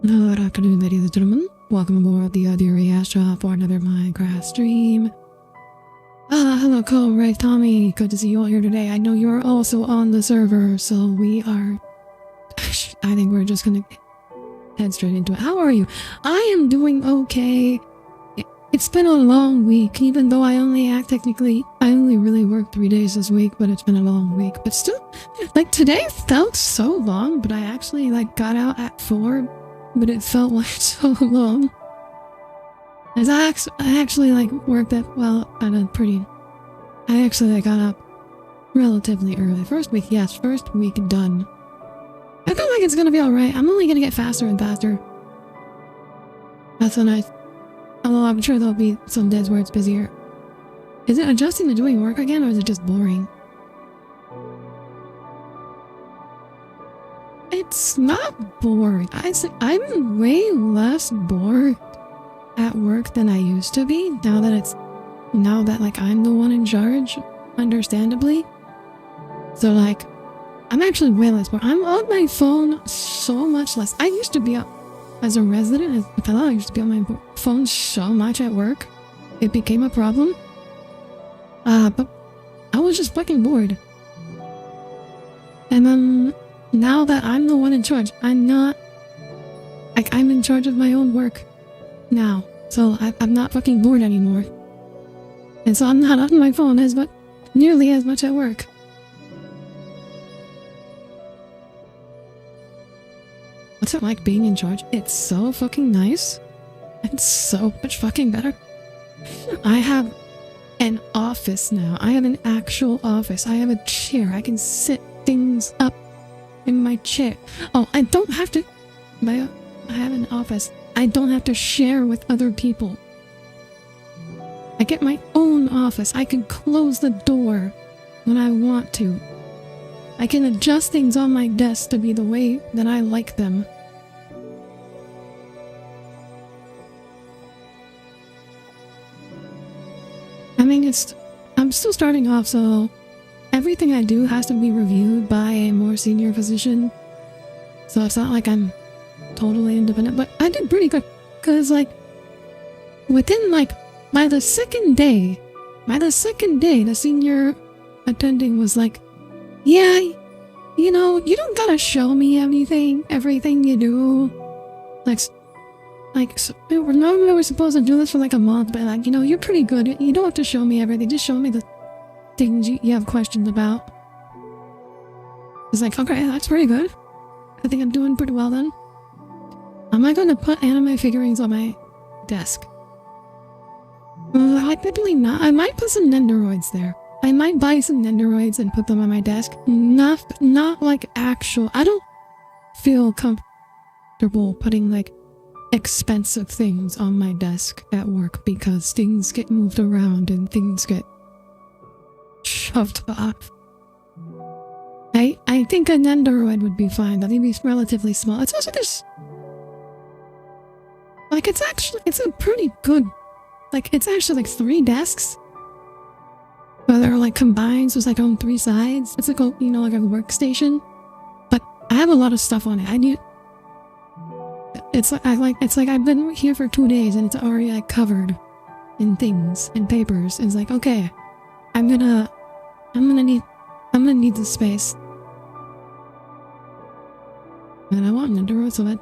Good afternoon, ladies and gentlemen. Welcome aboard the Audire Astra for another Minecraft stream. Hello, Cole, Ray, Tommy. Good to see you all here today. I know you're also on the server, so we are... I think we're just gonna head straight into it. How are you? I am doing okay. It's been a long week, even though I only really worked 3 days this week, but it's been a long week. But still, like, today felt so long, but I actually, got out at 4, but it felt like so long. As I actually, worked at I actually got up relatively early. First week done. I feel like it's gonna be alright. I'm only gonna get faster and faster. That's so nice. Although I'm sure there'll be some days where it's busier. Is it adjusting to doing work again, or is it just boring? It's not boring. I'm way less bored at work than I used to be, now that I'm the one in charge, understandably. So I'm actually way less bored. I'm on my phone so much less. I used to be as a resident, I used to be on my phone so much at work. It became a problem. But I was just fucking bored. And then, now that I'm the one in charge, I'm in charge of my own work now. So I'm not fucking bored anymore. And so I'm not on my phone nearly as much at work. What's it like being in charge? It's so fucking nice. It's so much fucking better. I have an office now. I have an actual office. I have a chair. I can sit things up in my chair. Oh, I don't have to... I have an office. I don't have to share with other people. I get my own office. I can close the door when I want to. I can adjust things on my desk to be the way that I like them. I mean, I'm still starting off, so everything I do has to be reviewed by a more senior physician. So it's not like I'm totally independent, but I did pretty good. Because, by the second day, the senior attending was like, yeah, you know, you don't gotta show me everything you do. Normally we're supposed to do this for a month, but you're pretty good. You don't have to show me everything. Just show me the things you have questions about. It's like, okay, that's pretty good. I think I'm doing pretty well then. Am I going to put anime figurines on my desk? Probably not. I might put some Nendoroids there. I might buy some Nendoroids and put them on my desk. Not like actual... I don't feel comfortable putting expensive things on my desk at work because things get moved around and things get shoved off. I think a Nendoroid would be fine. That'd be relatively small. It's also just... it's a pretty good... it's actually 3 desks. But they're combined, so it's on 3 sides. It's like a workstation. But I have a lot of stuff on it. It's like I've been here for 2 days and it's already covered in things and papers. It's like, okay, I'm gonna need the space. And I want Nendoroid so that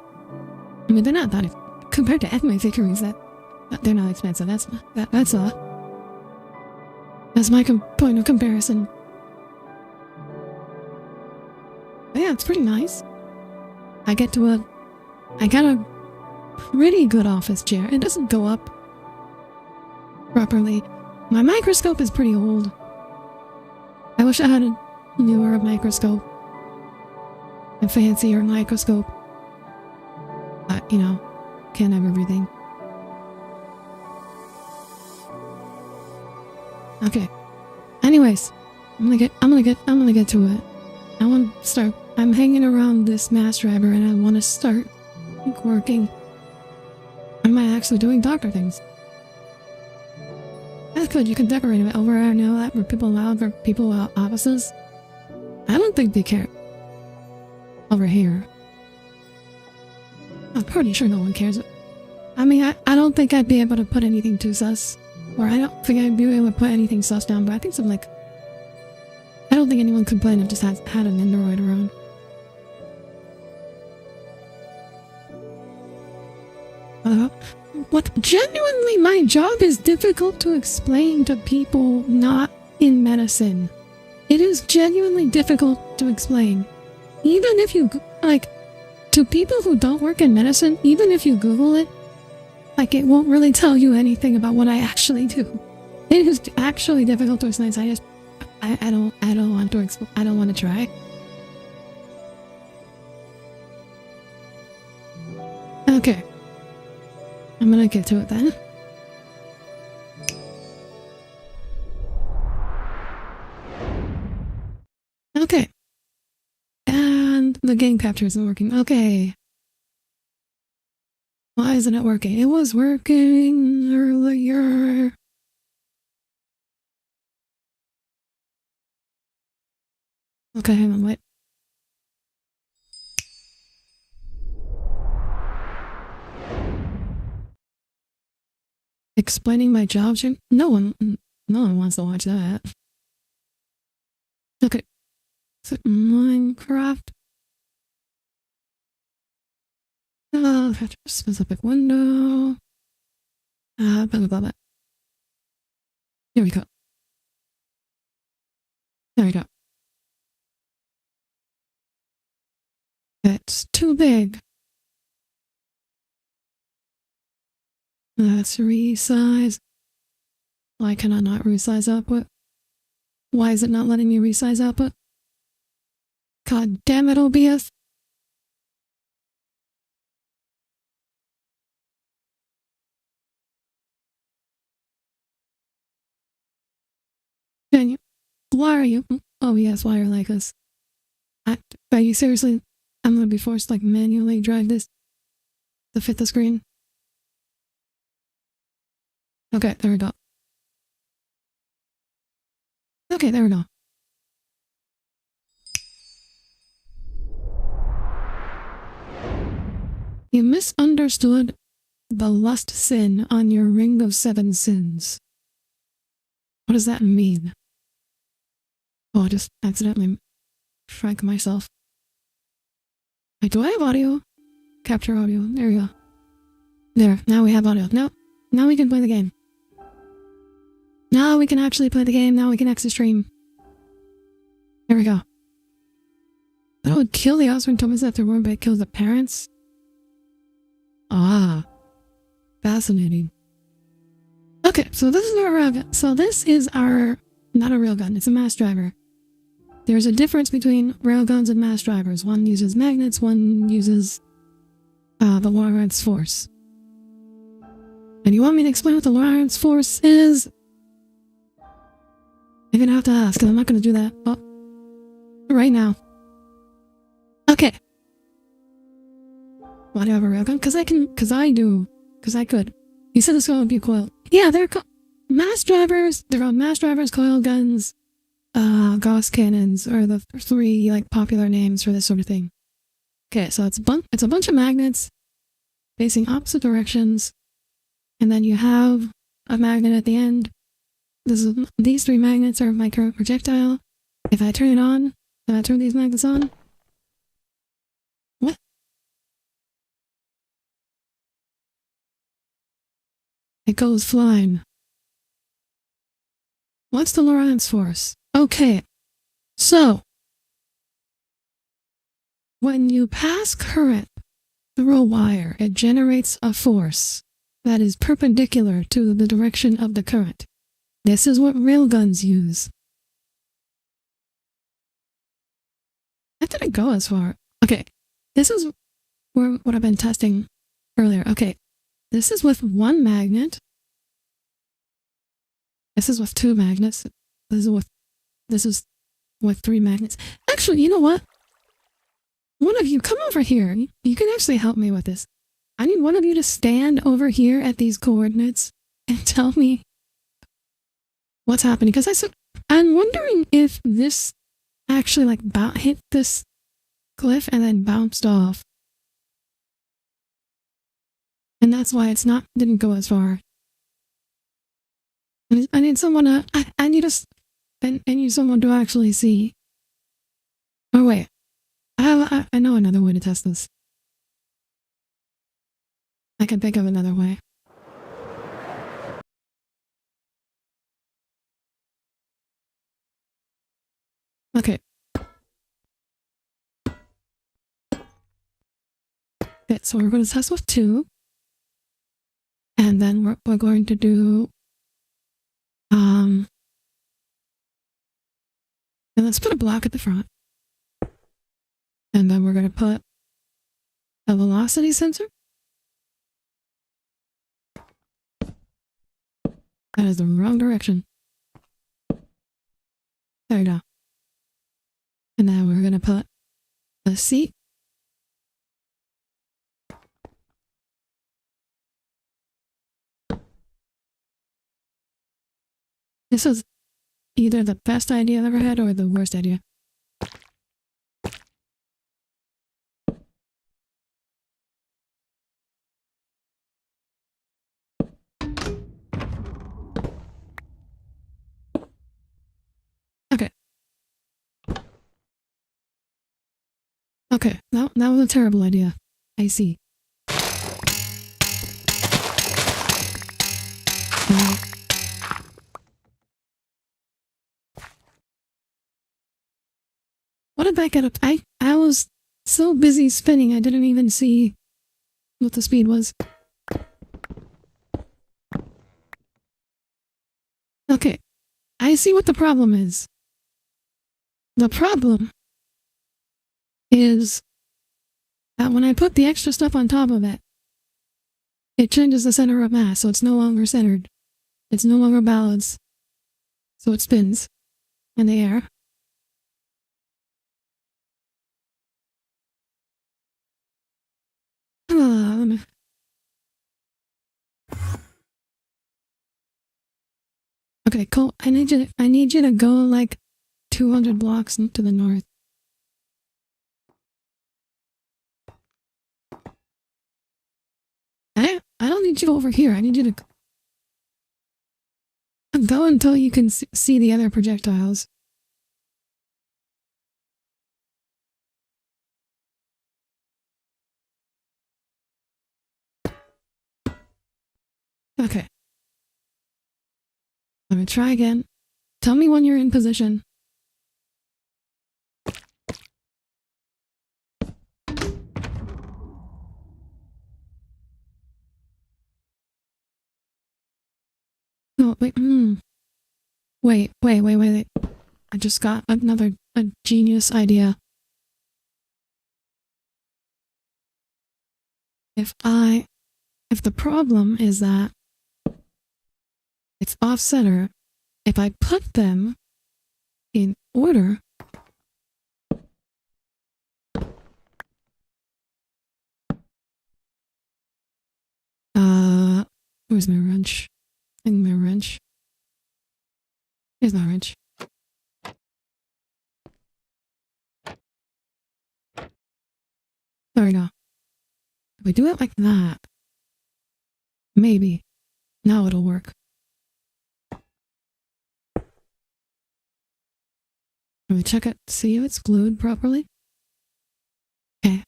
they're not that compared to anime figurines they're not expensive. That's my point of comparison. But yeah, it's pretty nice. I got a pretty good office chair. It doesn't go up properly. My microscope is pretty old. I wish I had a newer microscope. A fancier microscope. But, can't have everything. Okay. Anyways, I'm gonna get to it. I want to start. I'm hanging around this mass driver and I want to start working. Am I actually doing doctor things? That's good. You can decorate it over. I know that for people offices. I don't think they care over here. I'm pretty sure no one cares. I mean, I don't think I'd be able to put anything too sus. Or I don't think I'd be able to put anything sus down, but I think some like... I don't think anyone could complain if just had an android around. What genuinely, my job is difficult to explain to people not in medicine. It is genuinely difficult to explain. Even if you, like, to people who don't work in medicine, even if you Google it, like, it won't really tell you anything about what I actually do. It is actually difficult to explain. So I don't want to I don't want to try. Okay. I'm gonna get to it then. Okay. And the game capture isn't working. Okay. Why isn't it working? It was working earlier. Okay, hang on, wait. Explaining my job? No one wants to watch that. Okay. So, Minecraft. Specific window. Blah, blah, blah, blah. Here we go. There we go. It's too big. Let's resize. Why can I not resize output? Why is it not letting me resize output? God damn it, OBS. Can you? Why are you? Oh yes, why are you like this? Are you seriously? I'm gonna be forced to like manually drive this to fit the screen. Okay, there we go. Okay, there we go. You misunderstood the lust sin on your ring of 7 sins. What does that mean? Oh, I just accidentally shrank myself. Wait, do I have audio? Capture audio. There we go. There, now we have audio. Now we can play the game. Now we can actually play the game. Now we can exit stream. There we go. That would kill the offspring told us that there weren't, but it kills the parents? Ah. Fascinating. Okay, so this is our railgun. So this is our... Not a railgun, it's a mass driver. There's a difference between railguns and mass drivers. One uses magnets, one uses the Lorentz force. And you want me to explain what the Lorentz force is? You're gonna have to ask, because I'm not gonna do that right now. Okay. Why do I have a railgun? Because I could. You said this gun would be coiled. Yeah, they're mass drivers. They're called mass drivers, coil guns, Gauss cannons are the 3 like popular names for this sort of thing. Okay, so it's a bunch of magnets facing opposite directions, and then you have a magnet at the end. These 3 magnets are my current projectile. If I turn it on, then I turn these magnets on. What? It goes flying. What's the Lorentz force? Okay, so when you pass current through a wire, it generates a force that is perpendicular to the direction of the current. This is what railguns use. I didn't go as far. Okay, this is what I've been testing earlier. Okay, this is with 1 magnet. This is with 2 magnets. This is with 3 magnets. Actually, you know what? One of you, come over here. You can actually help me with this. I need one of you to stand over here at these coordinates and tell me what's happening. Because I'm wondering if this actually like hit this cliff and then bounced off. And that's why didn't go as far. I need someone to, I need someone to actually see. Oh wait, I know another way to test this. I can think of another way. Okay. Okay, so we're going to test with 2. And then we're going to do, and let's put a block at the front. And then we're going to put a velocity sensor. That is the wrong direction. There you go. And then we're going to put a seat. This is either the best idea I've ever had or the worst idea. Okay. Okay, that was a terrible idea. I see. What did that get up? I was so busy spinning I didn't even see what the speed was. Okay, I see what the problem is. The problem is that when I put the extra stuff on top of it, it changes the center of mass, so it's no longer centered. It's no longer balanced, so it spins in the air. Okay, Cole, I need you to go like 200 blocks to the north. I don't need you over here. I need you to go until you can see the other projectiles. Okay. I'm gonna try again. Tell me when you're in position. Oh, wait, Wait. I just got a genius idea. If the problem is that it's off center, if I put them in order, where's my wrench? And my wrench. Here's my wrench. There we go. If we do it like that, maybe. Now it'll work. Let me check it, see if it's glued properly. Okay.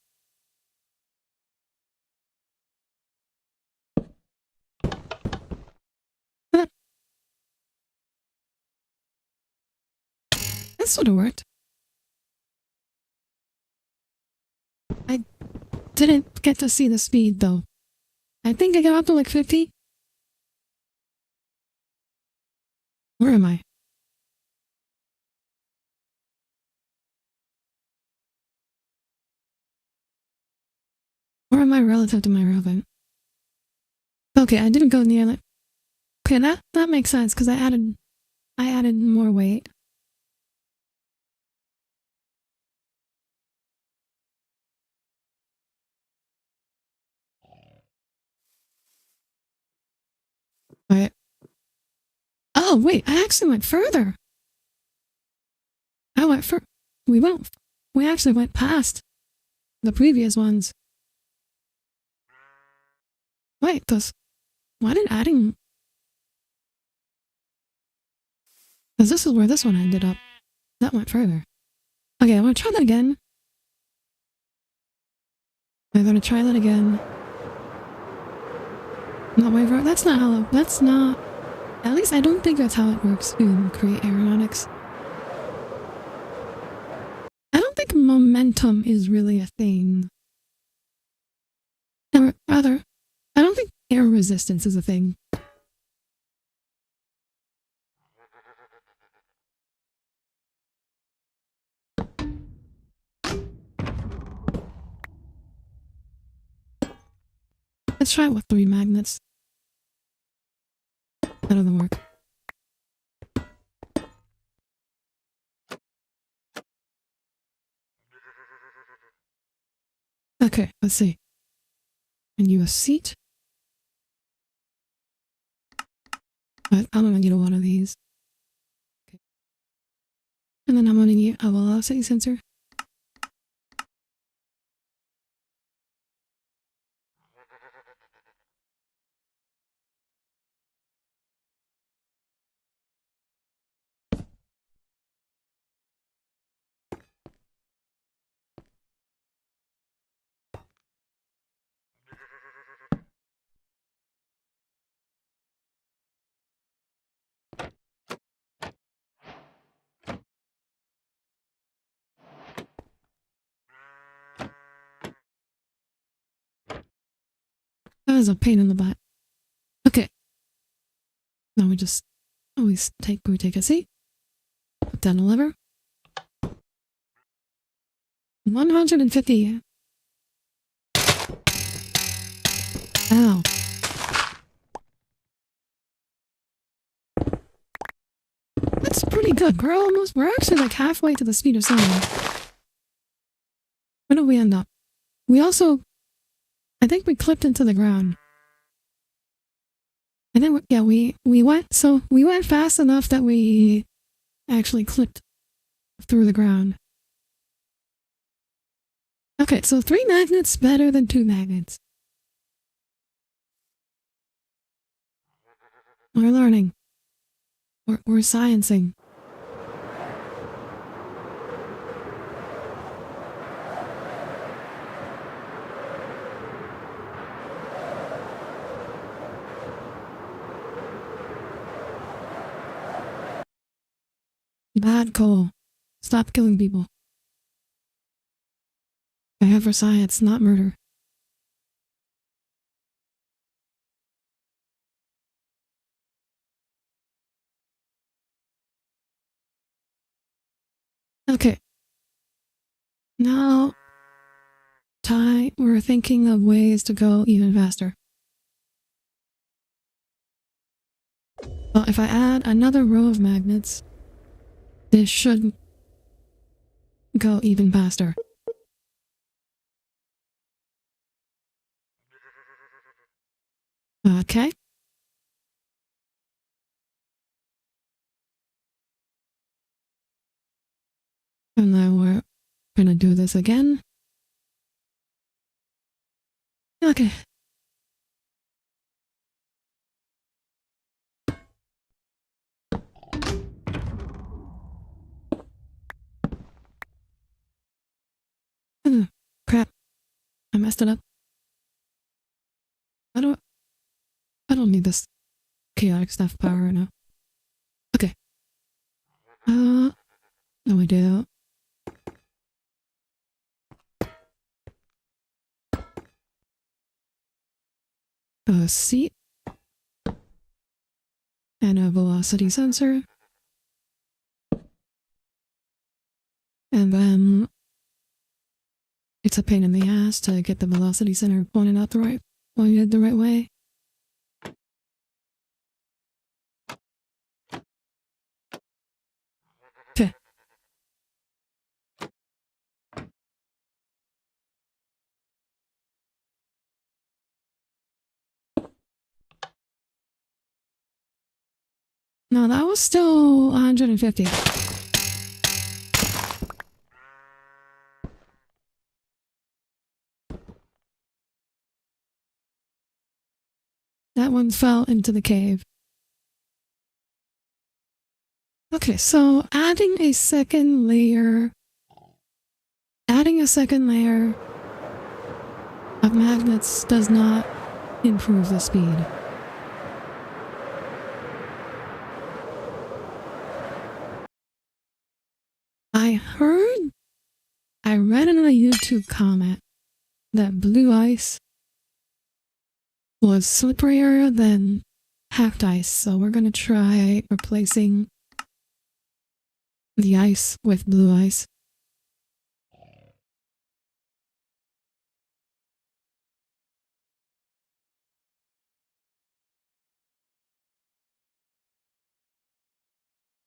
This would have worked. I didn't get to see the speed though. I think I got up to like 50. Where am I? Where am I relative to my robot? Okay, I didn't go near it. Okay, that makes sense because I added more weight. Right. Oh wait, I actually went further. We actually went past the previous ones. Wait, why did adding... Because this is where this one ended up. That went further. Okay, I'm gonna try that again. I'm gonna try that again. Not waiver. That's not how... That's not... At least I don't think that's how it works in create aeronautics. I don't think momentum is really a thing. Or rather, I don't think air resistance is a thing. Let's try it with 3 magnets. That doesn't work. Okay, let's see. And you a seat. I'm gonna get one of these. Okay. And then I'm gonna get a velocity sensor. That was a pain in the butt. Okay. Now we just always take a seat. Put down a lever. 150. Ow. That's pretty good. We're actually like halfway to the speed of sound. Where did we end up? We also, I think we clipped into the ground. And then, yeah, we went fast enough that we actually clipped through the ground. Okay, so 3 magnets better than 2 magnets. We're learning. We're sciencing. Bad coal. Stop killing people. I have for science, not murder. Okay. Now, we're thinking of ways to go even faster. Well, if I add another row of magnets, this should go even faster. Okay. And then we're gonna do this again. Okay. Crap. I messed it up. I don't need this chaotic stuff power right now. Okay. No we do. A seat. And a velocity sensor. And then it's a pain in the ass to get the velocity center pointed out pointed the right way. Okay. No, that was still 150. That one fell into the cave. Okay, so adding a second layer of magnets does not improve the speed. I read in a YouTube comment that blue ice was slipperier than hacked ice, so we're gonna try replacing the ice with blue ice.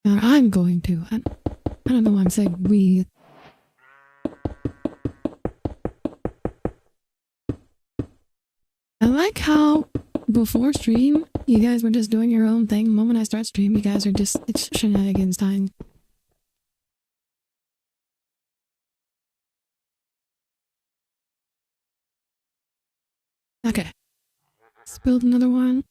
Or I'm going to. I don't know why I'm saying we. I like how before stream, you guys were just doing your own thing. The moment I start stream, you guys are just, it's shenanigans time. Okay. Let's build another one.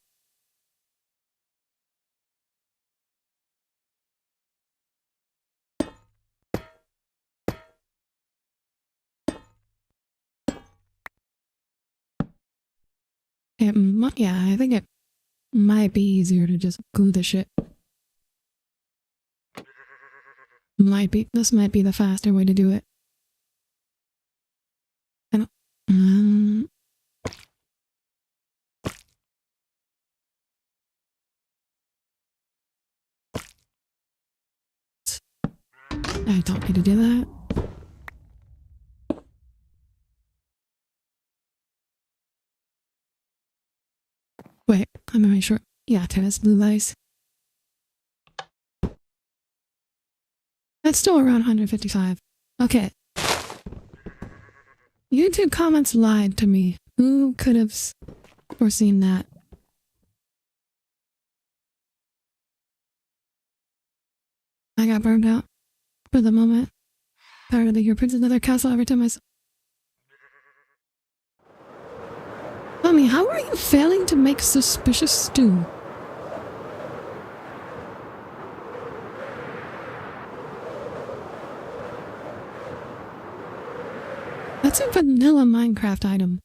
Yeah, I think it might be easier to just glue the shit. This might be the faster way to do it. I don't need to do that. Wait, I'm not sure. Yeah, tennis blue ice. That's still around 155. Okay. YouTube comments lied to me. Who could have foreseen that? I got burned out for the moment. Tired of the Your Prince Another Castle every time I saw. Mommy, how are you failing to make suspicious stew? That's a vanilla Minecraft item.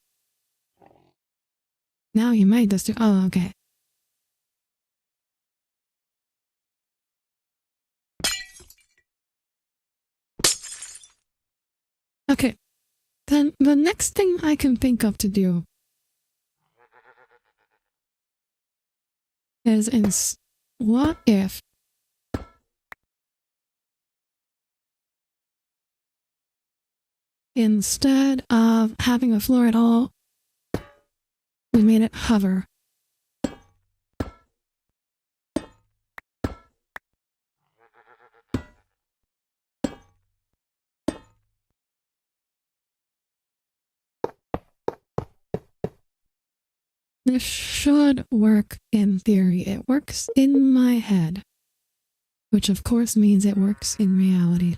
Now you made this too. Oh, okay. Okay. Then the next thing I can think of to do is what if instead of having a floor at all, we made it hover. This should work in theory. It works in my head, which of course means it works in reality.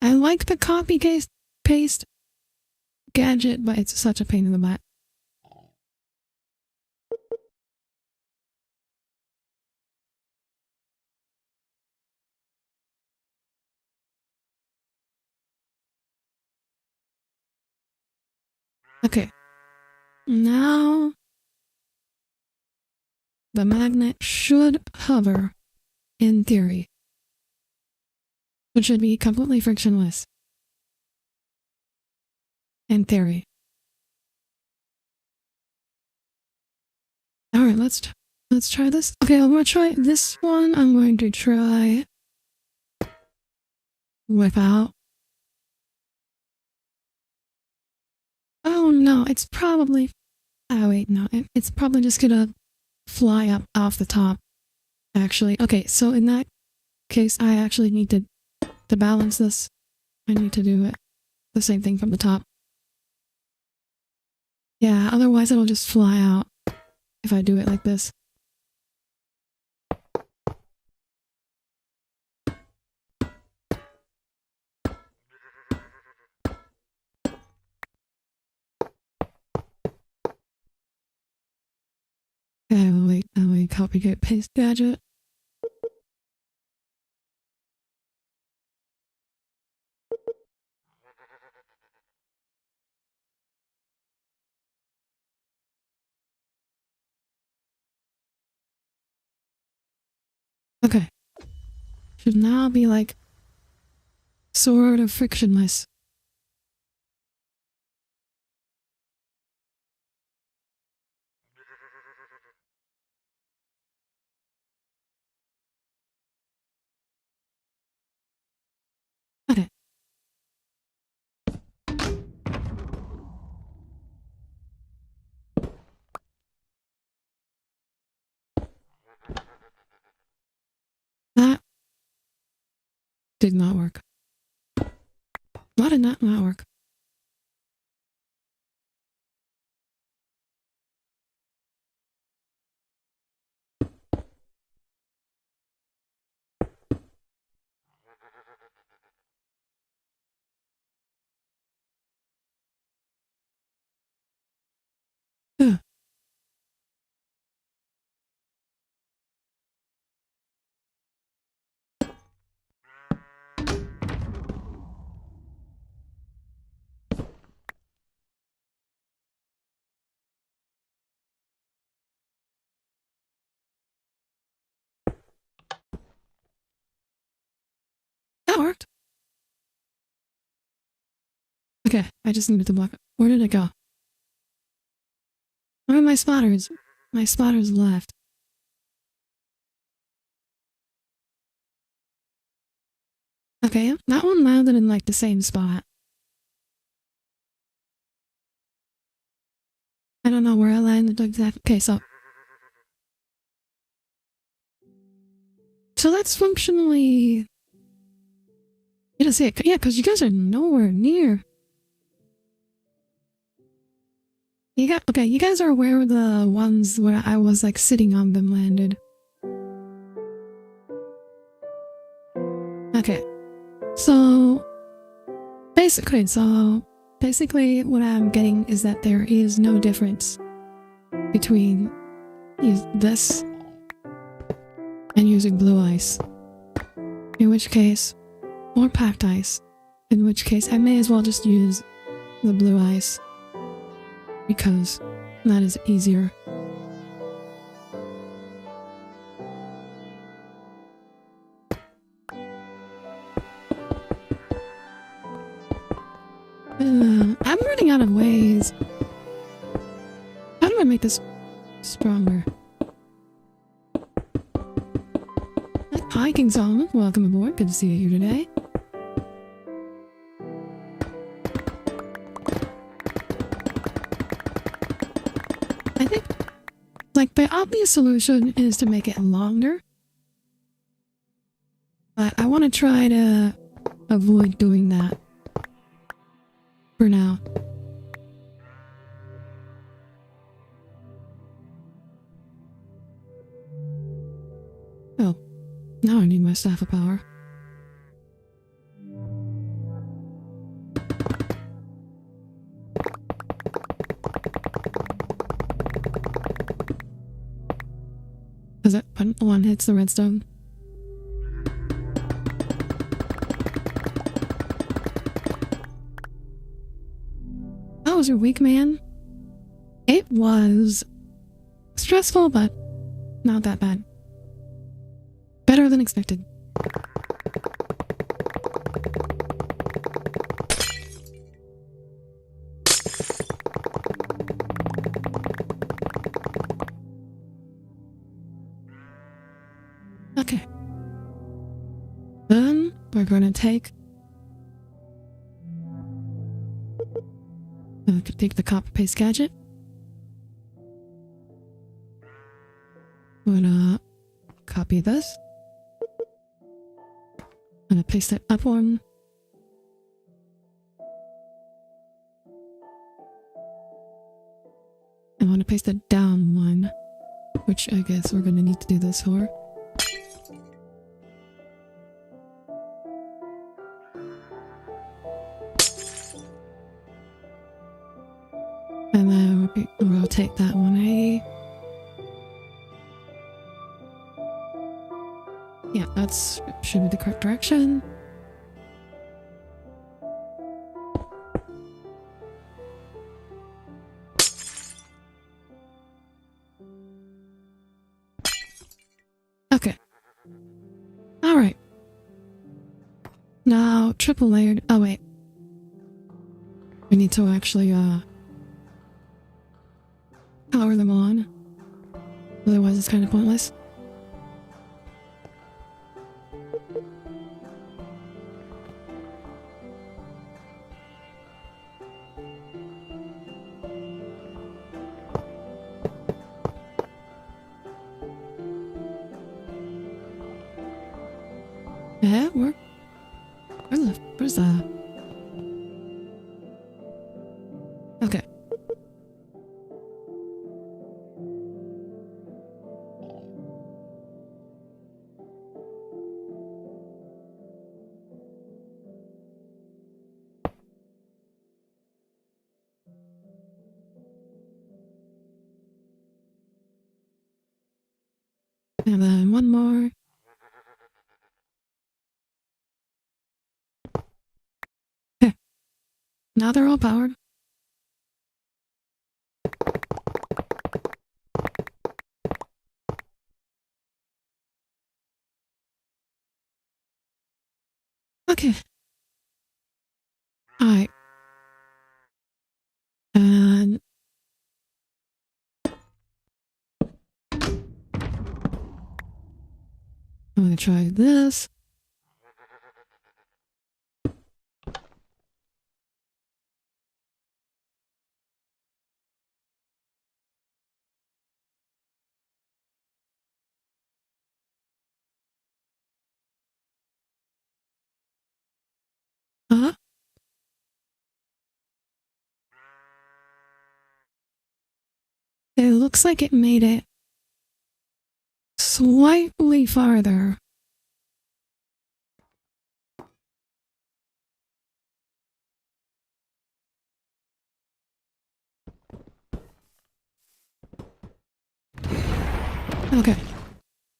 I like the copy paste gadget, but it's such a pain in the butt. Okay. Now the magnet should hover in theory. It should be completely frictionless. In theory. Alright, let's try this. Okay, I'm gonna try this one. I'm going to try without. Oh no, it's probably. Oh wait, no, it's probably just gonna fly up off the top. Actually, okay, so in that case, I actually need to balance this. I need to do it the same thing from the top. Yeah, otherwise it'll just fly out. if I do it like this. Okay, I'll copy paste gadget. Okay. Should now be like sort of frictionless. Okay. That did not work. Why did that not work? Ugh. That worked. Okay, I just needed to block it. Where did it go? Where are my spotters? My spotters left. Okay, that one landed in like the same spot. I don't know where I landed exactly. Okay, so that's functionally. You don't see it. Yeah, because you guys are nowhere near. You guys are where the ones where I was like sitting on them landed. Okay. So basically what I'm getting is that there is no difference between this and using blue ice. In which case, or packed ice. In which case, I may as well just use the blue ice. Because that is easier. I'm running out of ways. How do I make this stronger? Hi, King Solomon. Welcome aboard. Good to see you today. I think, like, the obvious solution is to make it longer. But I want to try to avoid doing that. For now. Oh, now I need my staff of power. Does it when one hits the redstone? How was your week, man? It was stressful, but not that bad. Better than expected. Okay. Then we're gonna take the copy paste gadget. I'm gonna copy this. I'm gonna paste it up one. I want to paste it down one. which I guess we're gonna need to do this for. And then we'll rotate that 180. Yeah, that's should be the correct direction. Okay. Alright. Now, triple layered. Oh, wait. We need to actually, power them on. Otherwise, it's kind of pointless. Yeah, where's the... Okay. And then one more. Okay. Now they're all powered. Okay. Alright. And... I'm gonna try this. Uh-huh. It looks like it made it slightly farther. Okay.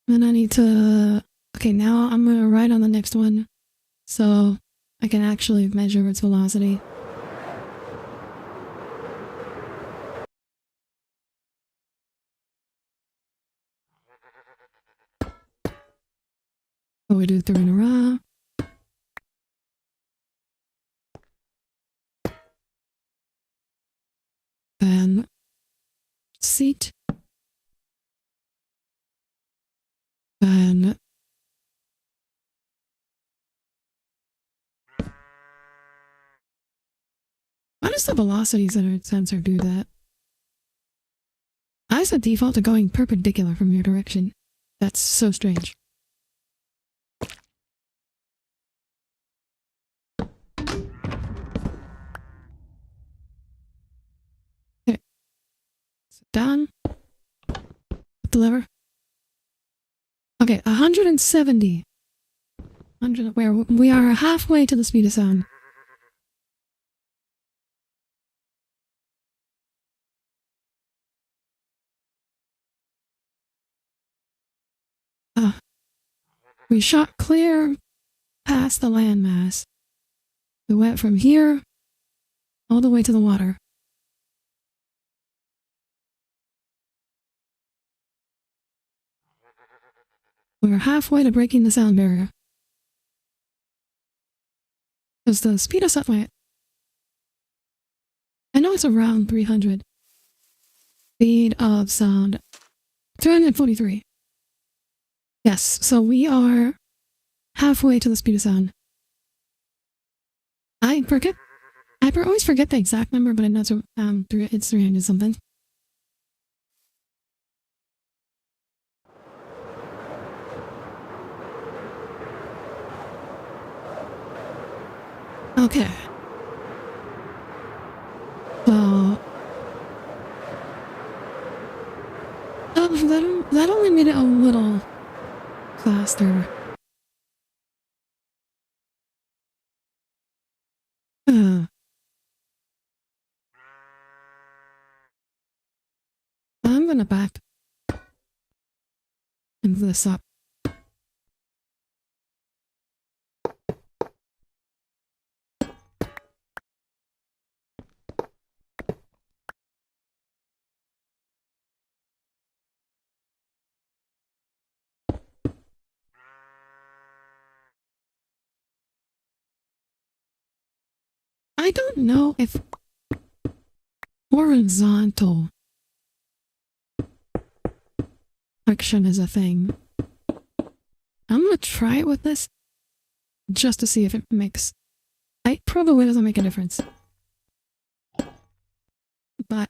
Then I need to... Okay, now I'm gonna ride on the next one. So I can actually measure its velocity. So we do 3 in a row. Then seat. Then why does the velocity sensor do that? I set default to going perpendicular from your direction. That's so strange. Okay. So done. Put the lever. Okay, 170. Where we are halfway to the speed of sound. We shot clear past the landmass. We went from here all the way to the water. We're halfway to breaking the sound barrier. Because the speed of sound... I know it's around 300. Speed of sound. 343. Yes, so we are halfway to the speed of sound. I always forget the exact number, but I know it's 300 something. Okay. So... Oh, that gonna back this up. I don't know if horizontal friction is a thing. I'm gonna try it with this just to see if it makes... It probably doesn't make a difference. But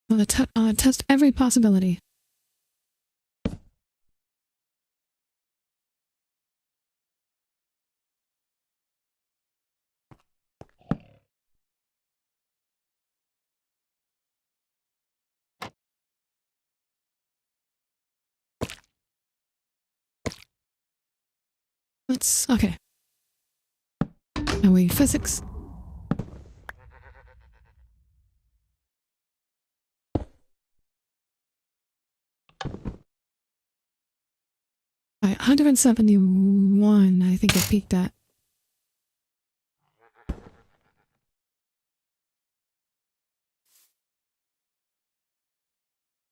I'm gonna test every possibility. Okay. Now we physics. Alright, 171, I think it peaked at.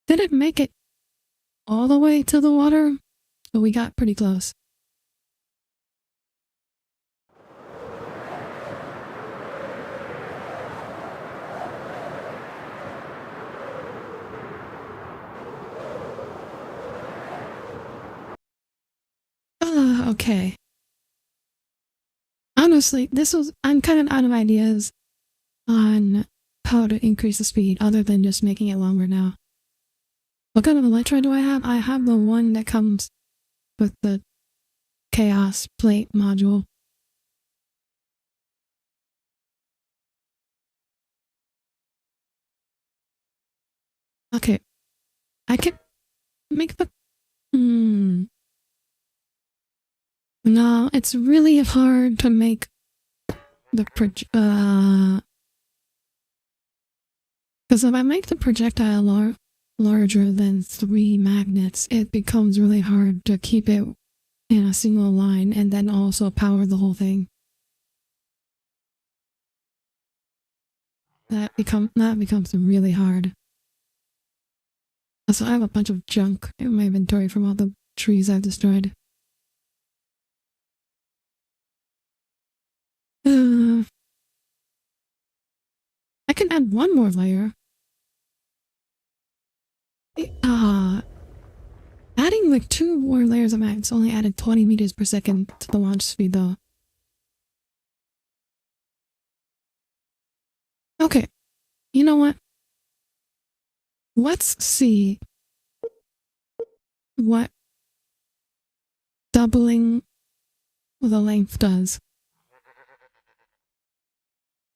Did it make it all the way to the water? But we got pretty close. Okay. Honestly, I'm kind of out of ideas on how to increase the speed other than just making it longer now. What kind of elytra do I have? I have the one that comes with the chaos plate module. Okay. I can make the... No, it's really hard to make the because if I make the projectile larger than 3 magnets, it becomes really hard to keep it in a single line and then also power the whole thing. That becomes really hard. Also, I have a bunch of junk in my inventory from all the trees I've destroyed. I can add one more layer. Adding like 2 more layers of magnets only added 20 meters per second to the launch speed though. Okay, you know what? Let's see what doubling the length does.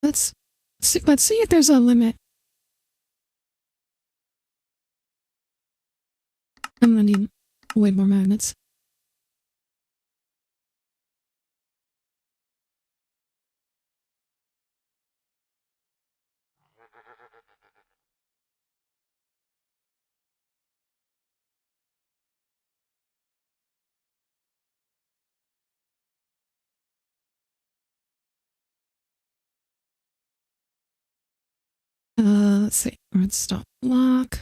Let's see if there's a limit. I'm gonna need way more magnets. Let's see. Red stop lock.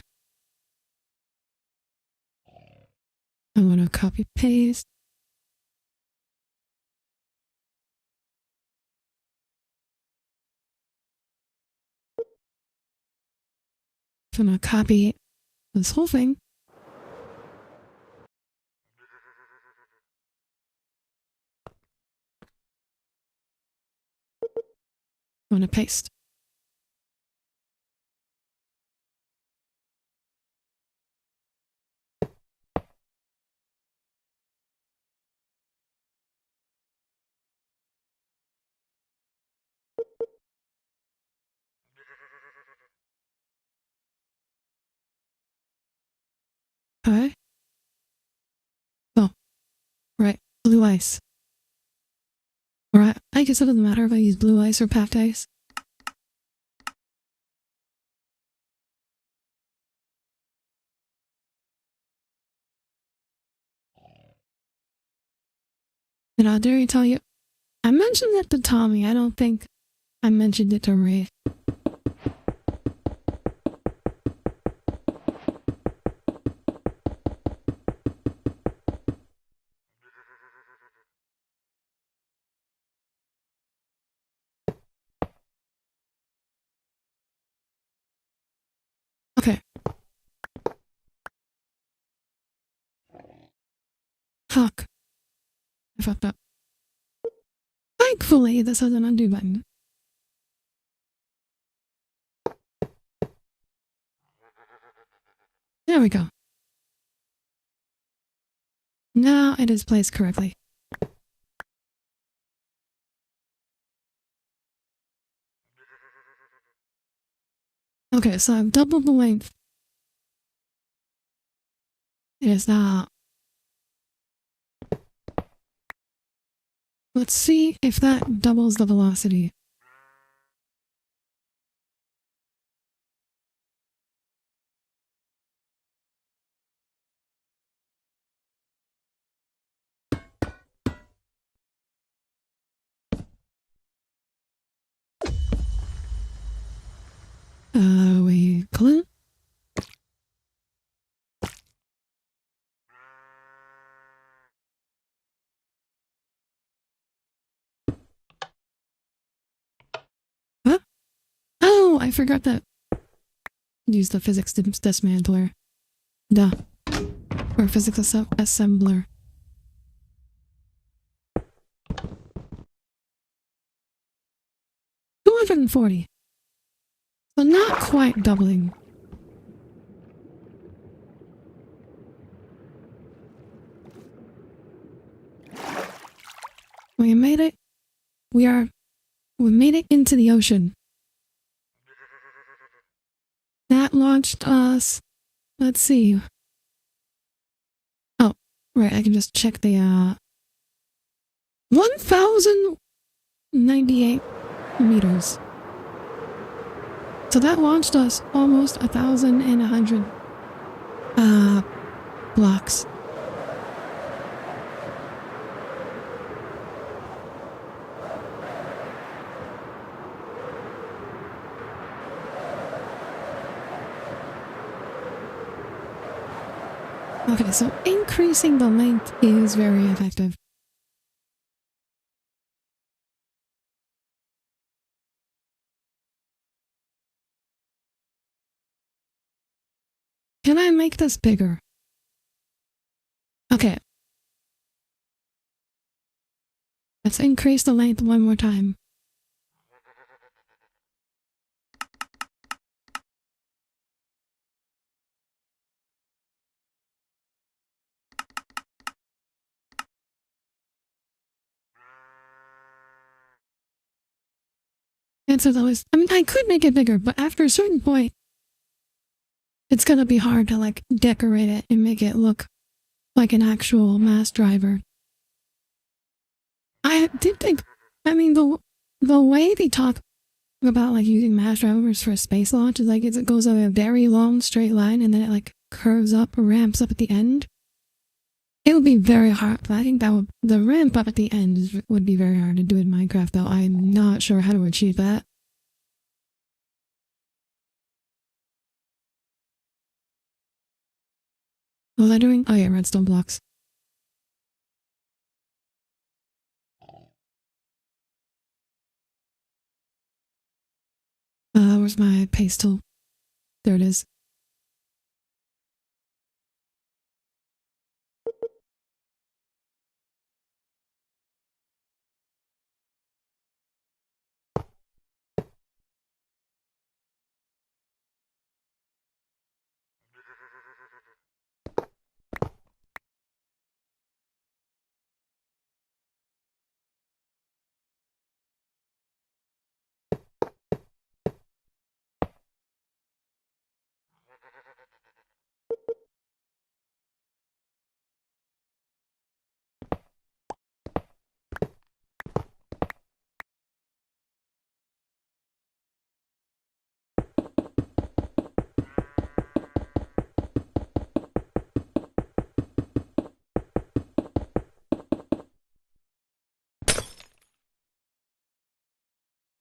I'm gonna copy paste. I'm gonna copy this whole thing. I'm gonna paste. Okay. Oh, right. Blue ice. Alright, I guess it doesn't matter if I use blue ice or packed ice. Did Audire tell you? I mentioned it to Tommy. I don't think I mentioned it to Ray. Okay. Fuck. I fucked up. Thankfully, this has an undo button. There we go. Now it is placed correctly. Okay, so I've doubled the length. It is now. Let's see if that doubles the velocity. Wait, Clint? Huh? Oh, I forgot that. Use the physics dismantler. Duh. Or physics assembler. $240. So not quite doubling. We made it. We made it into the ocean. That launched us. Let's see. Oh, right. I can just check the 1,098 meters. So that launched us almost 1,100 blocks. Okay, so increasing the length is very effective. Can I make this bigger? Okay. Let's increase the length one more time. And so that was, I mean, I could make it bigger, but after a certain point, it's gonna be hard to like decorate it and make it look like an actual mass driver. I did think, I mean, the way they talk about like using mass drivers for a space launch is like it goes on a very long straight line and then it like curves up or ramps up at the end. It would be very hard. I think that the ramp up at the end would be very hard to do in Minecraft, though. I'm not sure how to achieve that. What was I doing? Oh yeah, redstone blocks. Where's my paste tool? There it is.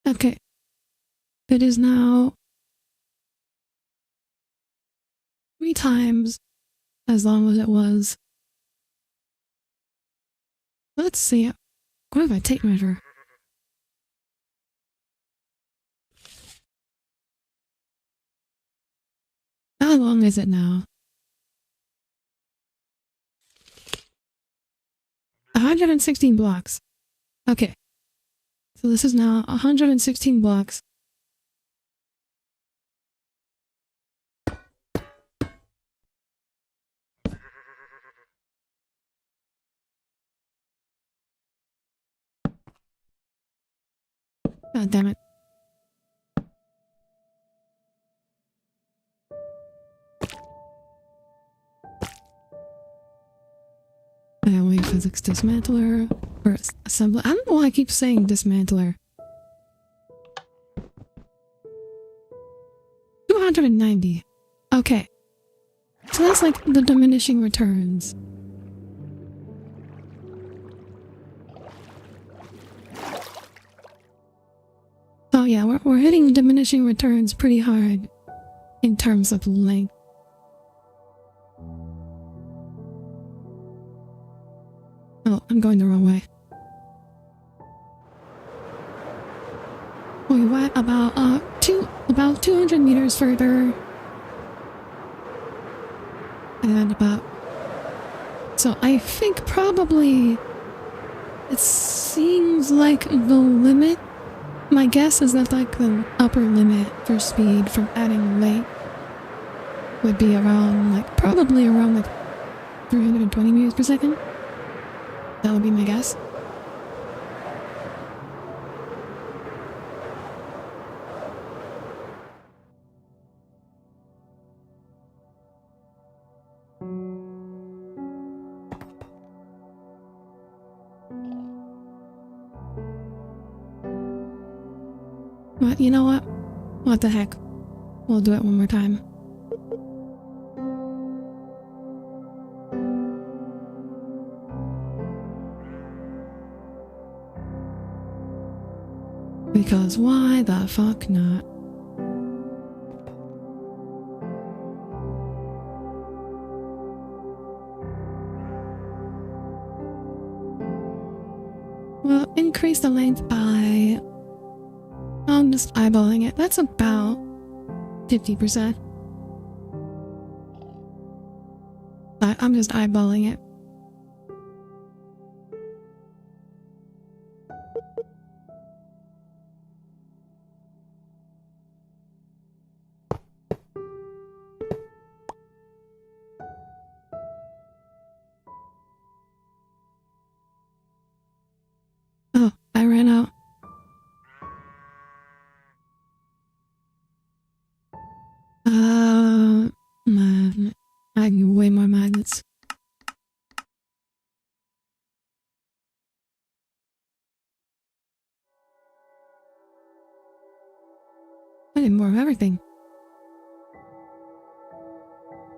Okay. It is now 3 times as long as it was. Let's see. What if I tape measure? How long is it now? 116 blocks. Okay. So this is now 116 blocks. God damn it. Wave physics dismantler or assembler. I don't know why I keep saying dismantler. 290. Okay. So that's like the diminishing returns. Oh yeah, we're hitting diminishing returns pretty hard in terms of length. Oh, I'm going the wrong way. We went about 200 meters further. And about... So I think probably it seems like the limit. My guess is that like the upper limit for speed from adding weight would be around like probably around like 320 meters per second. That would be my guess. But you know what? What the heck? We'll do it one more time. Because why the fuck not? Well, increase the length by... I'm just eyeballing it. That's about 50%. I'm just eyeballing it. Oh, I ran out. Man, I need way more magnets. I need more of everything.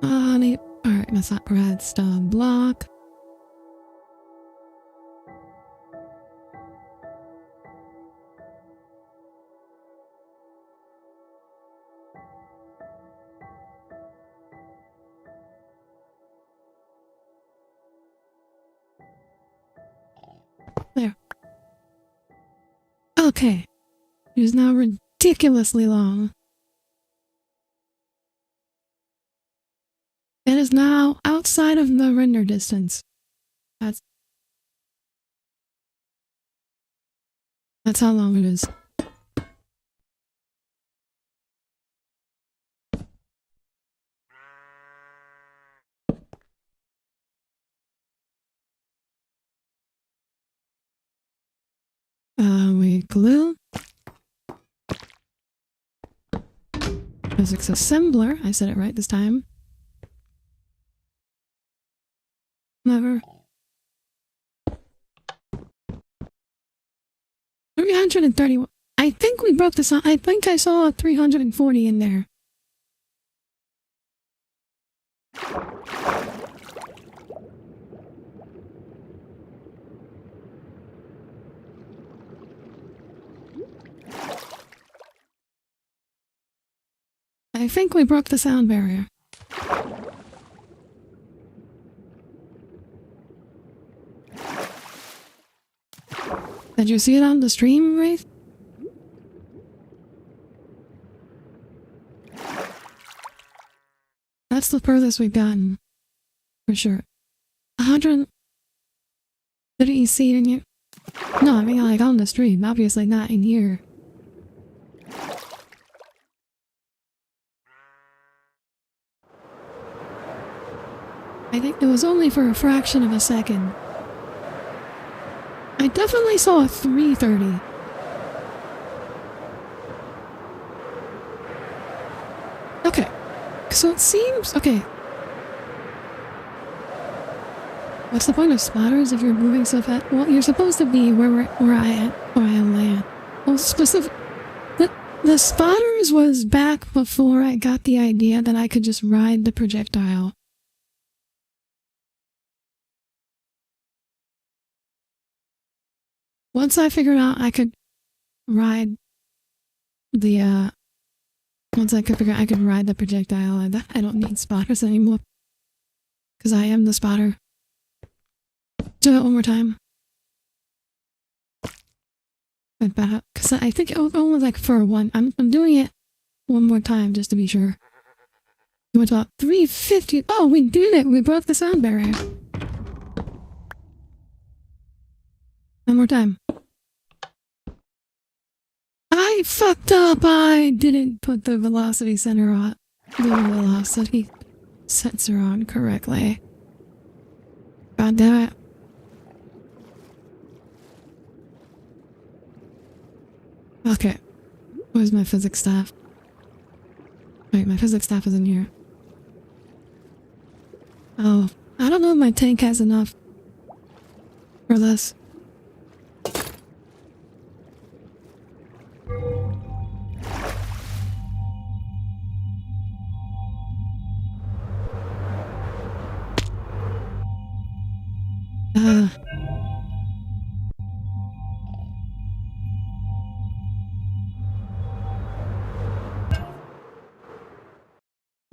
I need... Alright, that's not redstone block. There. Okay. It is now ridiculously long. It is now outside of the render distance. That's how long it is. Wait, glue. Physics assembler. I said it right this time. Never. 331. I think we broke this. I think I saw a 340 in there. I think we broke the sound barrier. Did you see it on the stream, Wraith? That's the furthest we've gotten. For sure. 100... Did you see it in here? No, I mean like on the stream. Obviously not in here. I think it was only for a fraction of a second. I definitely saw a 330. Okay. So it seems... Okay. What's the point of spotters if you're moving so fast? Well, you're supposed to be where I land. Well, specific... The spotters was back before I got the idea that I could just ride the projectile. Once I figured out I could ride the, once I could figure out I could ride the projectile, I don't need spotters anymore. Because I am the spotter. Do it one more time. Because I think it was only like for one. I'm doing it one more time just to be sure. It went about 350. Oh, we did it! We broke the sound barrier. One more time. I fucked up! I didn't put the velocity sensor on correctly. God damn it. Okay. Where's my physics staff? Wait, my physics staff is in here. Oh, I don't know if my tank has enough for this.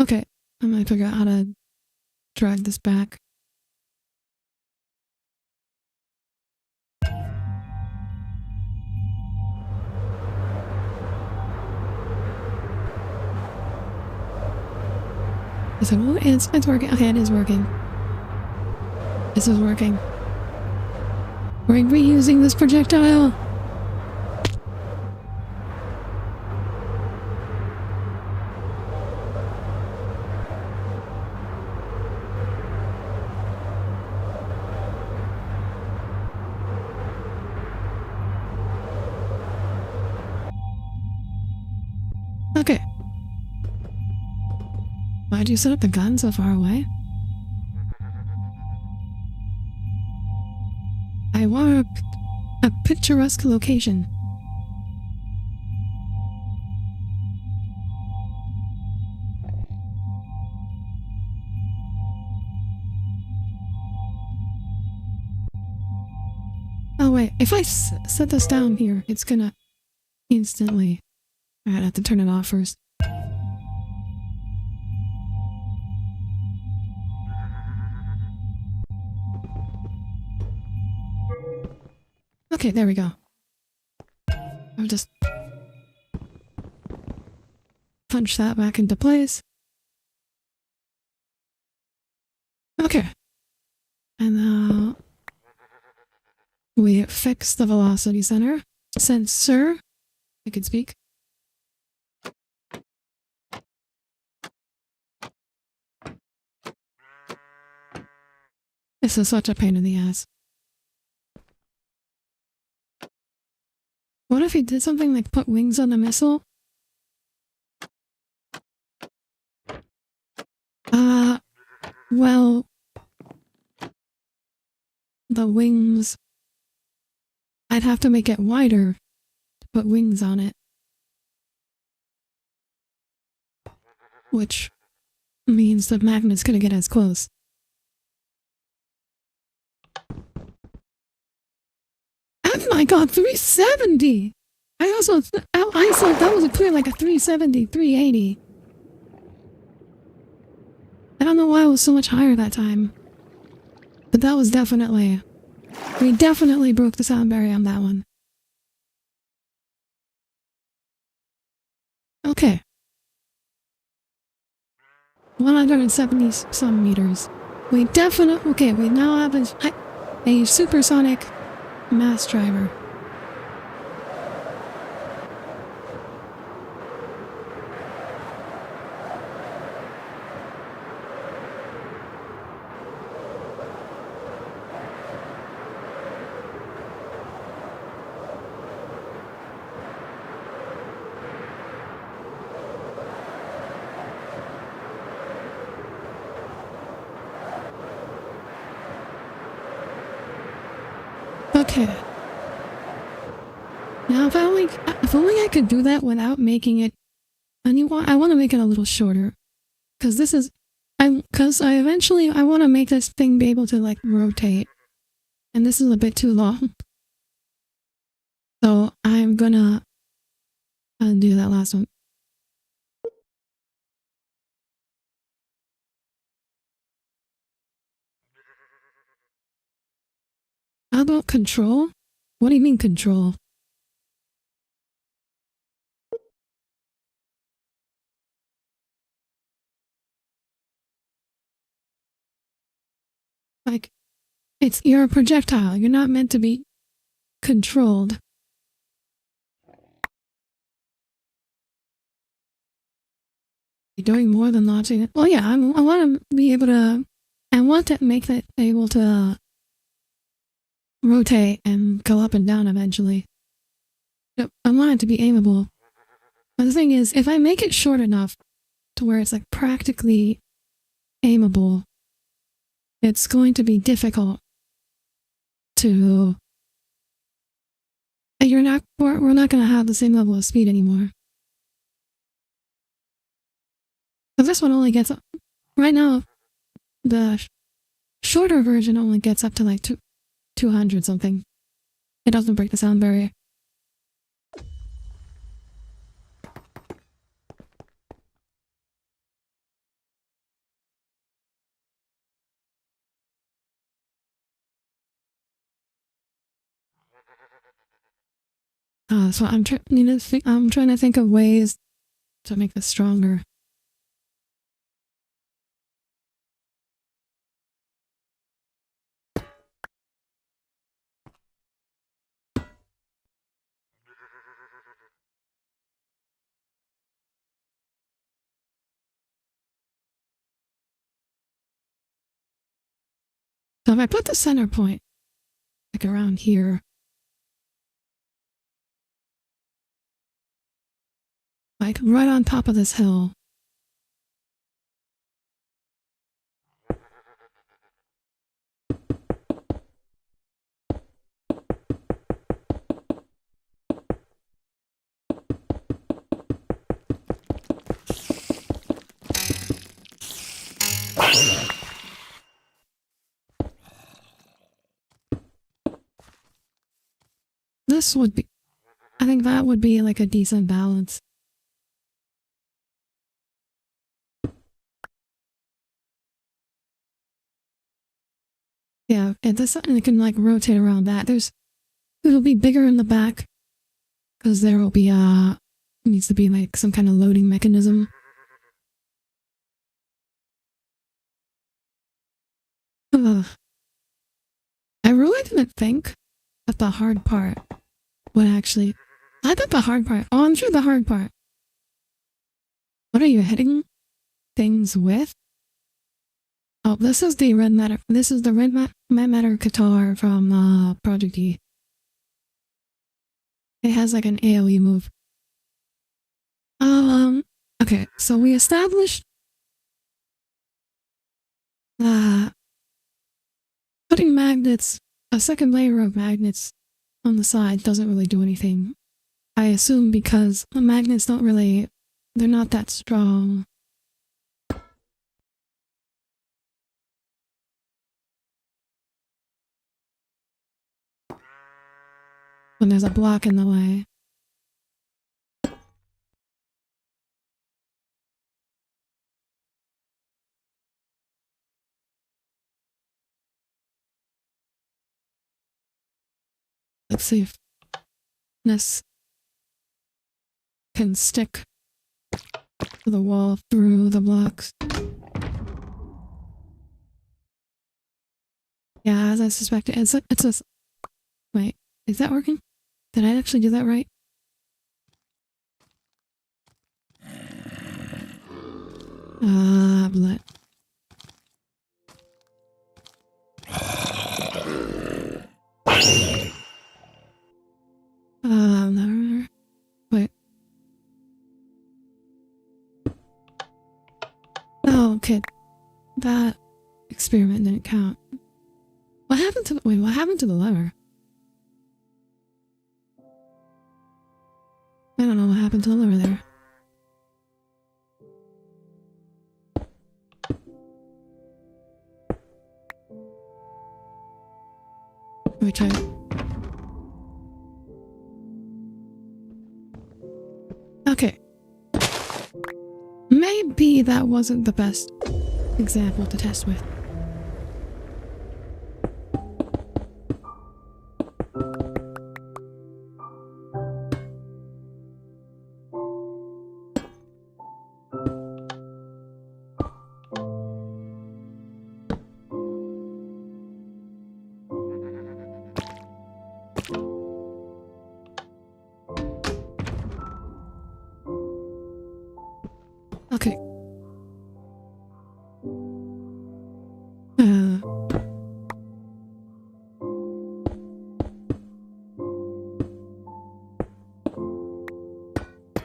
Okay, I'm gonna figure out how to drag this back. It's working. Okay, it is working. This is working. We're reusing this projectile. Okay. Why'd you set up the gun so far away? I want a picturesque location. Oh wait, if I set this down here, it's gonna instantly... Alright, I have to turn it off first. Okay, there we go. I'll just punch that back into place. Okay. And now we fix the velocity sensor. I can speak. This is such a pain in the ass. What if he did something like put wings on the missile? Well... The wings... I'd have to make it wider to put wings on it. Which means the magnet's gonna get as close. Oh my god, 370! I thought that was clear like a 370, 380. I don't know why it was so much higher that time. But that was definitely... We definitely broke the sound barrier on that one. Okay. 170 some meters. We definitely... Okay, we now have a supersonic mass driver. Okay. Now, if only I could do that without making it. I want to make it a little shorter, because this is, I want to make this thing be able to like rotate, and this is a bit too long. So I'm gonna do that last one. How about control? What do you mean control? Like, you're a projectile. You're not meant to be controlled. You're doing more than launching it. Well, yeah, I want to be able to. I want to make it able to rotate and go up and down eventually. I want it to be aimable. But the thing is, if I make it short enough to where it's like practically aimable, it's going to be difficult to... we're not going to have the same level of speed anymore. So this one only gets up... Right now, the shorter version only gets up to like 200 something. It doesn't break the sound barrier. So I'm trying to think of ways to make this stronger. So if I put the center point like around here, like right on top of this hill, this would be... I think that would be like a decent balance. Yeah, and it can like rotate around that. It'll be bigger in the back because there will be needs to be like some kind of loading mechanism. Ugh. I really didn't think that the hard part would actually... I thought the hard part... Oh, I'm sure the hard part. What are you hitting things with? Oh, this is the red matter. This is the red matter guitar from Project E. It has like an AoE move. Okay, so we established that putting magnets, a second layer of magnets on the side doesn't really do anything. I assume because the magnets they're not that strong. When there's a block in the way. Let's see if this can stick to the wall through the blocks. Yeah, as I suspected, it's a, wait, is that working? Did I actually do that right? Blah. No. Wait. Oh, okay. That experiment didn't count. What happened to what happened to the lever? I don't know what happened to the lever there. Let me try it. Okay. Maybe that wasn't the best example to test with. Okay.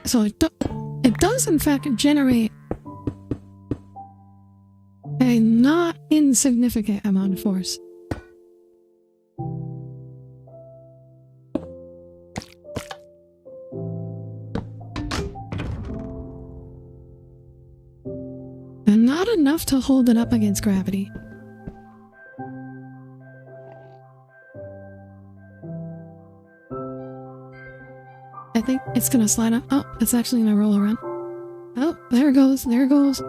So it does in fact generate a not insignificant amount of force. And not enough to hold it up against gravity. I think it's gonna slide up. Oh, it's actually gonna roll around. Oh, there it goes. There it goes.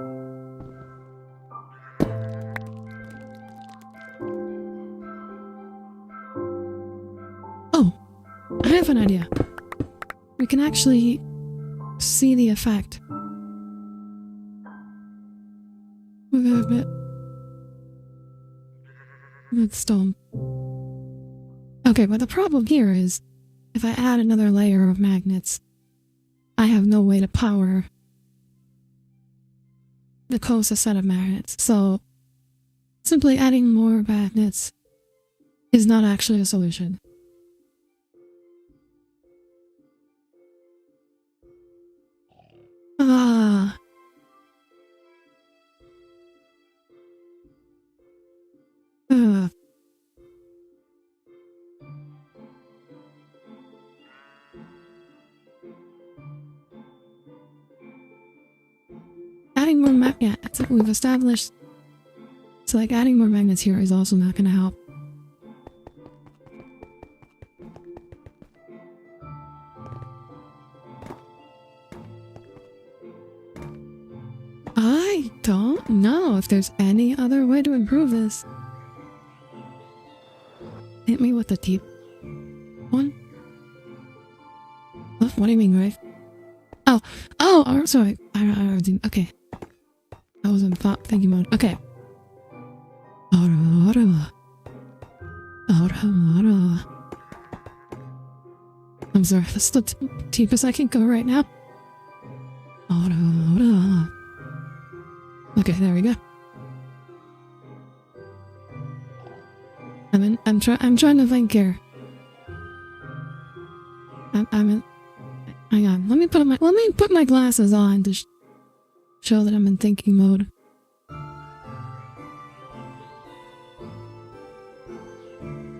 Oh, I have an idea. We can actually see the effect. Move it a bit. It's stone. Okay, but the problem here is if I add another layer of magnets, I have no way to power the closest set of magnets. So simply adding more magnets is not actually a solution. Ah. Adding more magnets, we've established. So like adding more magnets here is also not going to help. I don't know if there's any other way to improve this. Hit me with the deep one. What do you mean, Grave? Oh, sorry. I didn't. Okay. I was in thinking mode. Okay. I'm sorry, that's the deepest I can go right now. Okay, there we go. I'm trying to think here. Hang on. Let me put my glasses on to show that I'm in thinking mode.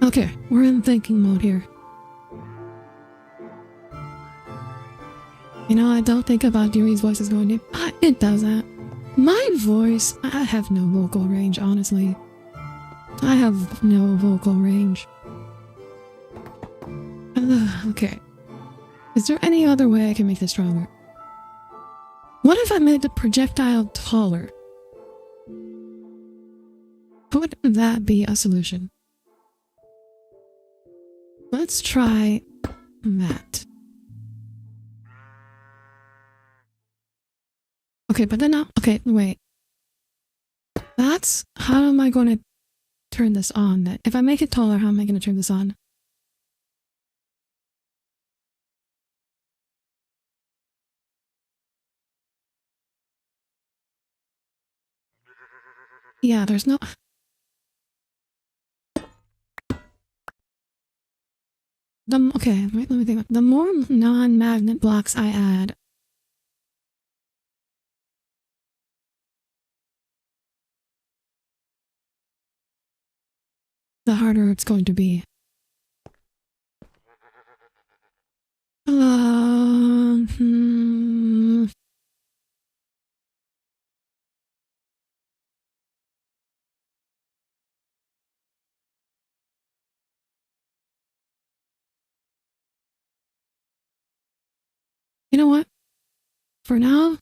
Okay, we're in thinking mode here. You know, I don't think about Dewey's voice is going deep. It doesn't. My voice, I have no vocal range, honestly. I have no vocal range. Okay. Is there any other way I can make this stronger? What if I made the projectile taller? Would that be a solution? Let's try that. Okay, but then now, okay, wait. That's, how am I going to turn this on? That if I make it taller, how am I going to turn this on? Yeah, there's no... Okay, wait, let me think. The more non-magnet blocks I add, the harder it's going to be. You know what? For now,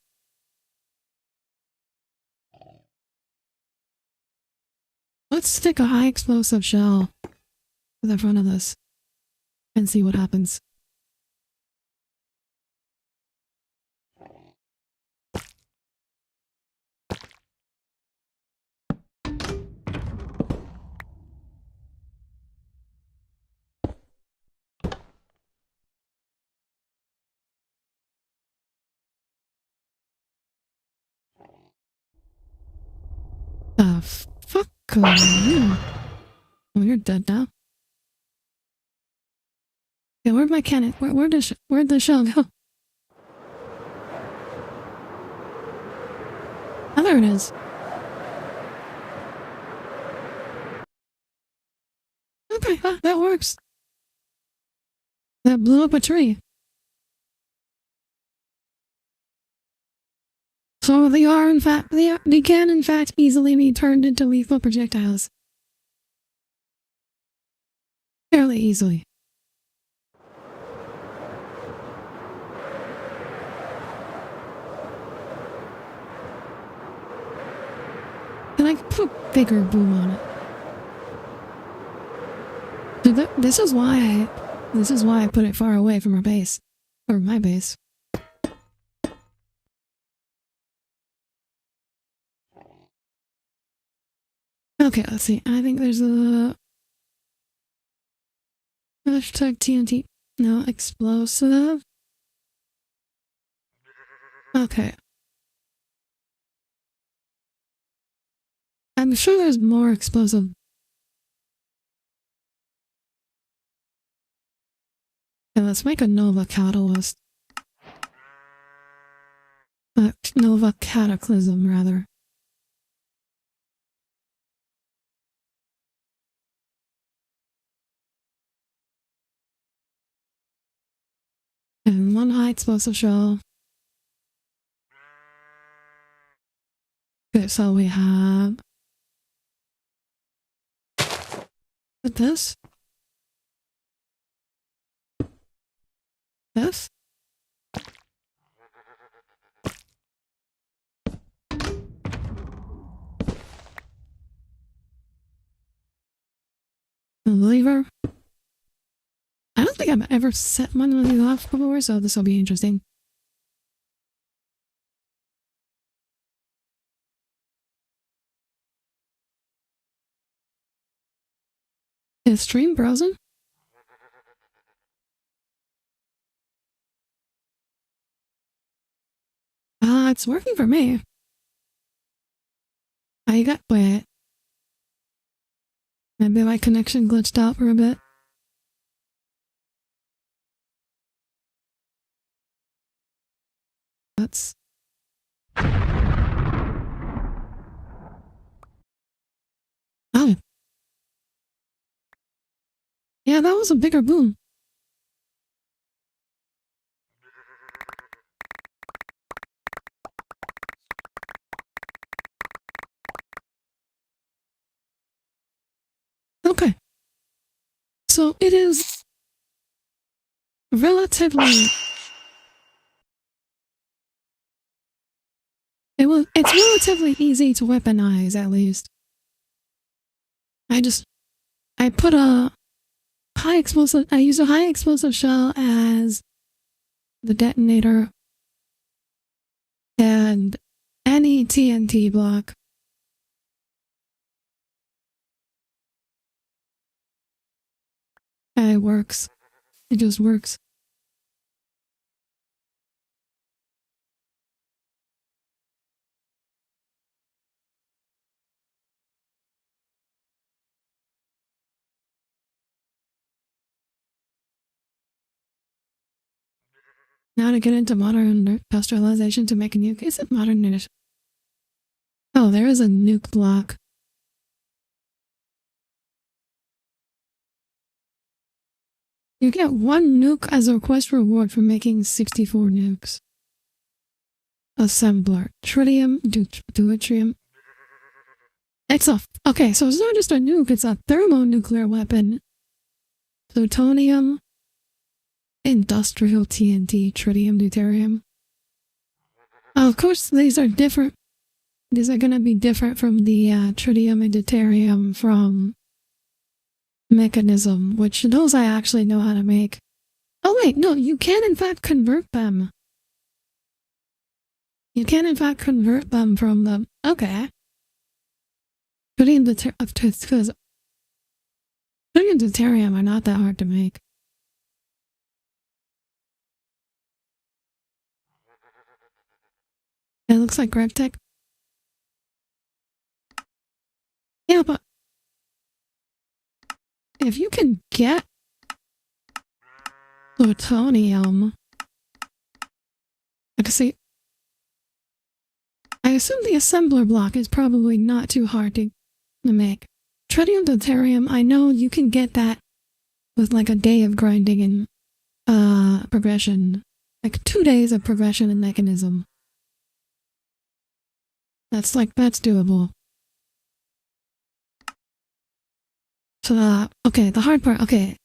let's stick a high explosive shell to the front of this and see what happens. Fuck you. Oh, you're dead now. Yeah, where'd my cannon? Where'd the shell go? Oh, there it is. Okay, that works. That blew up a tree. So they are, in fact, they can, in fact, easily be turned into lethal projectiles. Fairly easily. And I put a bigger boom on it. So this is why I put it far away from our base. Or my base. Okay, let's see. I think there's a hashtag TNT. No, explosive. Okay. I'm sure there's more explosive. Okay, let's make a Nova Catalyst. Nova Cataclysm, rather. And one high explosive shell. Okay, so we have this. This. The lever. I don't think I've ever set one of these off before, so this will be interesting. Is stream browsing? It's working for me. Wait. Maybe my connection glitched out for a bit. That's... Oh. Yeah, that was a bigger boom. Okay. So it is relatively... It's relatively easy to weaponize, at least. I put a high explosive. I use a high explosive shell as the detonator and any TNT block. And it works. It just works. Now to get into modern industrialization to make a nuke. Is it modern industrialization? Oh, there is a nuke block. You get 1 nuke as a quest reward for making 64 nukes. Assembler. Tritium, deuterium. Okay, so it's not just a nuke, it's a thermonuclear weapon. Plutonium, industrial TNT, tritium, deuterium. Of course, these are different. These are going to be different from the tritium and deuterium from mechanism, which those I actually know how to make. Oh wait, no, you can in fact convert them. You can in fact convert them from the... Okay. Tritium and deuterium are not that hard to make. It looks like GrabTech. Yeah, but if you can get plutonium, I can see. I assume the assembler block is probably not too hard to make. Tritium deuterium, I know you can get that with like a day of grinding and progression. Like 2 days of progression and mechanism. That's doable. So, okay, the hard part, okay.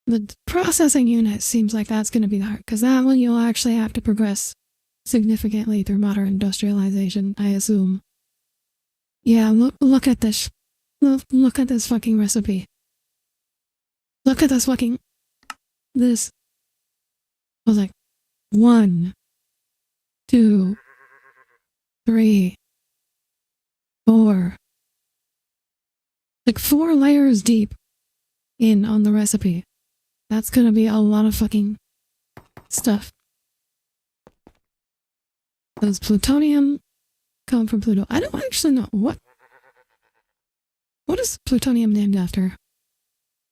The processing unit seems like that's going to be the hard, because that one you'll actually have to progress significantly through modern industrialization, I assume. Yeah, look at this. Look at this fucking recipe. Look at this fucking... This was like 1, 2, 3, 4. Like 4 layers deep in on the recipe. That's gonna be a lot of fucking stuff. Does plutonium come from Pluto? I don't actually know. What is plutonium named after?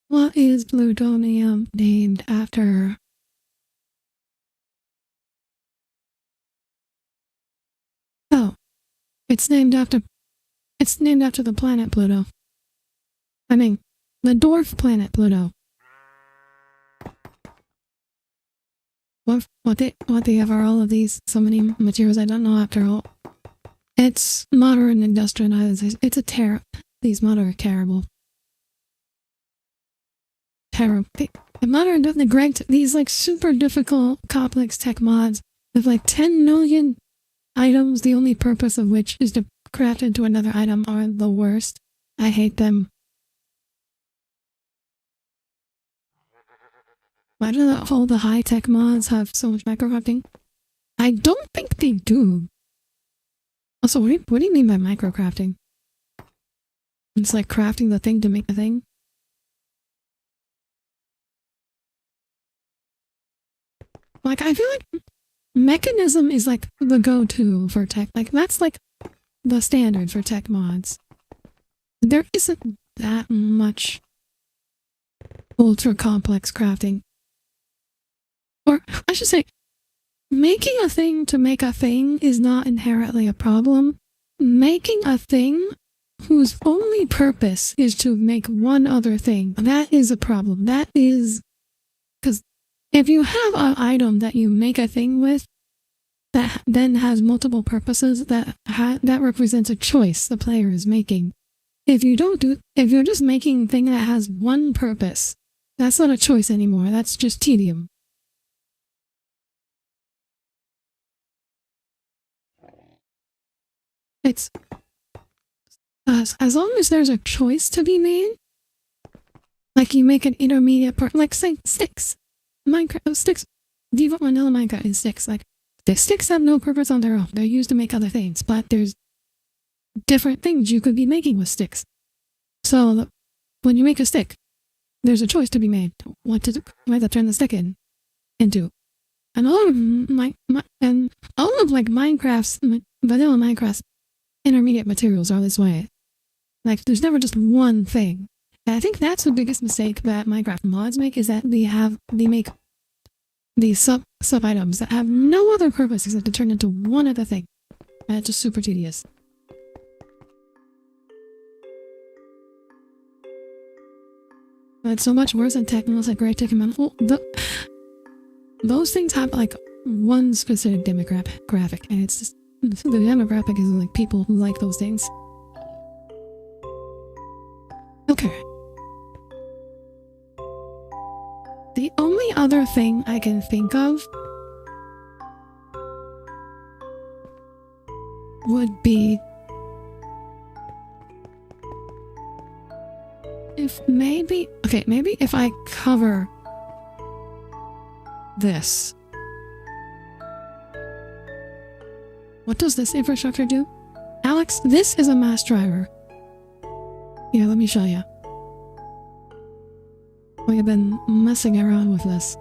What is plutonium named after? Oh, it's named after the planet Pluto. I mean, the dwarf planet Pluto. What they have are all of these, so many materials I don't know after all. It's modern industrialization. It's a terror. These mod are terrible. Terrible. Modern, these like super difficult, complex tech mods with like 10 million items, the only purpose of which is to craft into another item, are the worst. I hate them. Why do all the high-tech mods have so much microcrafting? I don't think they do. Also, what do you mean by microcrafting? It's like crafting the thing to make the thing? Like, I feel like mechanism is like the go-to for tech. Like, that's like the standard for tech mods. There isn't that much ultra-complex crafting. Or, I should say, making a thing to make a thing is not inherently a problem. Making a thing whose only purpose is to make one other thing, that is a problem. That is... Because if you have an item that you make a thing with, that then has multiple purposes, that represents a choice the player is making. If you're just making a thing that has one purpose, that's not a choice anymore, that's just tedium. It's... as long as there's a choice to be made, Like you make an intermediate part, like say sticks. Minecraft sticks. Default vanilla Minecraft is sticks. Like the sticks have no purpose on their own. They're used to make other things, but there's different things you could be making with sticks. So when you make a stick, there's a choice to be made. What to turn the stick into. And all of like Minecraft's vanilla Minecraft's intermediate materials are this way. Like there's never just one thing. And I think that's the biggest mistake that Minecraft mods make, is that they make these sub items that have no other purpose except to turn into one other thing. And it's just super tedious. But it's so much worse than technicals like Great Tick and Manifold. Those things have like one specific demographic, and it's just the demographic is like people who like those things. Okay. The only other thing I can think of would be maybe if I cover this. What does this infrastructure do? Alex, this is a mass driver. Yeah, let me show you. We have been messing around with this.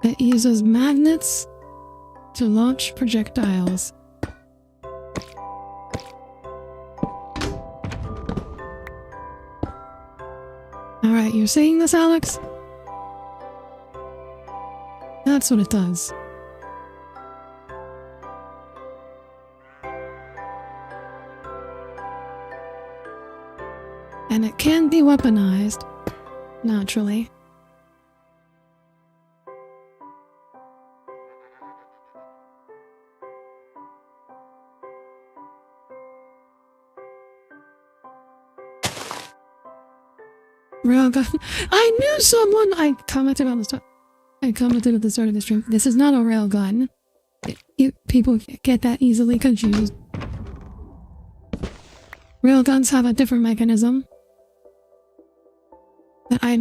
It uses magnets to launch projectiles. Alright, you're seeing this, Alex? That's what it does. And it can be weaponized, naturally. Railgun. I knew someone! I commented at the start of the stream. This is not a railgun. People get that easily confused. Railguns have a different mechanism. But I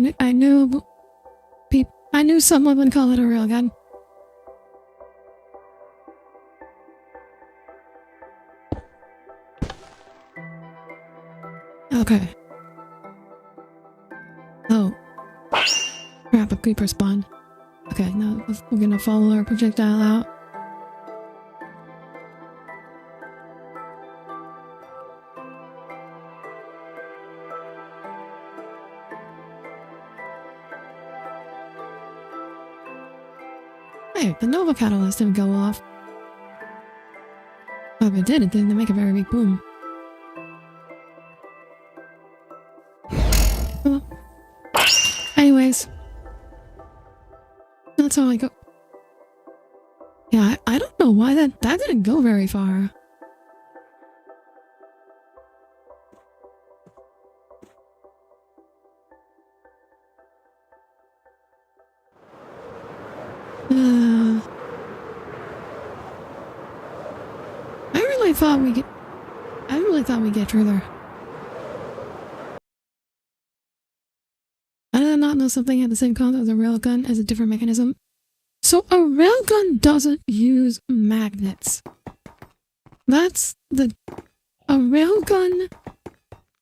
knew someone would call it a railgun. Okay. Oh. Crap, a creeper spawned. Okay, now we're gonna follow our projectile out. Hey, the Nova Catalyst didn't go off. Oh, if it didn't make a very big boom. Well, anyways. That's how I go. Yeah, I don't know why that didn't go very far. I really thought we'd get further. I did not know something had the same concept as a railgun as a different mechanism. So a railgun doesn't use magnets. A railgun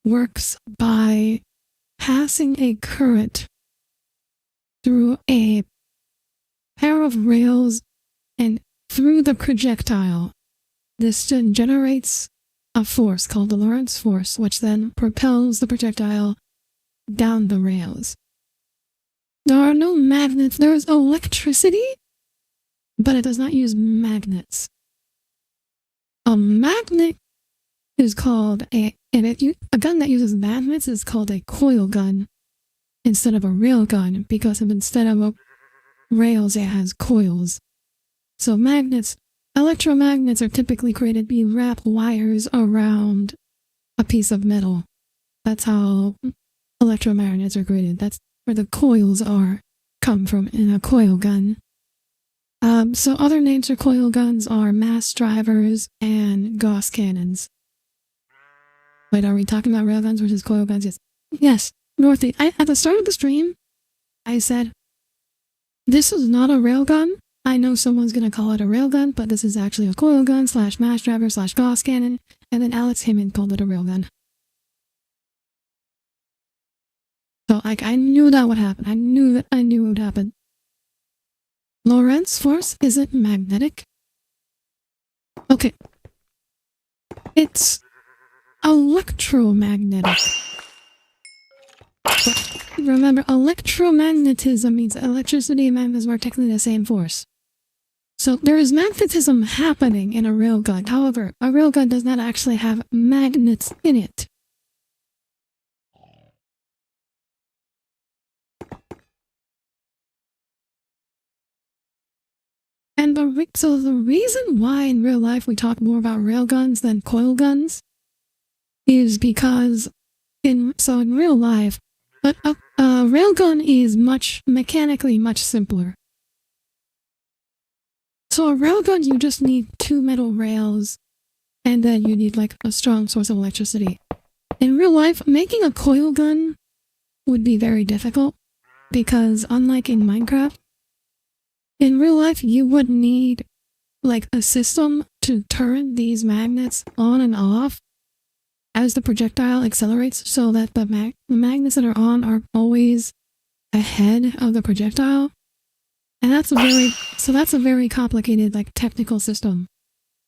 works by passing a current through a pair of rails and through the projectile. This then generates a force called the Lorentz force, which then propels the projectile down the rails. There are no magnets. There is electricity, but it does not use magnets. A magnet is called a gun that uses magnets is called a coil gun instead of a rail gun, because instead of rails it has coils. So electromagnets are typically created to wrap wires around a piece of metal. That's how electromagnets are created. That's where the coils come from in a coil gun. So other names for coil guns are mass drivers and Gauss cannons. Wait, are we talking about railguns versus coil guns? Yes. Yes, Dorothy. At the start of the stream, I said, this is not a railgun. I know someone's gonna call it a railgun, but this is actually a coil gun / mass driver / Gauss cannon. And then Alex Hammond called it a railgun. So, like, I knew that would happen. I knew it would happen. Lorentz force isn't magnetic. Okay. It's electromagnetic. But remember, electromagnetism means electricity and magnetism are technically the same force. So there is magnetism happening in a railgun. However, a railgun does not actually have magnets in it. And so the reason why in real life we talk more about railguns than coil guns is because in real life, a railgun is mechanically much simpler. So a railgun, you just need 2 metal rails, and then you need like a strong source of electricity. In real life, making a coil gun would be very difficult, because unlike in Minecraft, in real life you would need like a system to turn these magnets on and off as the projectile accelerates, so that the magnets that are on are always ahead of the projectile. And that's a very complicated, like, technical system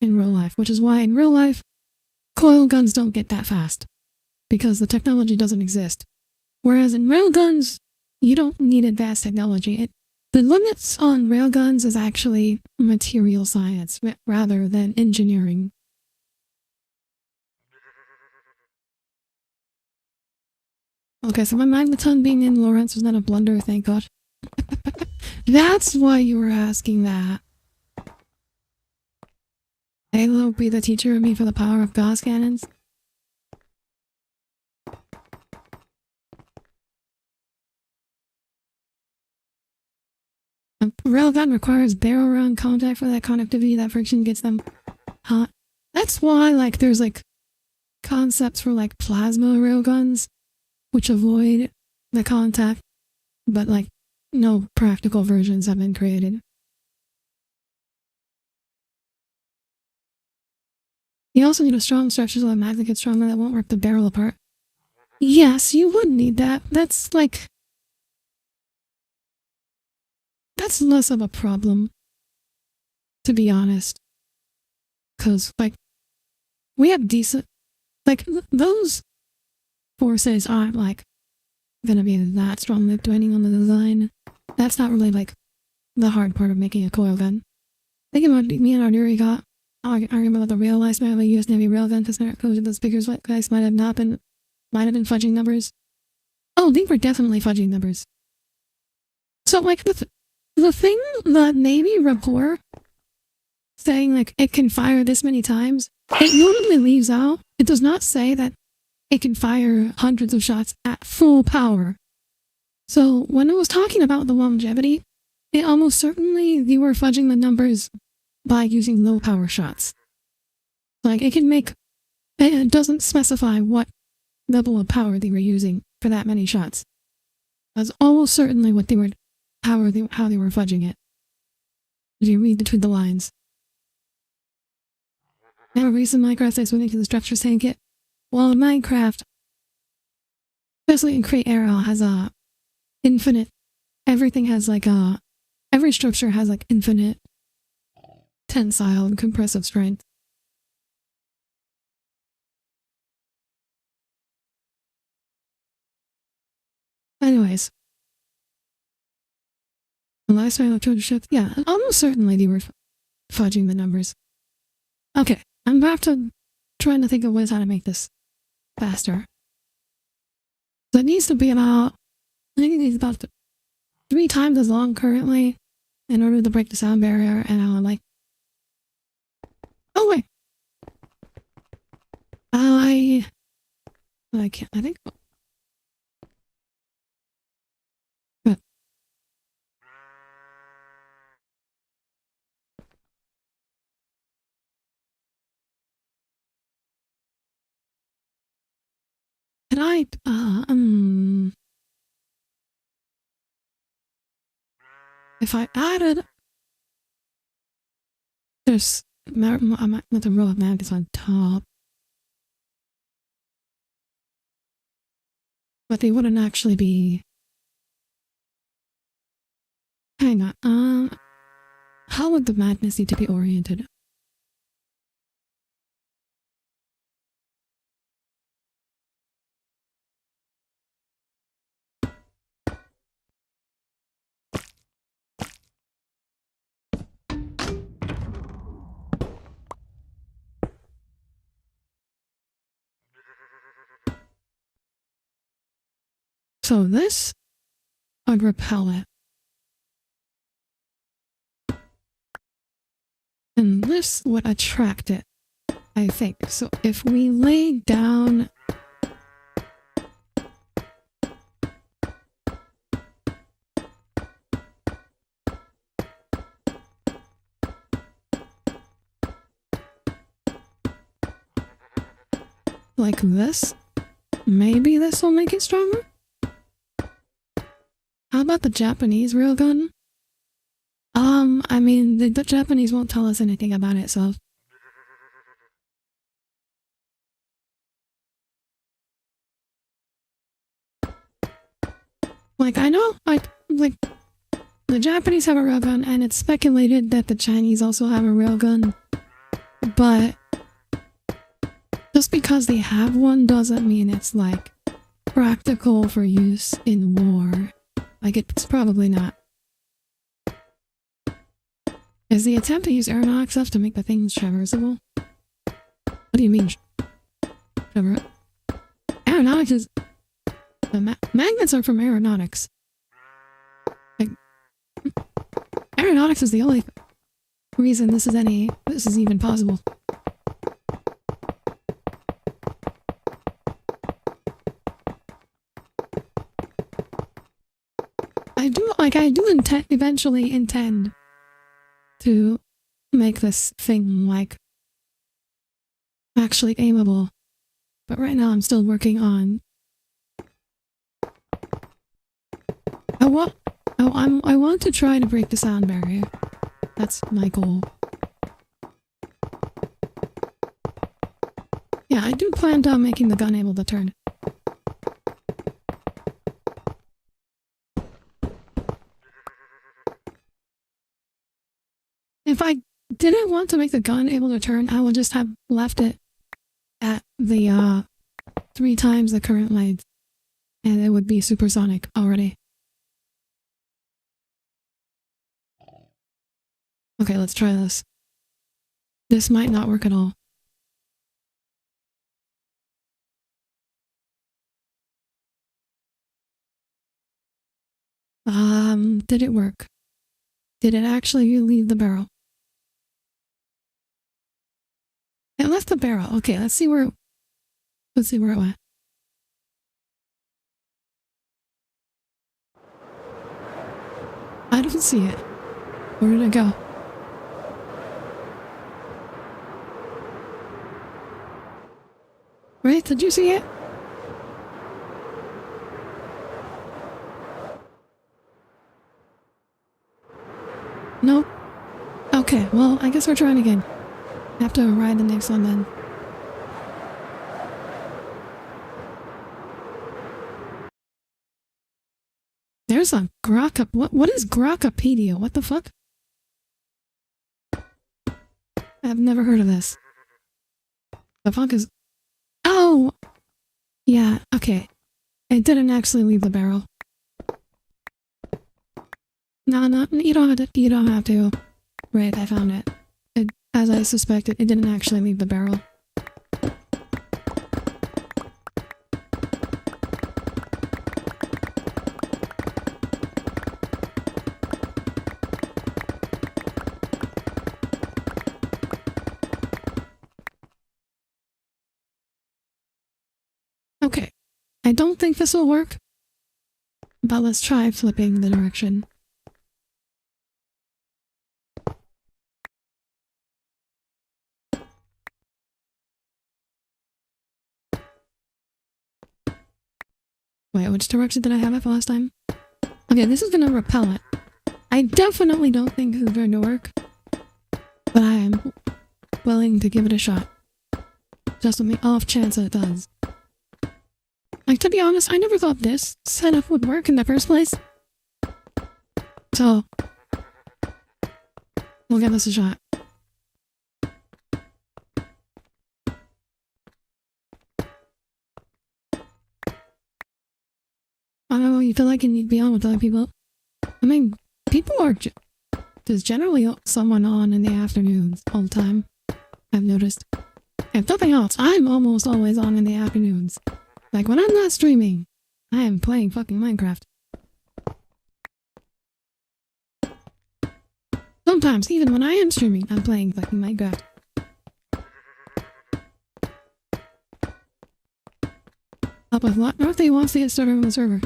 in real life, which is why in real life, coil guns don't get that fast, because the technology doesn't exist. Whereas in railguns, you don't need advanced technology. The limits on railguns is actually material science rather than engineering. Okay, so my magneton being in Lorentz was not a blunder, thank God. That's why you were asking that. Halo be the teacher of me for the power of Gauss cannons. A railgun requires barrel-round contact for that conductivity. That friction gets them hot. That's why, like, there's like concepts for like plasma railguns, which avoid the contact, but like no practical versions have been created. You also need a strong structure so the magnet gets stronger that won't rip the barrel apart. Yes, you would need that. That's less of a problem, to be honest. Because, like, we have decent, like, those forces aren't, like, gonna be that strong depending on the design. That's not really, like, the hard part of making a coil gun. Think about me and Audire got arguing about the real lifespan of a US Navy railgun because the speakers guys might have been fudging numbers. Oh, they were definitely fudging numbers. So, like, the thing that Navy report saying, like, it can fire this many times, it usually leaves out, it does not say that it can fire hundreds of shots at full power. So, when it was talking about the longevity, it almost certainly they were fudging the numbers by using low power shots. Like, it doesn't specify what level of power they were using for that many shots. That's almost certainly what how they were fudging it. If you read between the lines. Now, a recent Minecraft is moving to the structure saying it. Well, in Minecraft, especially in Create Era, has a infinite. Everything has like every structure has like infinite tensile and compressive strength. Anyways, the lifespan of 200 ships, yeah, almost certainly they were fudging the numbers. Okay, I'm about to trying to think of ways how to make this faster. So it needs to be about, I think it needs about 3 times as long currently in order to break the sound barrier, and I'll like, oh wait, I can't, I think, could I, if I added, there's another row of magnets on top, but they wouldn't actually be, hang on, how would the magnets need to be oriented? So this would repel it. And this would attract it, I think. So if we lay down like this, maybe this will make it stronger? How about the Japanese railgun? I mean, the Japanese won't tell us anything about it, so... Like, I know, like, the Japanese have a railgun, and it's speculated that the Chinese also have a railgun, but just because they have one doesn't mean it's, like, practical for use in war. Like, it's probably not. Is the attempt to use aeronautics stuff to make the things traversable? What do you mean? Aeronautics is... The magnets are from aeronautics. Like, aeronautics is the only reason this is even possible. I do eventually intend to make this thing, like, actually aimable. But right now I'm still working on... I want to try to break the sound barrier. That's my goal. Yeah, I do plan on making the gun able to turn. If I didn't want to make the gun able to turn, I would just have left it at the 3 times the current length, and it would be supersonic already. Okay, let's try this. This might not work at all. Did it work? Did it actually leave the barrel? It left the barrel. Okay, let's see where it went. I don't see it. Where did it go? Right? Did you see it? Nope. Okay, well, I guess we're trying again. Have to ride the next one then. There's a Grok... What is Grokopedia? What the fuck? I've never heard of this. The fuck is... Oh! Yeah, okay. It didn't actually leave the barrel. No, you don't have to. Right, I found it. As I suspected, it didn't actually leave the barrel. Okay, I don't think this will work, but let's try flipping the direction. Wait, which direction did I have it for last time? Okay, this is gonna repel it. I definitely don't think this is going to work, but I am willing to give it a shot. Just on the off chance that it does. Like, to be honest, I never thought this setup would work in the first place. So, we'll give this a shot. I don't know, you feel like you need to be on with other people? I mean, people are there's generally someone on in the afternoons all the time, I've noticed. If nothing else, I'm almost always on in the afternoons. Like, when I'm not streaming, I am playing fucking Minecraft. Sometimes, even when I am streaming, I'm playing fucking Minecraft. Up with what? Northie wants to get started on the server.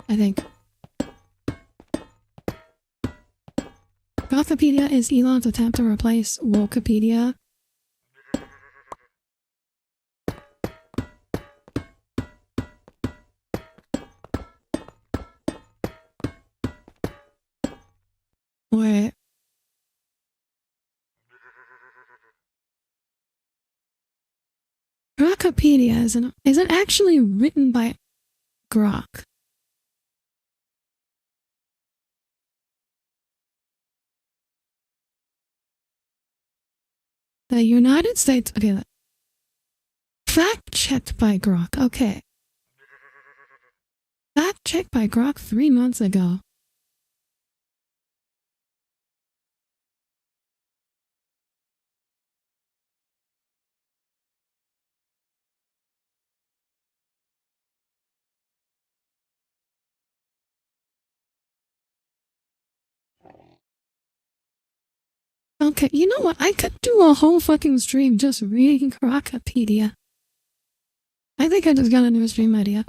I think. Gothipedia is Elon's attempt to replace Wokepedia. Wait. Grokpedia is it actually written by Grok? The United States, okay, fact checked by Grok, okay. Fact checked by Grok 3 months ago. Okay, you know what? I could do a whole fucking stream just reading Grokpedia. I think I just got a new stream idea.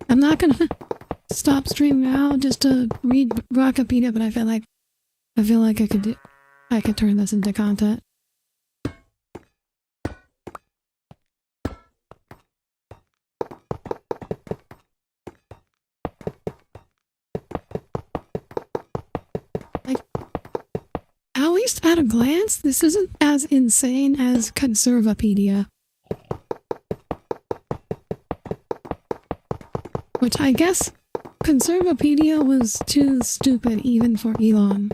I'm not gonna stop streaming now just to read Grokpedia, but I feel like I could turn this into content. At least at a glance, this isn't as insane as Conservapedia. Which I guess Conservapedia was too stupid even for Elon.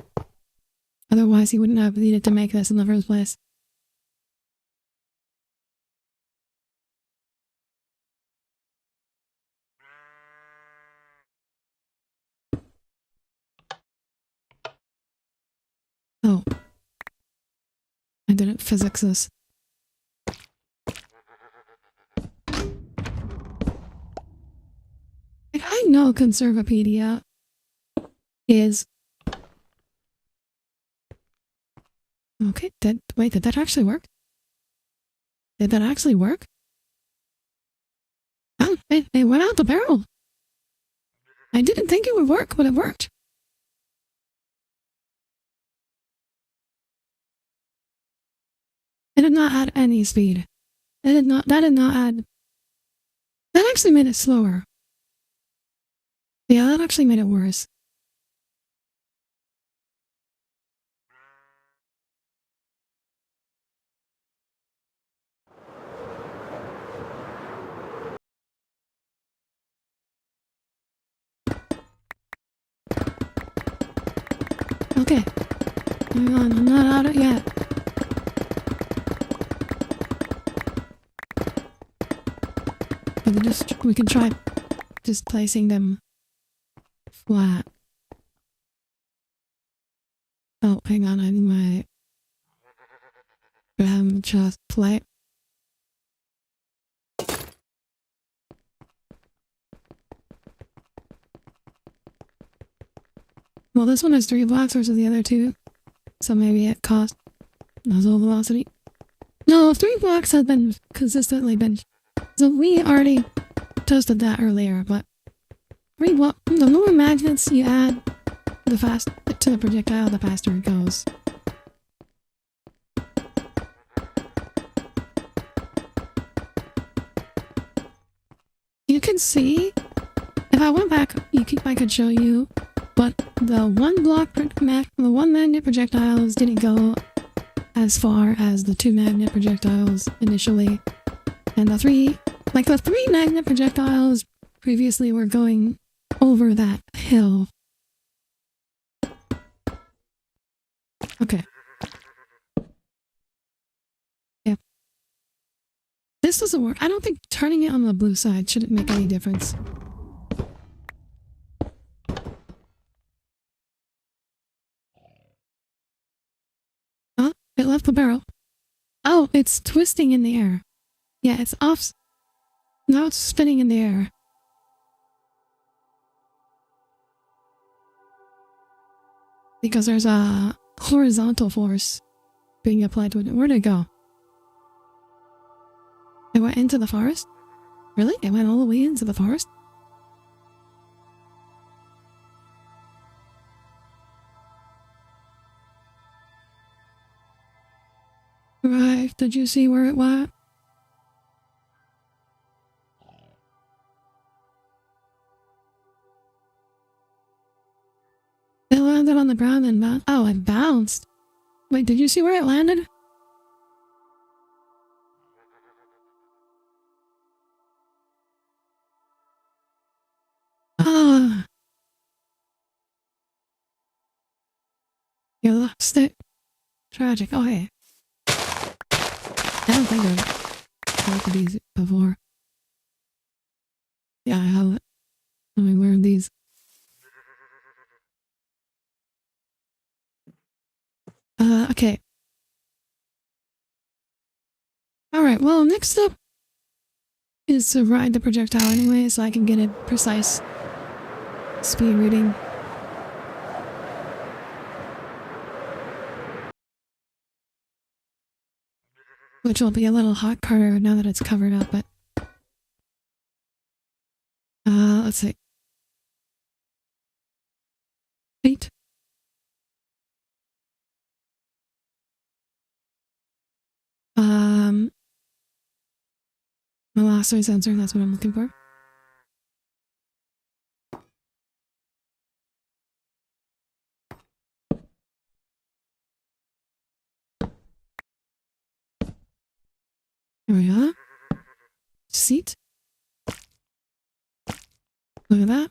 Otherwise he wouldn't have needed to make this in the first place. Oh. I didn't physics this. Like, I know Conservapedia is... Okay, wait, did that actually work? Did that actually work? Oh, it went out the barrel. I didn't think it would work, but it worked. It did not add any speed. That did not add... That actually made it slower. Yeah, that actually made it worse. Okay. Hang on, I'm not out of it yet. We can try just placing them flat. Oh, hang on, I need my chest plate. Well, this one has 3 blocks versus the other 2, so maybe it cost nozzle velocity. No, 3 blocks have been consistently been. So we already tested that earlier, but 3 blocks. The more magnets you add, to the projectile, the faster it goes. You can see, if I went back, I could show you, but the one magnet projectiles didn't go as far as the 2 magnet projectiles initially, and the 3 magnet projectiles previously were going over that hill. Okay. Yep. This doesn't work. I don't think turning it on the blue side shouldn't make any difference. Huh? It left the barrel. Oh, it's twisting in the air. Yeah, it's off. Now it's spinning in the air. Because there's a horizontal force being applied to it. Where'd it go? It went into the forest? Really? It went all the way into the forest? Right, did you see where it went? It landed on the ground and bounced. Oh, it bounced. Wait, did you see where it landed? Ah. You lost it. Tragic. Oh, hey. I don't think I've heard these before. Yeah, I have it. Let me learn these. Okay. Alright, well, next up is to ride the projectile anyway, so I can get a precise speed reading. Which will be a little harder now that it's covered up, but... let's see. 8. Velocity sensor, that's what I'm looking for. There we are. Seat. Look at that.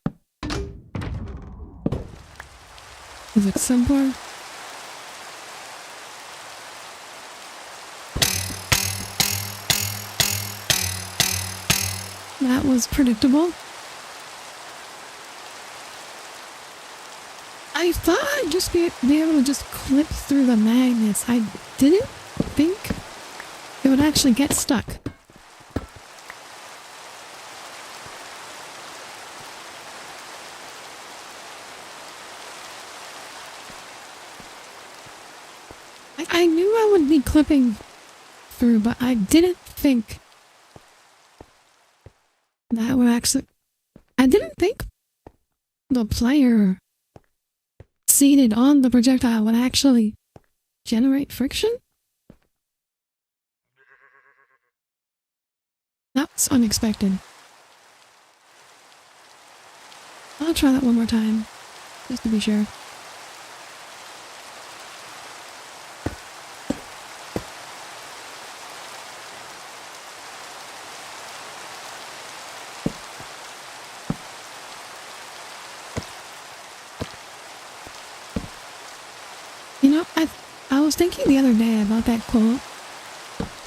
Physics simpler. That was predictable. I thought I'd just be able to just clip through the magnets. I didn't think it would actually get stuck. I knew I would be clipping through, but I didn't think that would actually... I didn't think the player seated on the projectile would actually generate friction? That's unexpected. I'll try that one more time, just to be sure. You know, I was thinking the other day about that quote,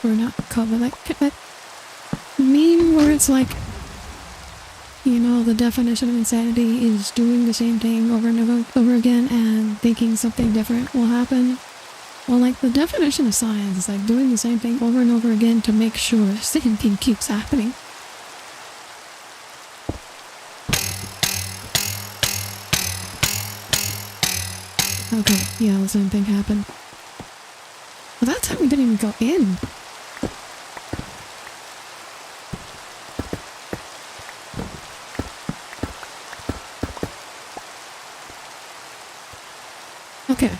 or not quote, but that meme where it's like, you know, the definition of insanity is doing the same thing over and over again and thinking something different will happen. Well, like, the definition of science is like doing the same thing over and over again to make sure the same thing keeps happening. Okay, yeah, the same thing happened. Well, that time we didn't even go in. Okay,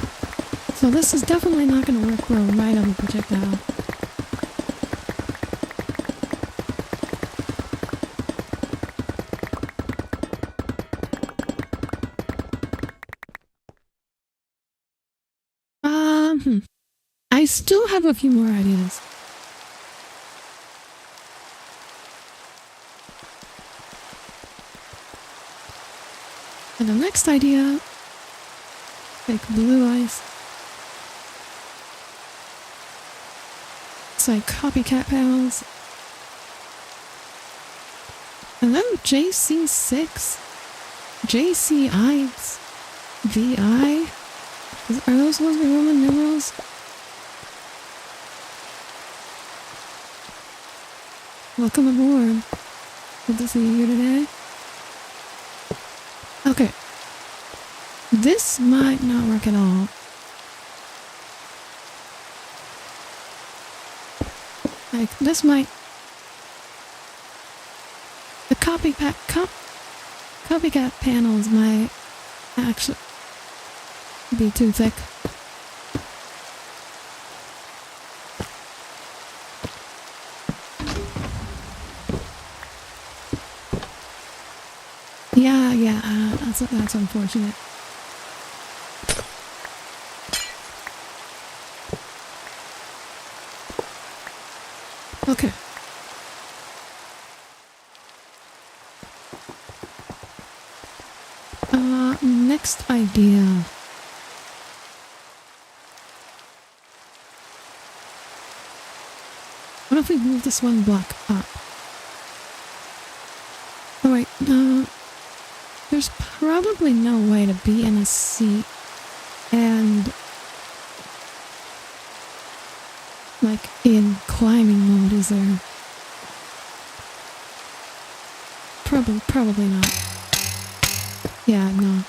so this is definitely not gonna work for a right on the projectile. I still have a few more ideas. And the next idea, like blue ice. It's like copycat panels. And then JC6, JCIs, VI. Are those supposed to be Roman numerals? Welcome aboard. Good to see you here today. Okay. This might not work at all. Like, this might... The copycat panels might actually be too thick. Yeah, that's unfortunate. Okay. Next idea. What if we move this one block up? Oh wait, there's probably no way to be in a seat and like in climbing mode, is there? Probably not. Yeah, no.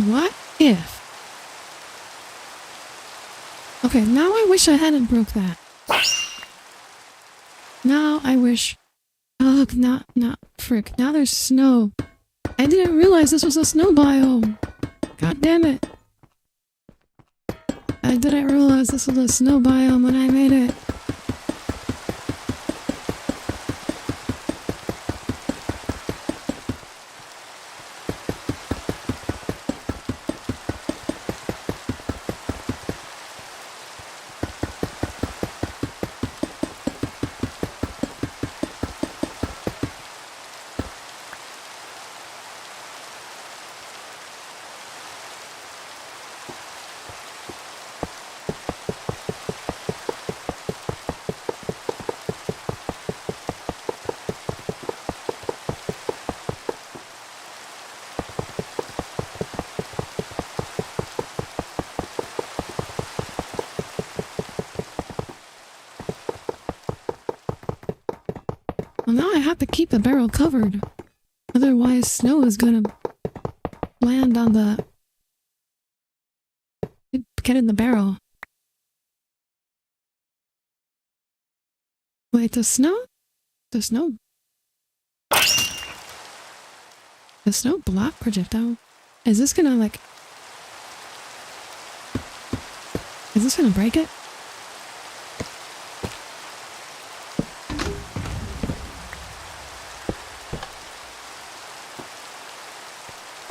What if? Okay, now I wish I hadn't broke that. Now I wish... Oh, look, not frick. Now there's snow. I didn't realize this was a snow biome. God damn it. I didn't realize this was a snow biome when I made it. Well, now I have to keep the barrel covered. Otherwise, snow is gonna land on the... Get in the barrel. Wait, the snow block projectile? Is this gonna, like... Is this gonna break it?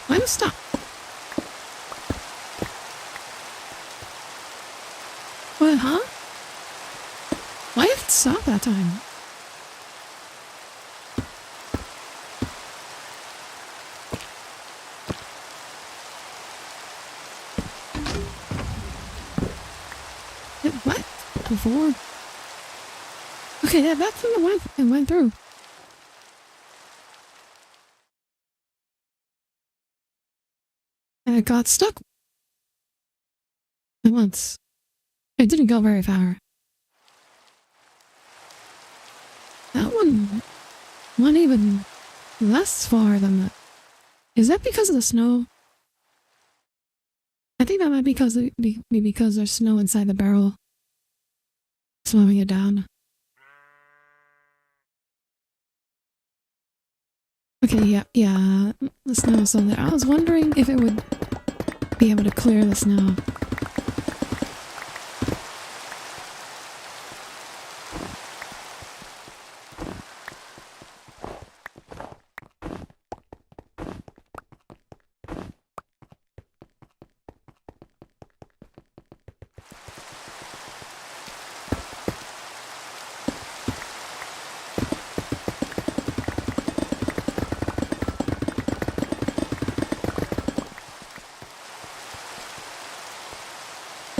Why did it stop? What, huh? Why did it stop that time? What? Before? Okay, yeah, that's when it went through. And it got stuck. At once. It didn't go very far. That one went even less far than that. Is that because of the snow? I think that might be because there's snow inside the barrel. slowing it down. Okay, yeah, the snow's still there. I was wondering if it would be able to clear the snow.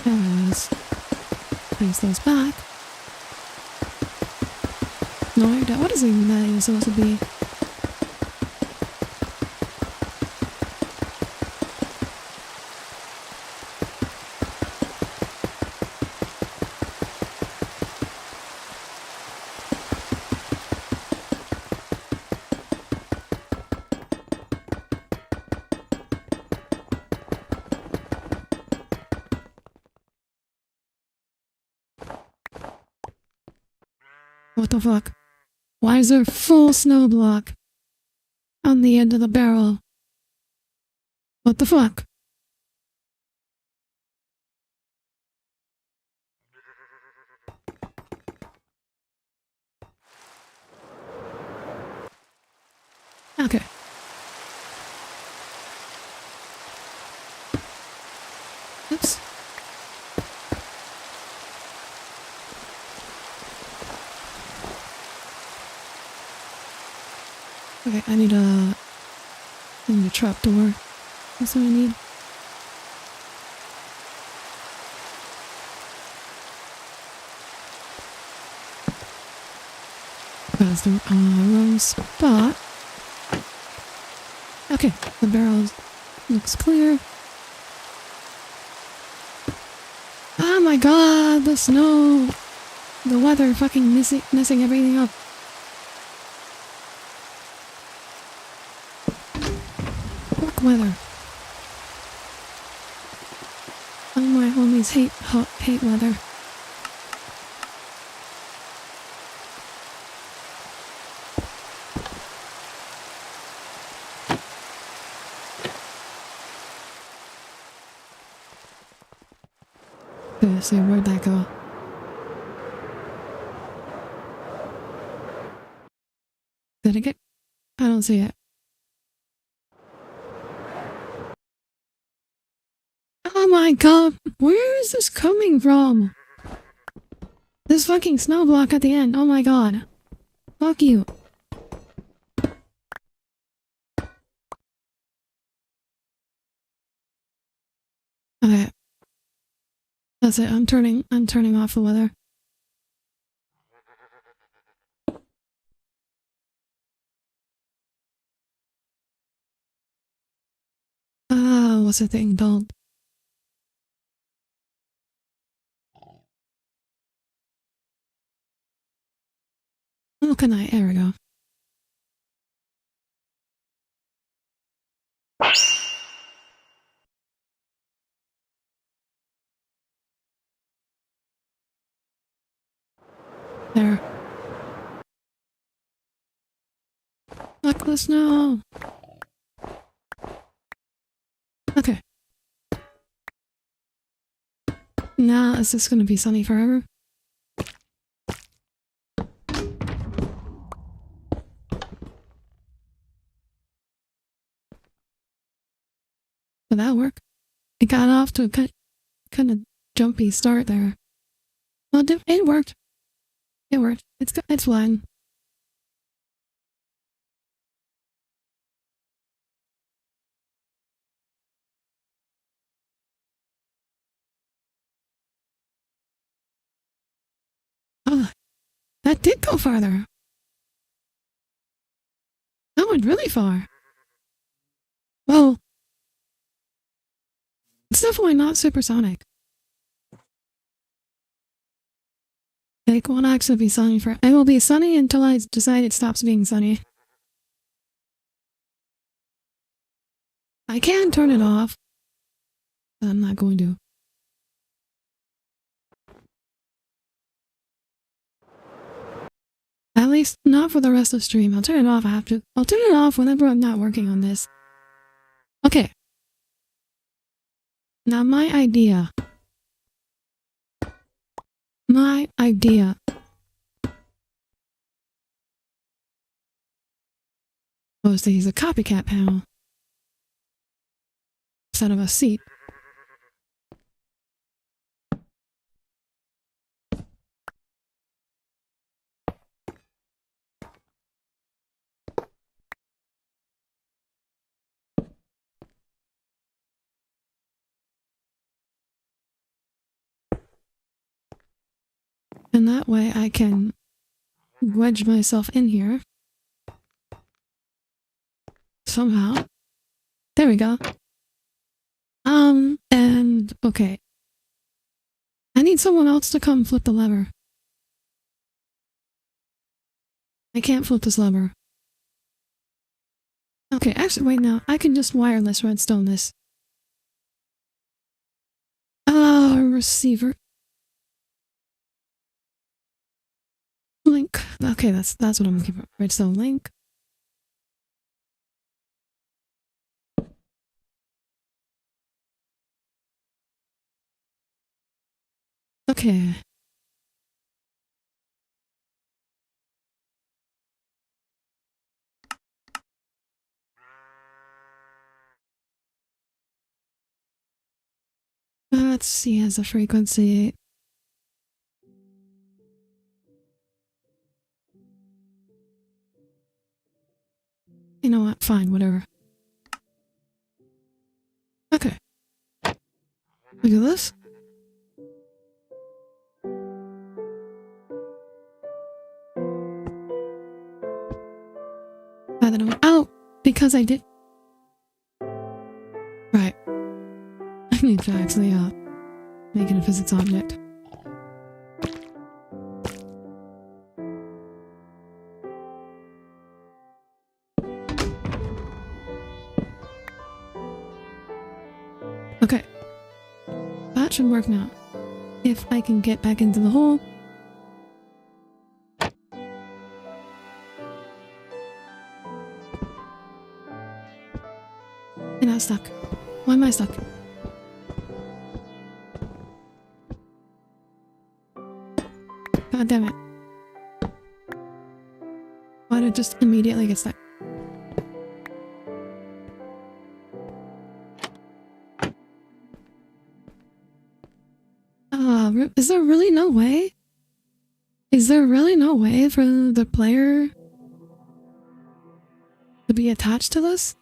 Yes. Place those back. No idea. What is even that even supposed to be? What the fuck? Why is there a full snow block on the end of the barrel? What the fuck? Okay. Oops. Okay, I need a trapdoor. That's what I need. That's the wrong spot. Okay, the barrel looks clear. Oh my god, the snow! The weather fucking messing everything up. Fuck weather. All my homies hate weather. Okay, so where'd that go? Did I get? I don't see it. Oh my god, where is this coming from? This fucking snow block at the end, oh my god. Fuck you. Okay. That's it, I'm turning off the weather. What's the thing called? Oh, can I? There we go. There. Look the snow. Okay. Now, is this gonna be sunny forever? Did that work? It got off to a kind of jumpy start there. Well, it worked. It worked. It's fine. Oh, that did go farther. That went really far. Well, it's definitely not supersonic. It won't actually be sunny for. It will be sunny until I decide it stops being sunny. I can turn it off, but I'm not going to. least not for the rest of the stream. I'll turn it off. I'll turn it off whenever I'm not working on this. Okay. Now my idea was to use a copycat panel instead of a seat. And that way I can wedge myself in here. Somehow. There we go. And okay. I need someone else to come flip the lever. I can't flip this lever. Okay, actually, wait now. I can just wireless redstone this. Receiver. Link. Okay, that's what I'm looking for. Redstone link. Okay. Let's see, has a frequency. You know what? Fine, whatever. Okay. Look at this. I don't know. Oh! Because I did... Right. I need to actually, make it a physics object. Okay. That should work now. If I can get back into the hole. And I'm stuck. Why am I stuck? God damn it. Why did it just immediately get stuck? Is there really no way? Is there really no way for the player to be attached to this?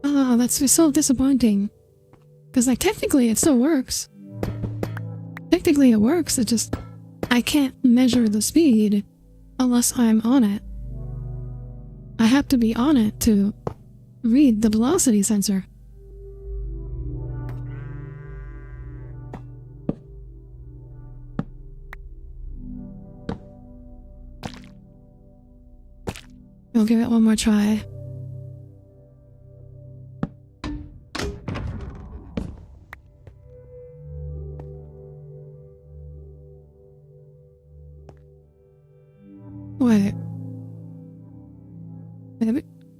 Oh, that's so disappointing. Because, like, technically it still works. Technically it works, it just... I can't measure the speed unless I'm on it. I have to be on it to read the velocity sensor. We'll give it one more try. Wait.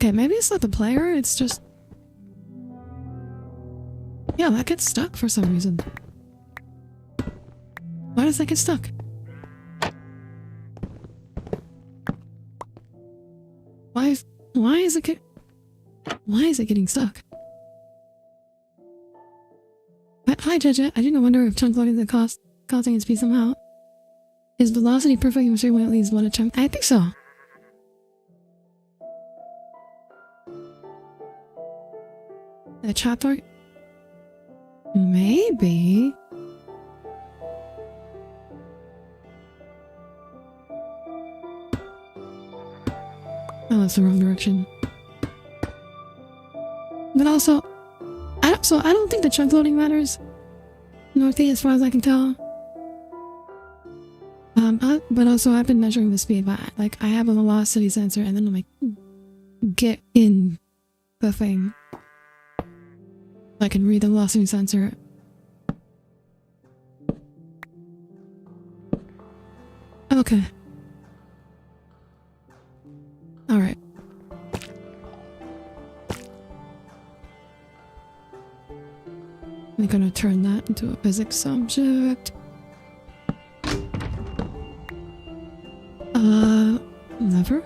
Maybe it's not the player, it's just... Yeah, that gets stuck for some reason. Why does that get stuck? Why is it getting stuck? Hi, Judge. I didn't wonder if chunk loading the causing its speed somehow. Is velocity perfectly sure when it leaves one a chunk? I think so. A trapdoor? Maybe. Oh, that's the wrong direction. But also, I don't think the chunk loading matters. Northeast, as far as I can tell. But also I've been measuring the speed, but like I have a velocity sensor, and then I'm like, get in the thing. I can read the velocity sensor Okay. Alright. I'm gonna turn that into a physics subject. Never?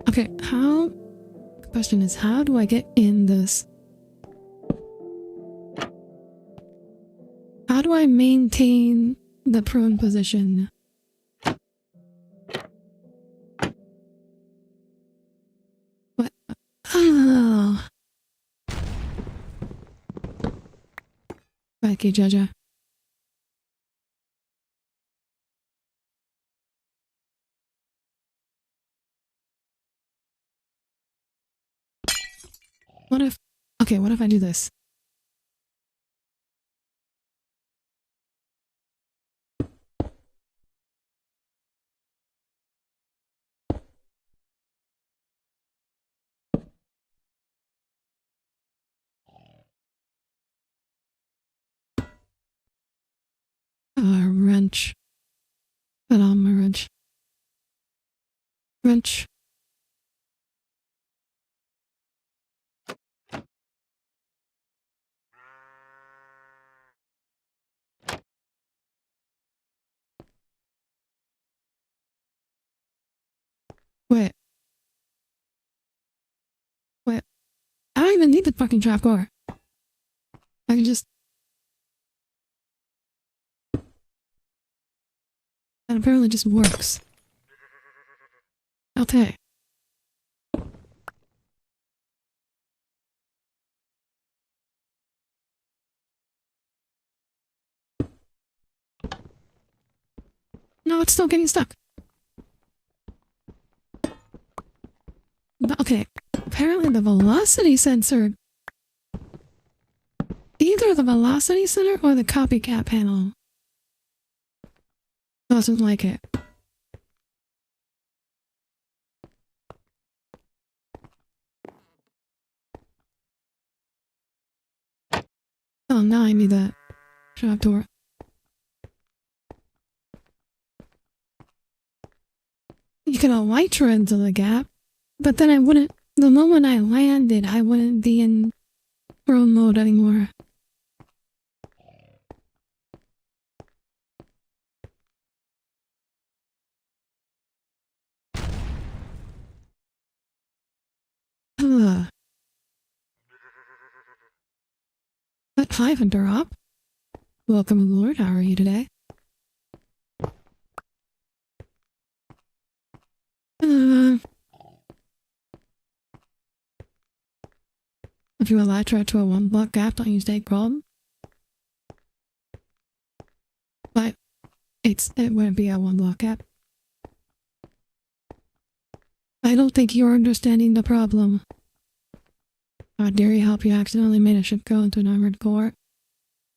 Okay, how... The question is, how do I get in this? How do I maintain the prone position? What? Oh. Becky, Jaja. What if... Okay, what if I do this? Wrench. Put on my wrench. Wrench. Wait. Wait. I don't even need the fucking trap door. I can just... That apparently just works. Okay. No, it's still getting stuck. But, okay. Apparently the velocity sensor... Either the velocity sensor or the copycat panel doesn't like it. Oh, now I need that trap door. You could elytra into the gap, but then I wouldn't... The moment I landed, I wouldn't be in prone mode anymore. Hi, Hunter Up. Welcome aboard. How are you today? If you elytra to a 1-block gap, don't use take problem. But it wouldn't be a 1-block gap. I don't think you're understanding the problem. How dare you help you accidentally made a ship go into an armored core?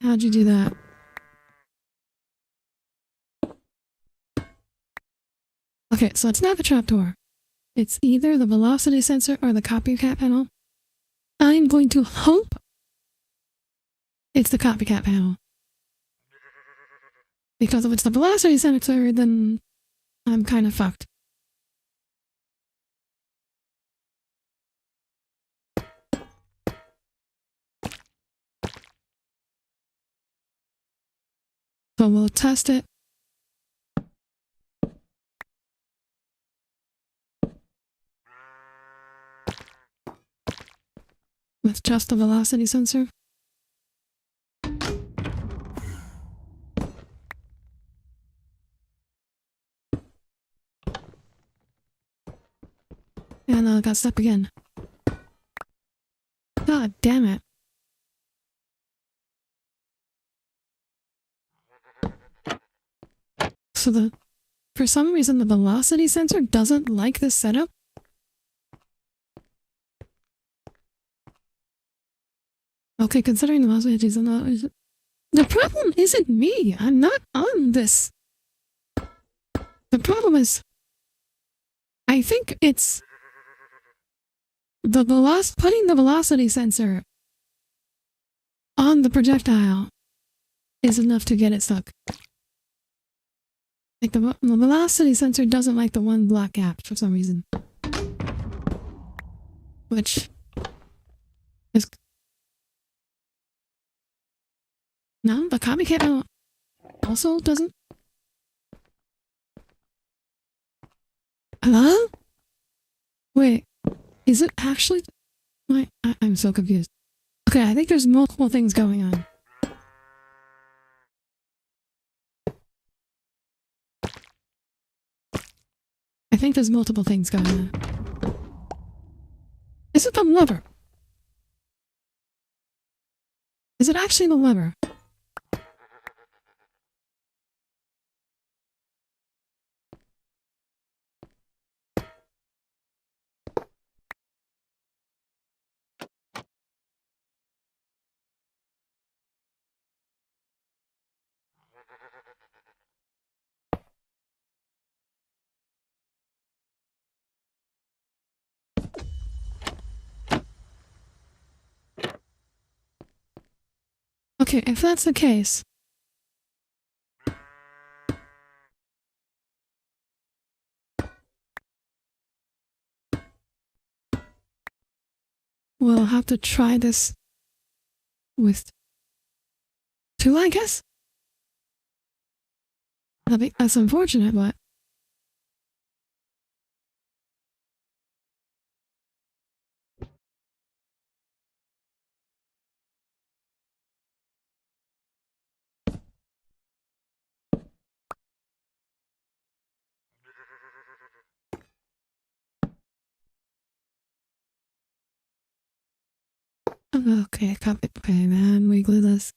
How'd you do that? Okay, so it's not the trapdoor. It's either the velocity sensor or the copycat panel. I'm going to hope it's the copycat panel. Because if it's the velocity sensor, then I'm kind of fucked. So we'll test it. With just the velocity sensor. And I got stuck again. God damn it. So for some reason the velocity sensor doesn't like this setup. Okay, considering the velocity is not... The problem isn't me. I'm not on this The problem is, I think it's putting the velocity sensor on the projectile is enough to get it stuck. Like the velocity sensor doesn't like the one black gap for some reason. Which is... No, the copycat also doesn't. Hello? Wait, is it actually... I'm so confused. Okay, I think there's multiple things going on. I think there's multiple things going on. Is it the lever? Is it actually the lever? Okay, if that's the case... we'll have to try this with two, I guess? That's unfortunate, but... Okay, copy. Okay, man, we glue this.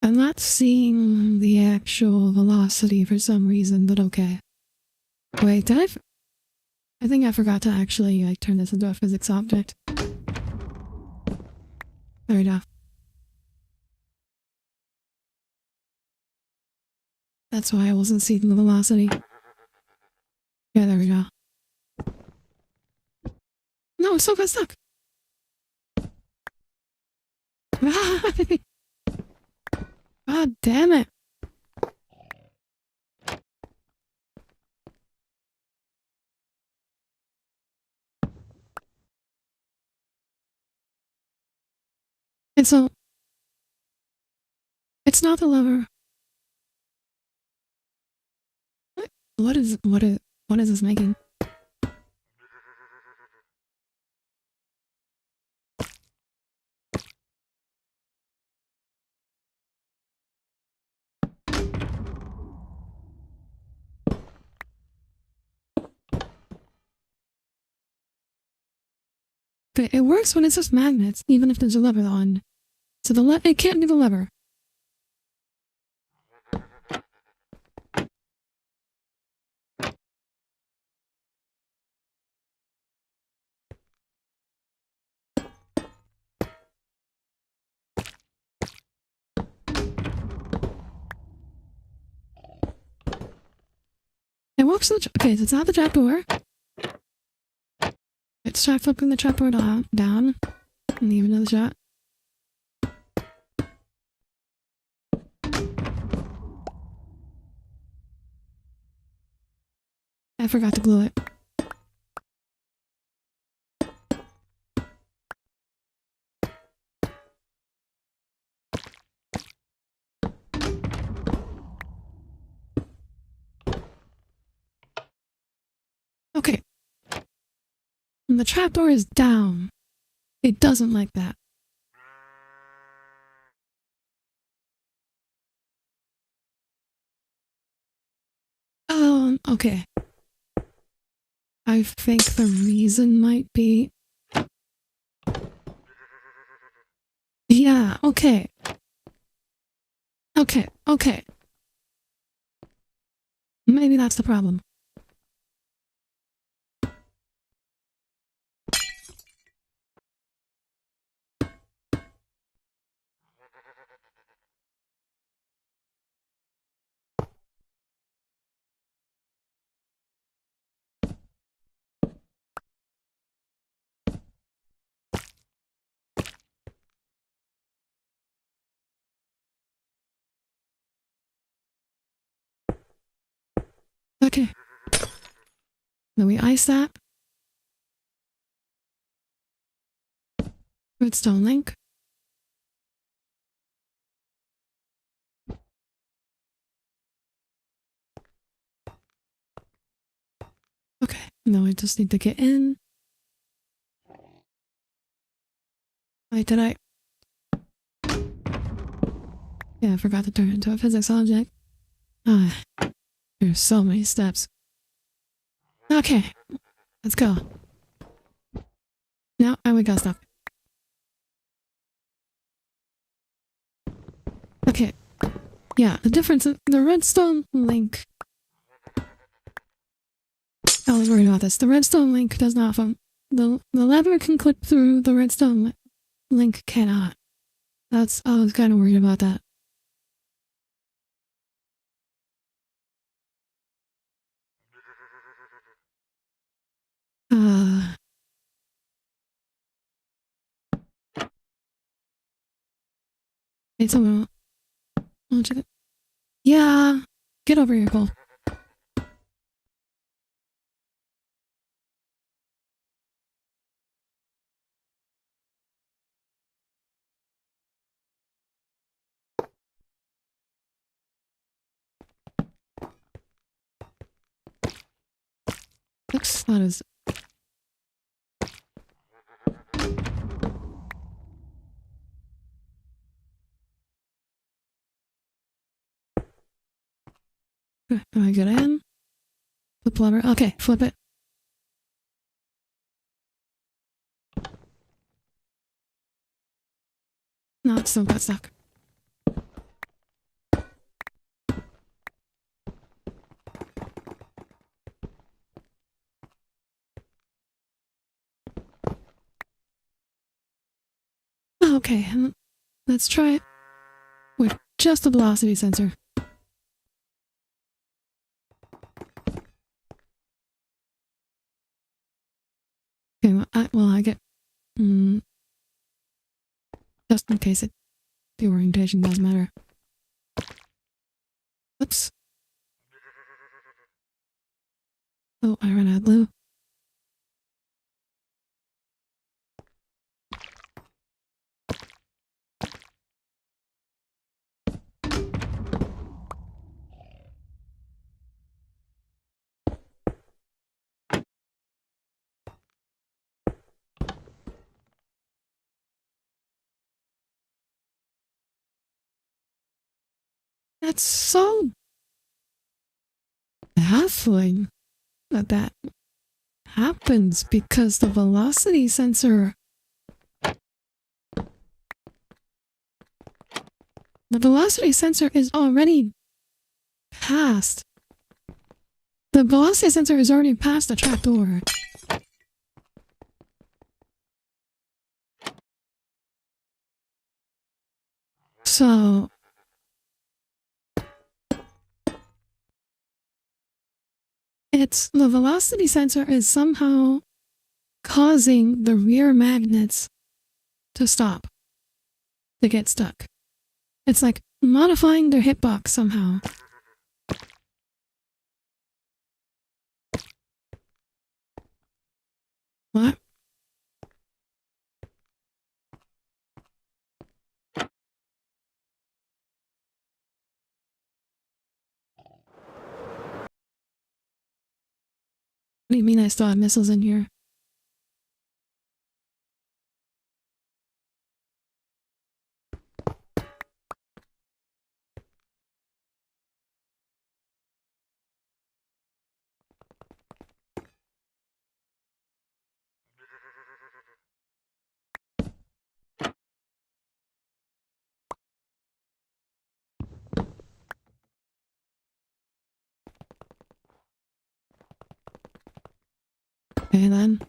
I'm not seeing the actual velocity for some reason, but okay. Wait, I think I forgot to actually, like, turn this into a physics object. There we go. That's why I wasn't seeing the velocity. Yeah, there we go. No, it still got stuck! God damn it! And so... it's not the lever. What is this making? Okay, it works when it's just magnets, even if there's a lever on. So it can't be the lever. It works with okay, so it's not the trapdoor. Let's try flipping the trapdoor down and leave another shot. I forgot to glue it. Okay. When the trapdoor is down, it doesn't like that. Okay. I think the reason might be Yeah, okay. Okay. Maybe that's the problem. Okay. Then we ice that. Redstone link. Okay. Now I just need to get in. Wait, did I? Yeah, I forgot to turn it into a physics object. Ah, there's so many steps. Okay, let's go. Now, we got stuff. Okay. Yeah, the difference in the redstone link. I was worried about this. The redstone link does not the lever can clip through, the redstone link cannot. I was kind of worried about that. Hey, someone, won't you? Yeah, get over here, Cole. Looks not as. Do I get in? Flip lever. Okay, flip it. No, it still got stuck. Okay, let's try it with just the velocity sensor. Okay, I get. Just in case the orientation doesn't matter. Oops. Oh, I ran out of glue. That's so baffling that happens because the velocity sensor. The velocity sensor is already past. The velocity sensor is already past the trapdoor. So the velocity sensor is somehow causing the rear magnets to stop, to get stuck. It's like modifying their hitbox somehow. What? What do you mean I still have missiles in here? Okay, then.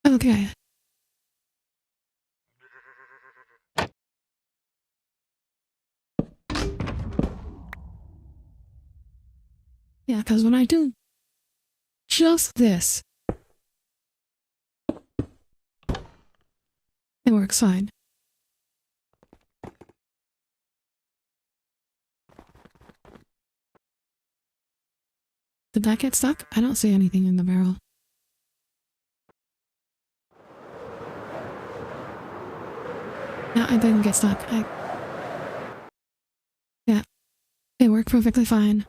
Okay. Yeah, because when I do just this, it works fine. Did that get stuck? I don't see anything in the barrel. No, it didn't get stuck. Yeah, it worked perfectly fine.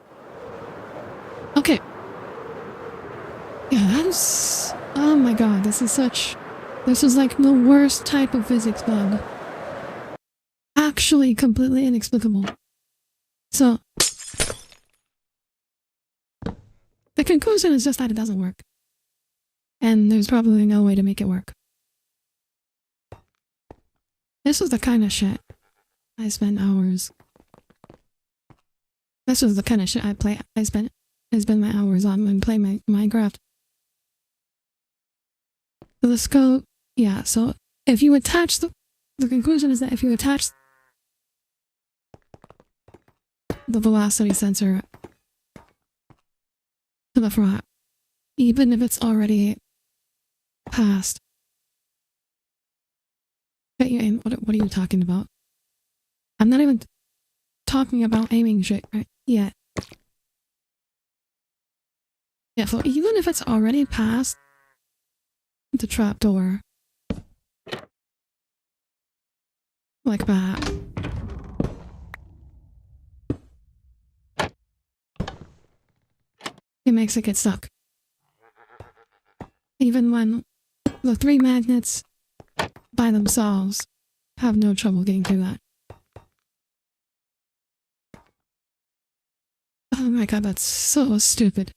Okay. Yeah, that is... Oh my god, this is like the worst type of physics bug. Actually completely inexplicable. So... the conclusion is just that it doesn't work. And there's probably no way to make it work. This is the kind of shit I spent hours... This was the kind of shit I spent my hours on when playing Minecraft. So the scope, yeah, so if you attach the conclusion is that if you attach the velocity sensor to the front, even if it's already past. What are you talking about? I'm not even talking about aiming shit right yet. Yeah, so even if it's already past the trapdoor, like that, it makes it get stuck. Even when the 3 magnets by themselves have no trouble getting through that. Oh my god, that's so stupid.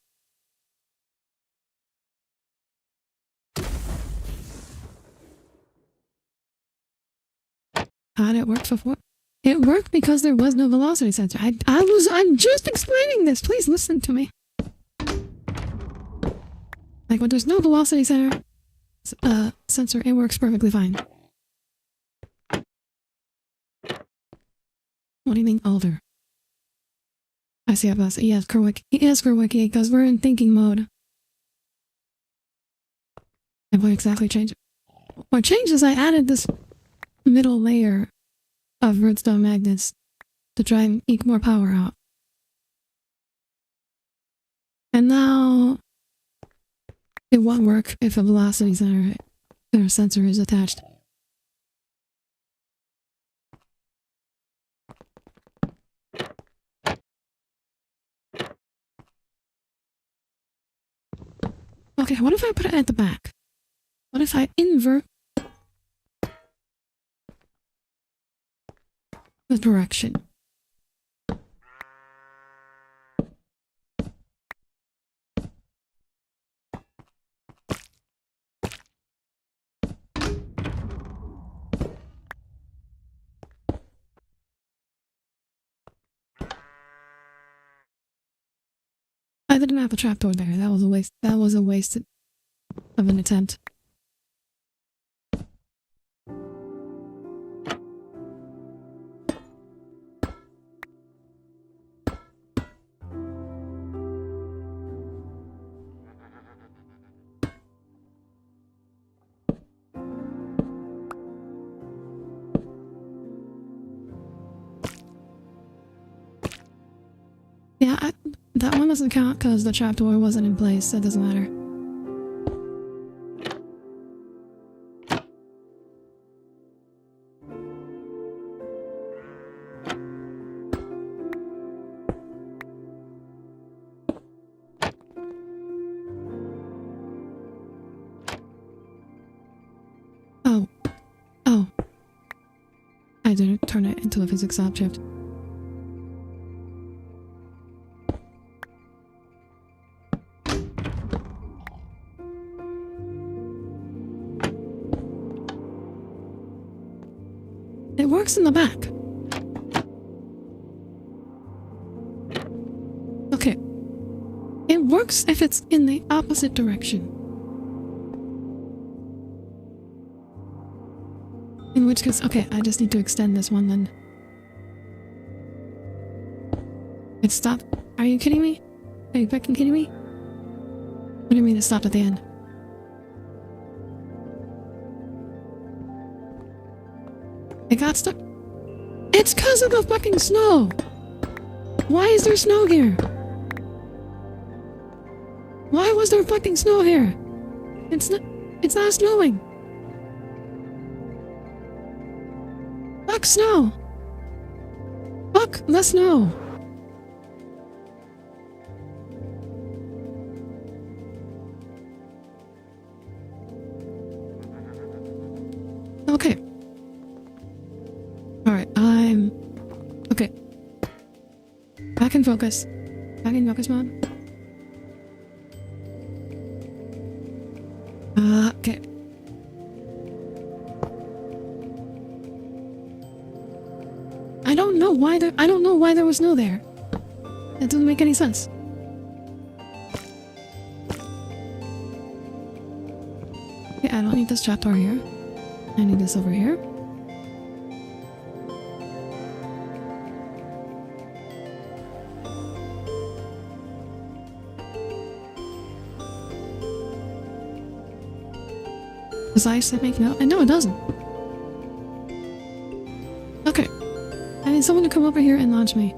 How did it work before? It worked because there was no velocity sensor. I'm just explaining this. Please listen to me. Like when there's no velocity sensor, it works perfectly fine. What do you mean, Alder? I see it. Yes, Kerwick. Yes, Kerwicky, because we're in thinking mode. And what exactly changed? What changed is I added this middle layer of redstone magnets to try and eke more power out. And now it won't work if a velocity sensor is attached. Okay, what if I put it at the back? What if I invert the direction? I didn't have a trapdoor there. That was a waste. That was a waste of an attempt. Yeah, that one doesn't count because the trapdoor wasn't in place. That doesn't matter. Oh. I didn't turn it into a physics object. It works in the back. works if it's in the opposite direction. In which case, okay, I just need to extend this one then. It stopped. Are you kidding me? Are you fucking kidding me? What do you mean it stopped at the end? It got stuck. It's because of the fucking snow! Why is there snow here? Why was there fucking snow here? It's not snowing. Fuck snow. Fuck the snow. Okay. Alright, okay. Back in focus. Back in focus mode. Okay. I don't know why there was snow there. That doesn't make any sense. Okay, I don't need this trapdoor here. I need this over here. Does ice make no? No, it doesn't. Okay. I need someone to come over here and launch me.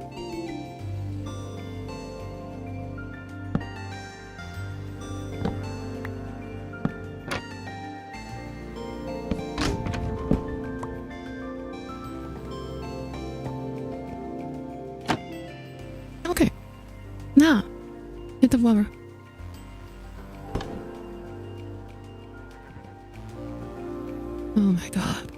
Okay. Now, hit the lever. Oh my god.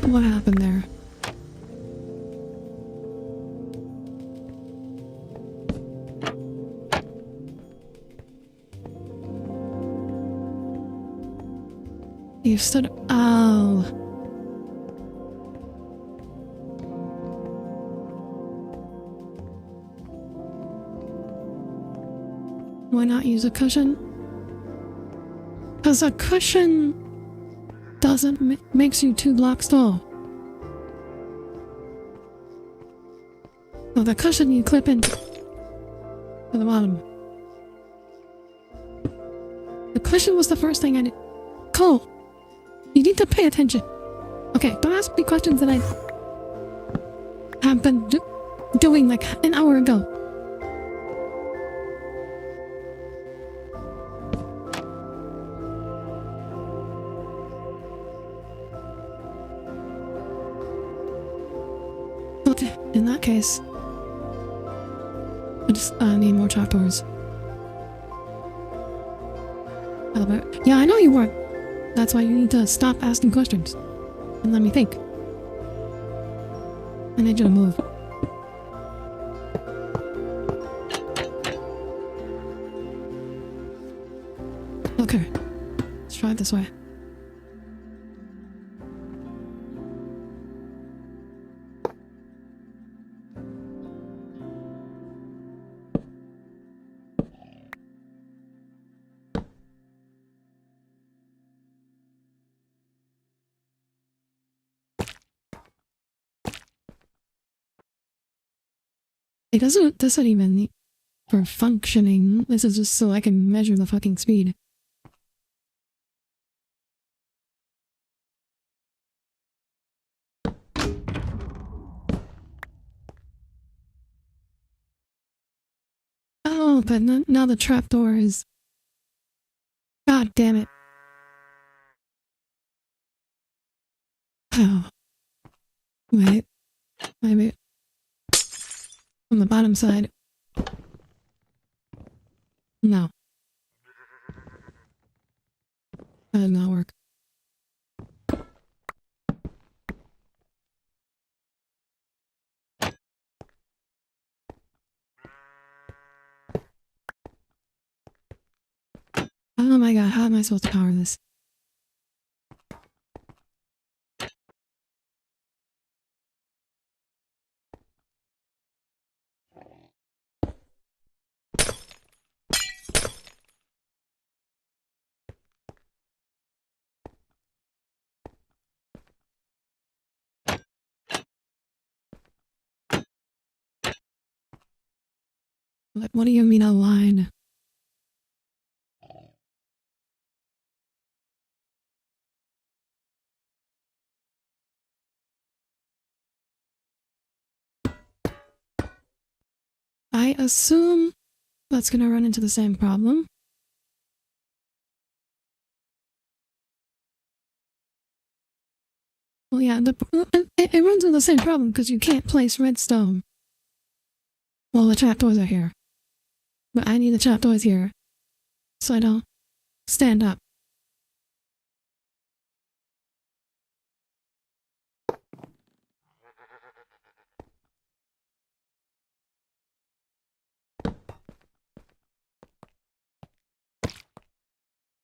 What happened there? You stood. Oh. Why not use a cushion? Because a cushion doesn't makes you 2 blocks tall. Well, the cushion you clip in to the bottom. The cushion was the first thing I did. Cole, you need to pay attention. Okay, don't ask me questions that I have been doing like an hour ago. Okay, in that case, I just need more trapdoors. Albert, yeah, I know you weren't. That's why you need to stop asking questions and let me think. I need you to move. Okay, let's try it this way. It doesn't even need for functioning. This is just so I can measure the fucking speed. Oh, but now the trapdoor is... God damn it. Oh. Wait. Maybe... on the bottom side. No. That did not work. Oh my god, how am I supposed to power this? What do you mean a line? I assume that's gonna run into the same problem. Well, yeah, it runs into the same problem because you can't place redstone. Well, the trapdoors are here. But I need the trapdoors here so I don't stand up.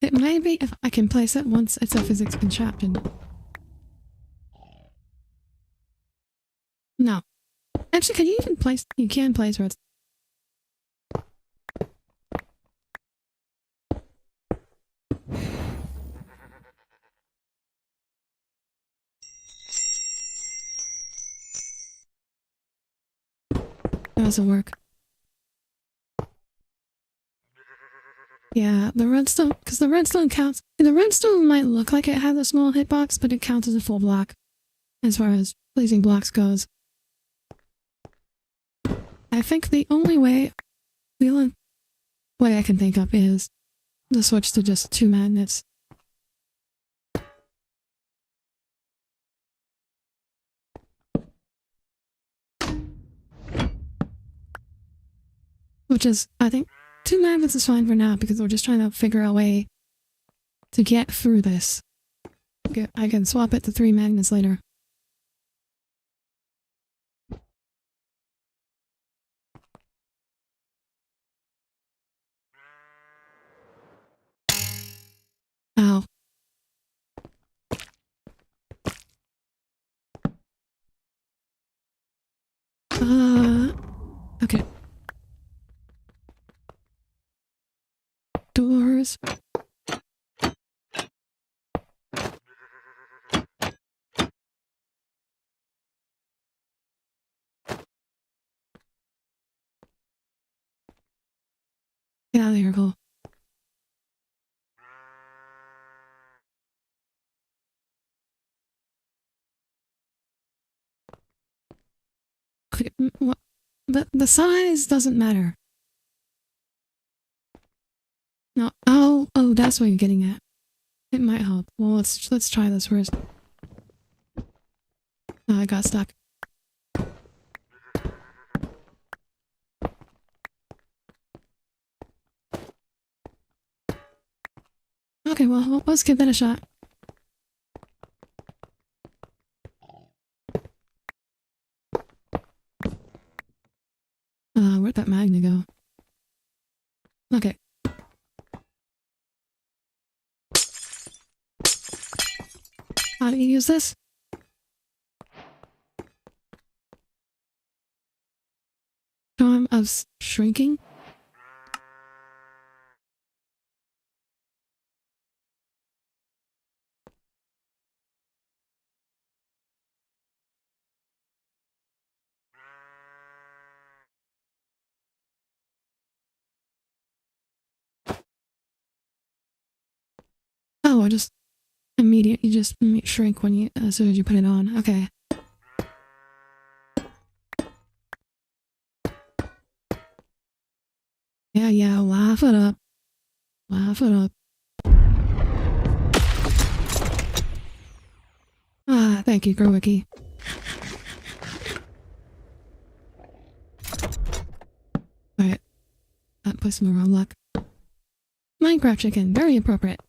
It may be if I can place it once it's a physics contraption. No. Actually, can you even place... You can place redstone. That doesn't work. Yeah, the redstone... Because the redstone counts... The redstone might look like it has a small hitbox, but it counts as a full block. As far as placing blocks goes. I think the only way I can think of is to switch to just 2 magnets. Which is, I think, 2 magnets is fine for now because we're just trying to figure a way to get through this. I can swap it to 3 magnets later. Ow. Okay. Doors. Get out of here, Cole. Okay, what? The size doesn't matter. No. Oh, that's what you're getting at. It might help. Well, let's try this first. Oh, I got stuck. Okay, well, let's give that a shot. Where'd that magnet go? Okay. How do you use this? Charm of shrinking? Oh, you just shrink when as soon as you put it on. Okay. Yeah, laugh it up. Laugh it up. Ah, thank you, Growwiki. Alright. That puts some around luck. Minecraft chicken, very appropriate.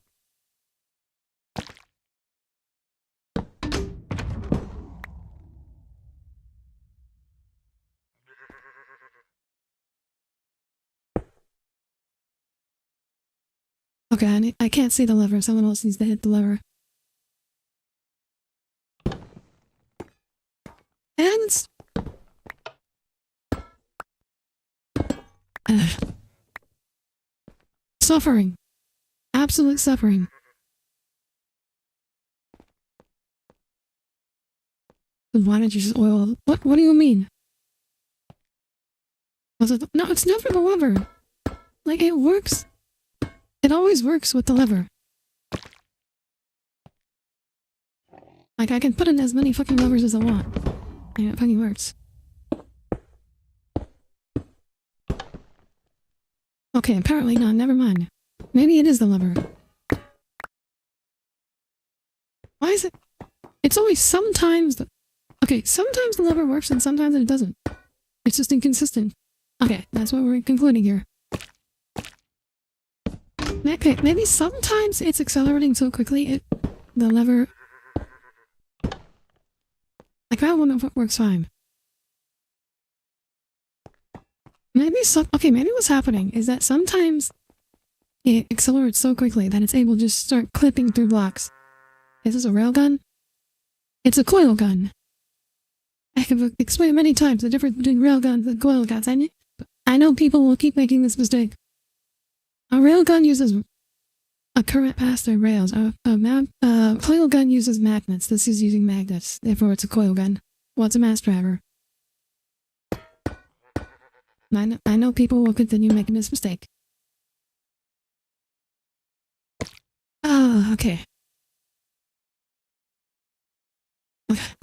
Okay, I can't see the lever. Someone else needs to hit the lever. And... suffering. Absolute suffering. Then why don't you just oil... What do you mean? Was it? No, it's never the lever. Like, it works. It always works with the lever. Like, I can put in as many fucking levers as I want. And it fucking works. Okay, apparently not. Never mind. Maybe it is the lever. Why is it? It's always sometimes the... Okay, sometimes the lever works and sometimes it doesn't. It's just inconsistent. Okay, that's what we're concluding here. Okay, maybe sometimes it's accelerating so quickly the lever... Like that one works fine. Maybe maybe what's happening is that sometimes it accelerates so quickly that it's able to just start clipping through blocks. Is this a railgun? It's a coil gun. I have explained many times the difference between railguns and coil guns. I know people will keep making this mistake. A railgun uses a current passed through rails. A coil gun uses magnets. This is using magnets. Therefore, it's a coil gun. Well, it's a mass driver. I know people will continue making this mistake. Okay.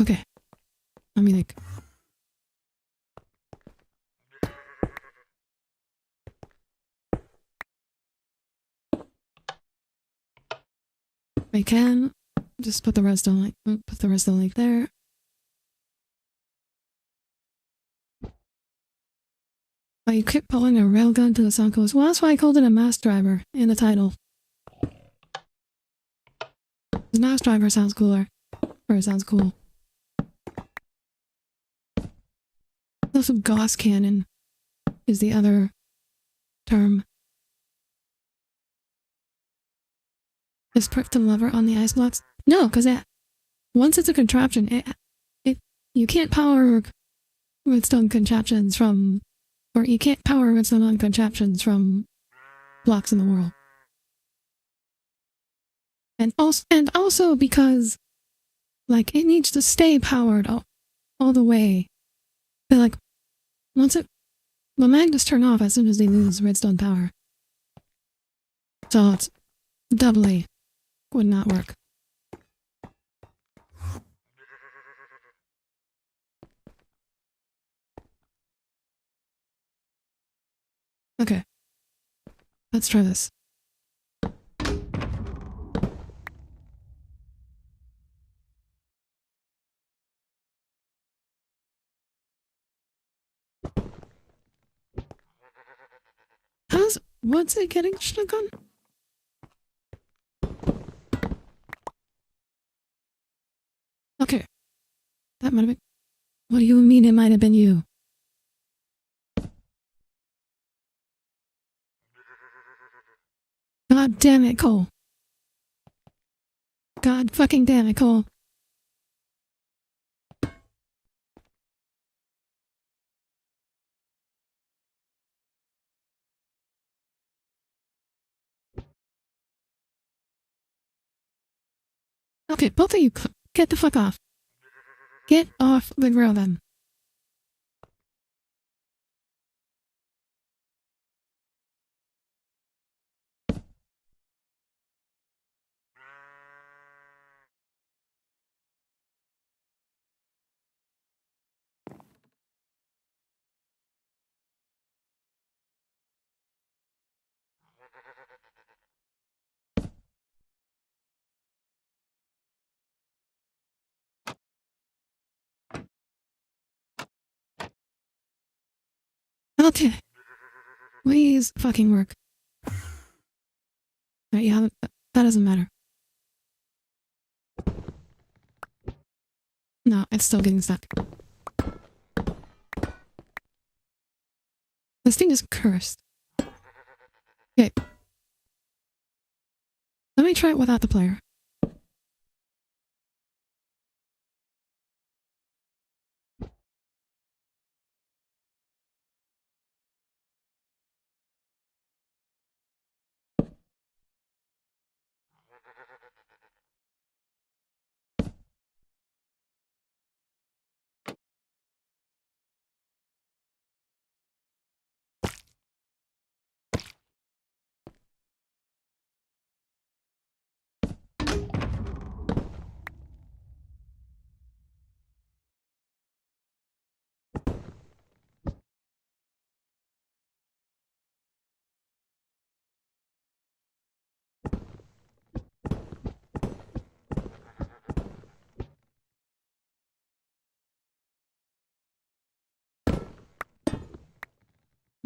Okay. Let me think. I can just put the redstone link there. Oh, you keep pulling a railgun to the sun coast. Well, that's why I called it a mass driver in the title. The mass driver sounds cooler. Or it sounds cool. Also, Gauss cannon is the other term. Just prick the lever on the ice blocks? No, because once it's a contraption, you can't power redstone contraptions from... Or you can't power redstone contraptions from blocks in the world. And also because, like, it needs to stay powered all the way. But, like, the magnets turn off as soon as they lose redstone power. So it's doubly would not work. Okay. Let's try this. What's it getting stuck on? Okay. That might have been... What do you mean it might have been you? God damn it, Cole. God fucking damn it, Cole. Okay, both of you, get the fuck off. Get off the grill then. Okay. Please fucking work. Right, yeah, that doesn't matter. No, it's still getting stuck. This thing is cursed. Okay. Let me try it without the player.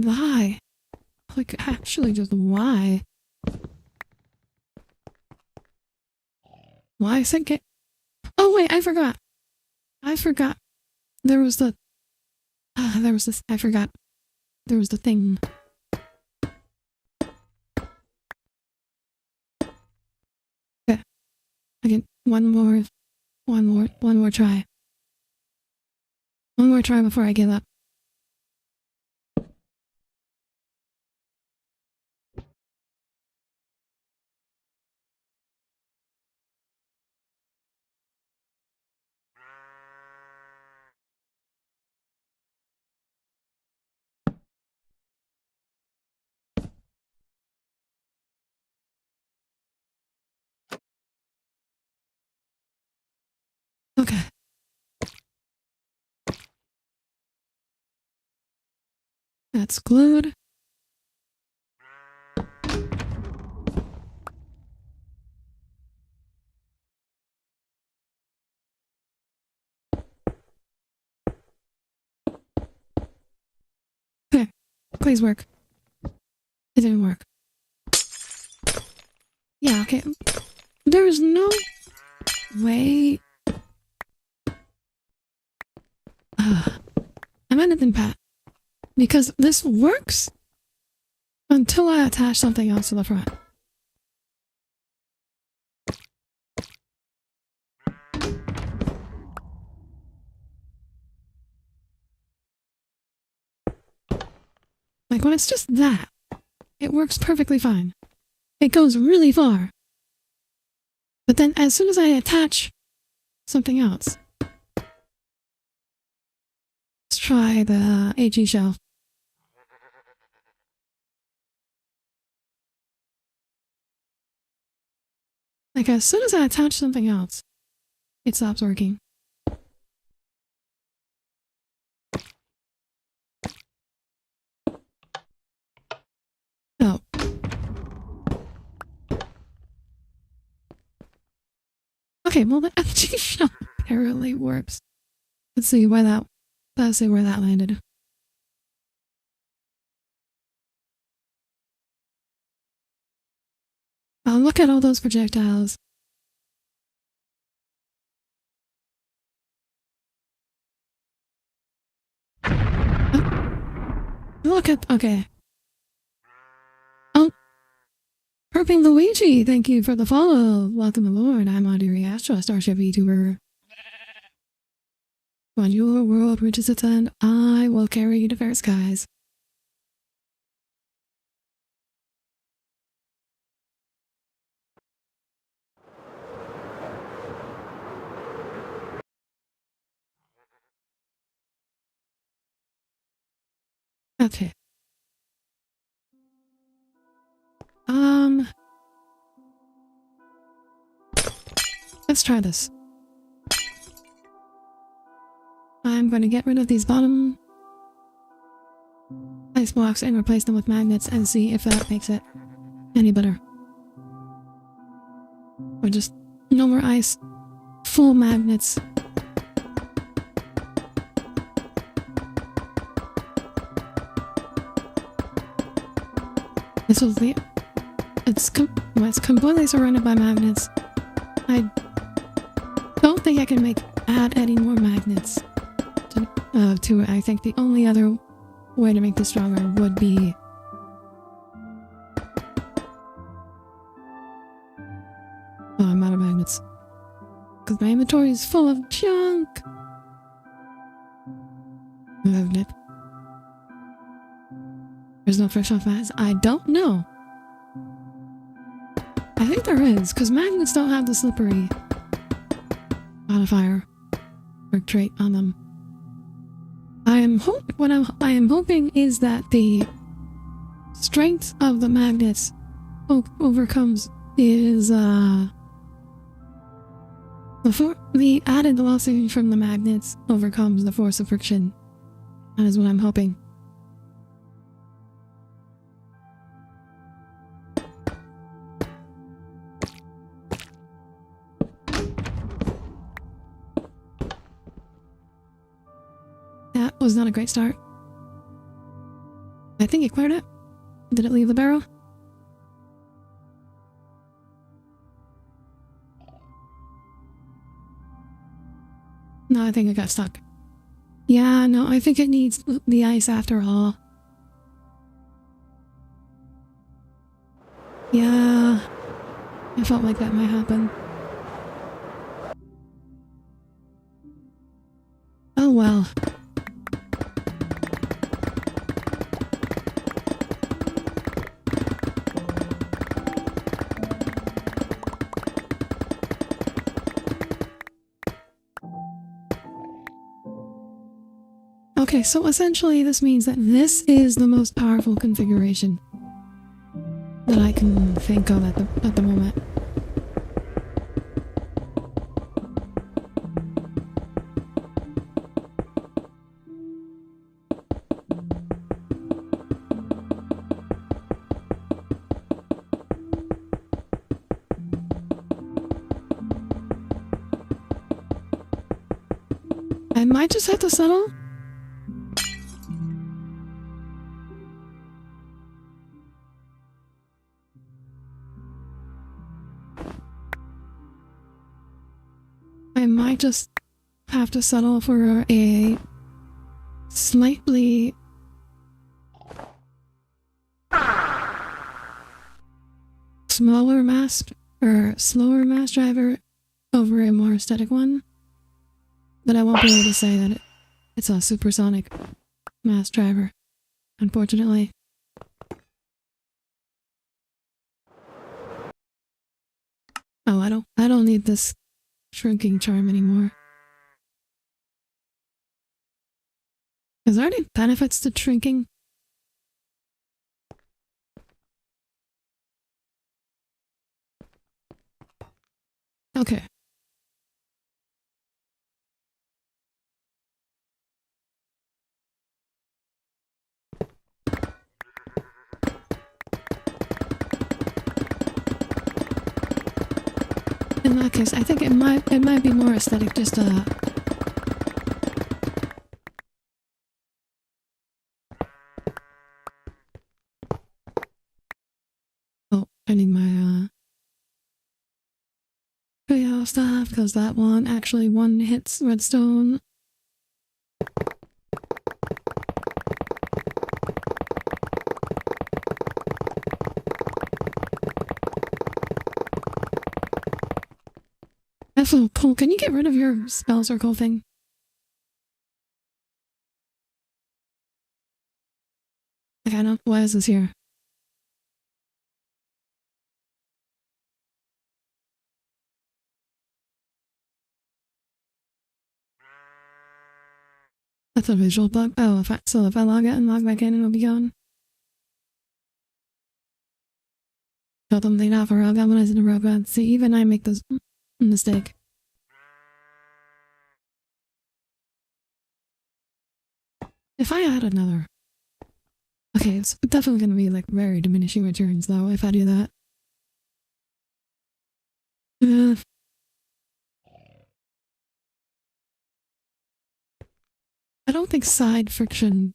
Why? Like, actually, just why? Why I said get. Oh, wait, I forgot. I forgot. There was the. There was this. I forgot. There was the thing. Okay. Okay, one more try. One more try before I give up. Okay. That's glued. Okay. Please work. It didn't work. Yeah, okay. There's no way. I'm anything, Pat. Because this works until I attach something else to the front. Like when it's just that, it works perfectly fine. It goes really far. But then as soon as I attach something else, let's try the AG shelf. Like as soon as I attach something else, it stops working. Oh. Okay, well the AG shelf apparently works. Let's see why that. Let's see where that landed. Oh, look at all those projectiles. Look at. Okay. Oh. Herping Luigi, thank you for the follow. Welcome aboard. I'm Audire Astra, starship vtuber. When your world reaches its end, I will carry you to fair skies. Okay. Let's try this. I'm going to get rid of these bottom ice blocks and replace them with magnets and see if that makes it any better. Or just no more ice, full magnets. This was the... It's completely surrounded by magnets. I don't think I can add any more magnets to it. I think the only other way to make this stronger would be I'm out of magnets. Because my inventory is full of junk. Magnet. There's no friction fast. I don't know. I think there is, because magnets don't have the slippery modifier or trait on them. What I am hoping is that the strength of the magnets overcomes the added velocity from the magnets overcomes the force of friction. That is what I'm hoping. That was not a great start. I think it cleared it. Did it leave the barrel? No, I think it got stuck. Yeah, no, I think it needs the ice after all. Yeah, I felt like that might happen. Oh well. Okay, so essentially this means that this is the most powerful configuration that I can think of at the moment. I might just have to settle. I might just have to settle for a slightly smaller mass or slower mass driver over a more aesthetic one. But I won't be able to say that it's a supersonic mass driver, unfortunately. Oh, I don't need this shrinking charm anymore. Is there any benefits to shrinking? Okay. In that case, I think it might be more aesthetic just oh, I need my treehouse stuff because that one actually one hits redstone. Also, Cole, can you get rid of your spell circle thing? Like, I know, why is this here? That's a visual bug. Oh, if I log out and log back in, it'll be gone. Tell them they not for rogue when in a rogue. See, even I make this mistake. If I add another... Okay, it's definitely gonna be like very diminishing returns though, if I do that. I don't think side friction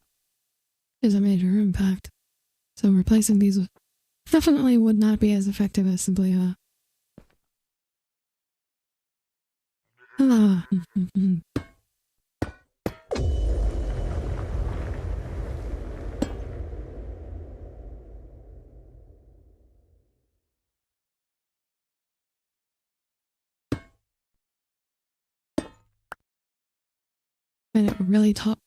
is a major impact. So replacing these definitely would not be as effective as simply and it really top.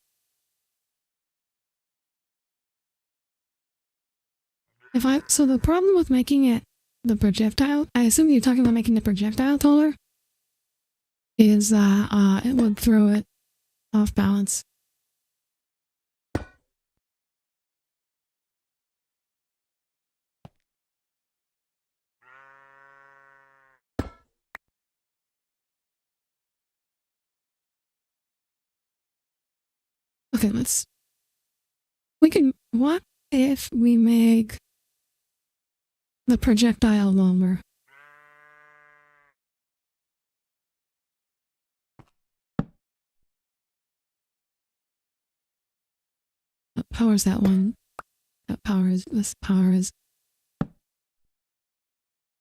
So the problem with making it the projectile, I assume you're talking about making the projectile taller, is that it would throw it off balance. Okay, what if we make the projectile longer? What powers that one? That power is, this power is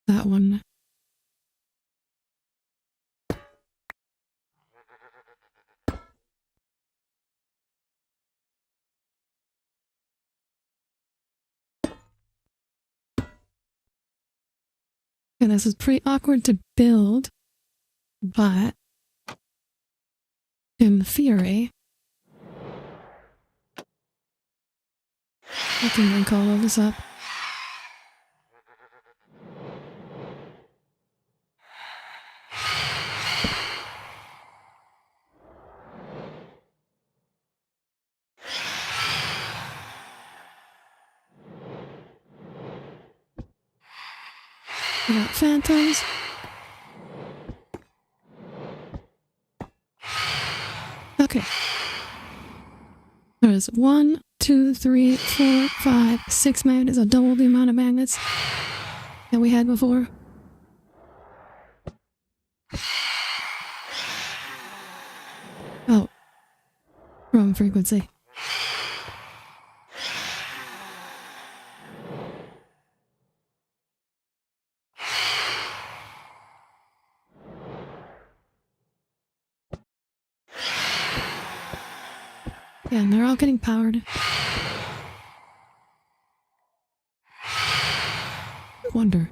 that one. And this is pretty awkward to build, but in theory, I can link all of this up. We got phantoms. Okay. There's 1, 2, 3, 4, 5, 6 magnets, a double the amount of magnets that we had before. Oh. Wrong frequency. Yeah, and they're all getting powered. I wonder.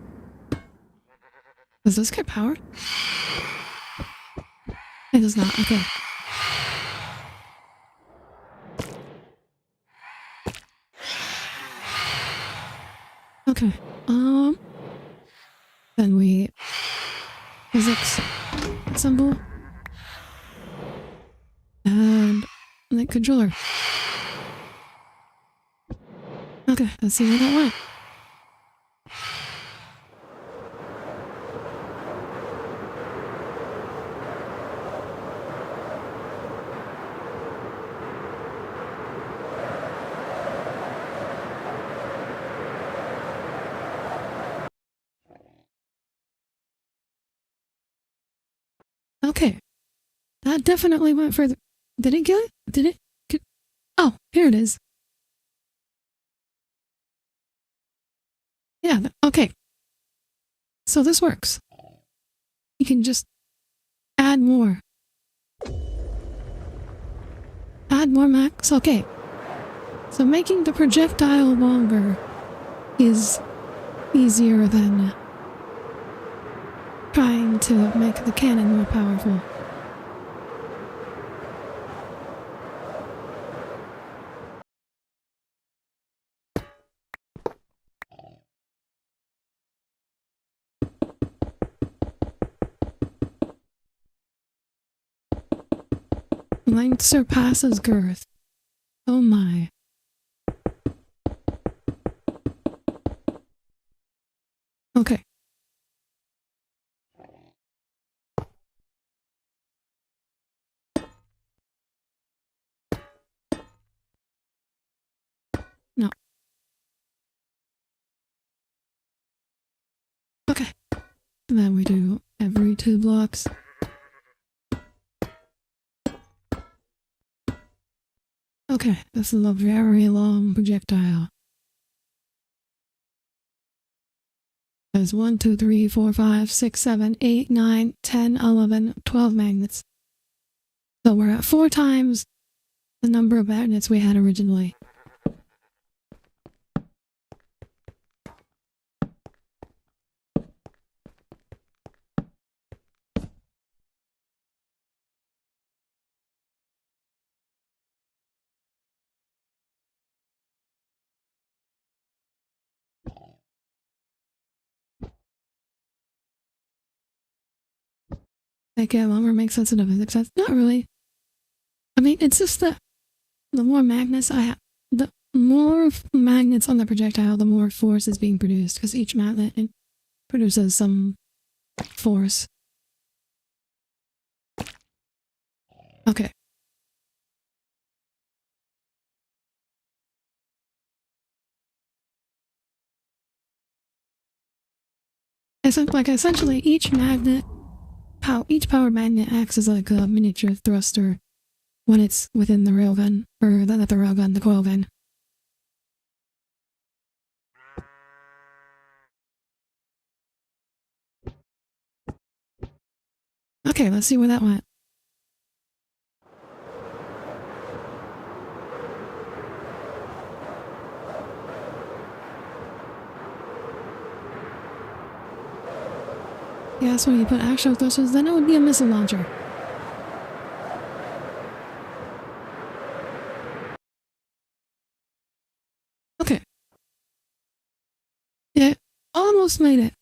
Does this get powered? It does not. Okay. Okay. Then we physics symbol and the controller. Okay, let's see where that went. Okay, that definitely went further. Did it get it? Did it get... Oh, here it is. Yeah, okay. So this works. You can just add more. Add more max. Okay. So making the projectile longer is easier than trying to make the cannon more powerful. Length surpasses girth. Oh my. Okay. No. Okay. And then we do every 2 blocks. Okay, this is a very long projectile. There's 1, 2, 3, 4, 5, 6, 7, 8, 9, 10, 11, 12 magnets. So we're at 4 times the number of magnets we had originally. Make it longer, make sense of physics. That's not really. I mean, it's just that the more magnets I have, the more magnets on the projectile, the more force is being produced, because each magnet produces some force. Okay. Essentially, each power magnet acts as like a miniature thruster when it's within the railgun, or not the railgun, the coil gun. Okay, let's see where that went. Yeah, that's when you put actual thrusters, then it would be a missile launcher. Okay. It almost made it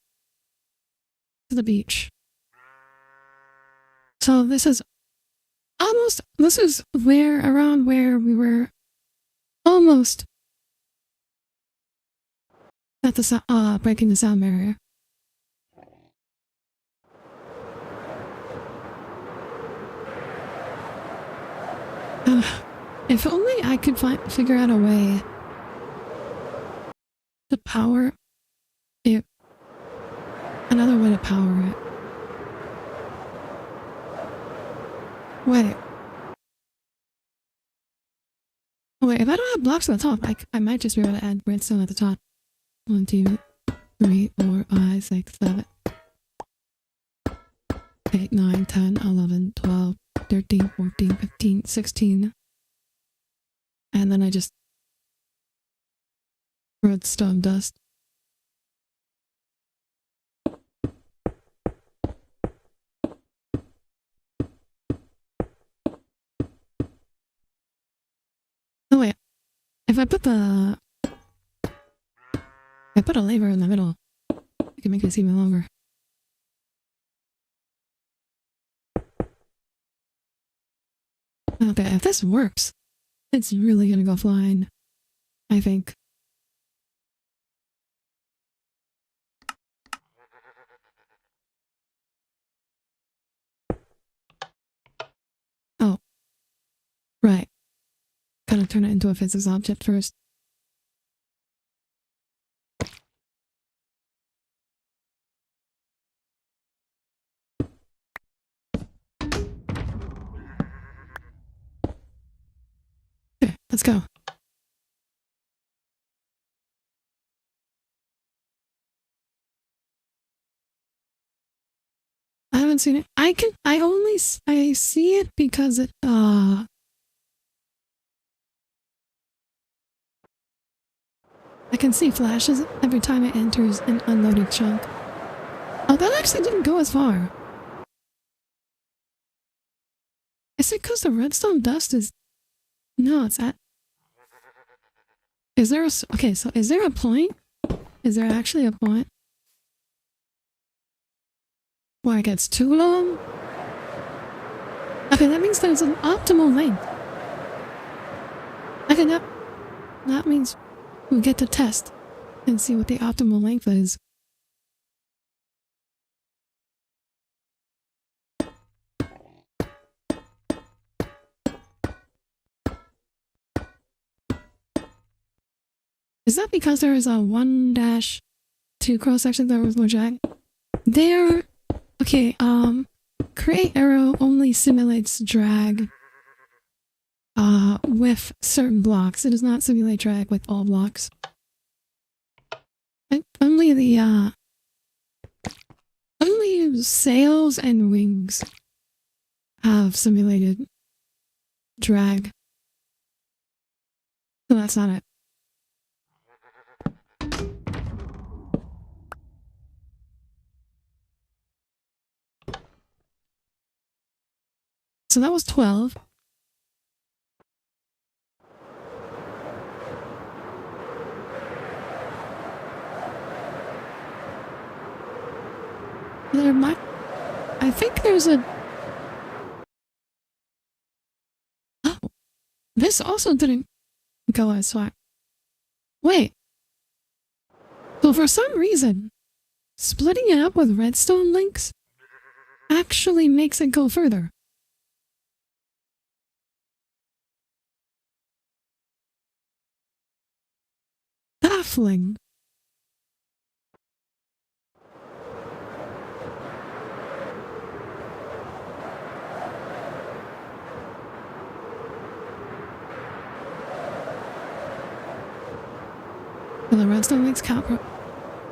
to the beach. So this is around where we were almost at the breaking the sound barrier. If only I could figure out a way to power it. Another way to power it. Wait. Oh wait, if I don't have blocks at the top, I might just be able to add redstone at the top. 1, 2, 3, 4, 5, 6, 7, 8, 9, 10, 11, 12, 13, 14, 15, 16. And then I just redstone dust. Oh wait, if I put a lever in the middle, I can make this even longer. Okay, if this works, it's really gonna go flying, I think. Oh. Right. Gotta turn it into a physics object first. Okay, let's go. I haven't seen it. I see it because it, I can see flashes every time it enters an unloaded chunk. Oh, that actually didn't go as far. Is it because the redstone dust is... No, it's at... Is there a... Okay, so is there a point? Is there actually a point where it gets too long? Okay, that means there's an optimal length. Okay, that means we get to test and see what the optimal length is. Is that because there is a 1-2 cross section that was more drag? There... Okay, create arrow only simulates drag with certain blocks. It does not simulate drag with all blocks. Only sails and wings have simulated drag. So that's not it. So that was 12. There might... I think there's a... Oh! This also didn't go as far. Wait. So for some reason, splitting it up with redstone links actually makes it go further. Baffling. The redstone links count.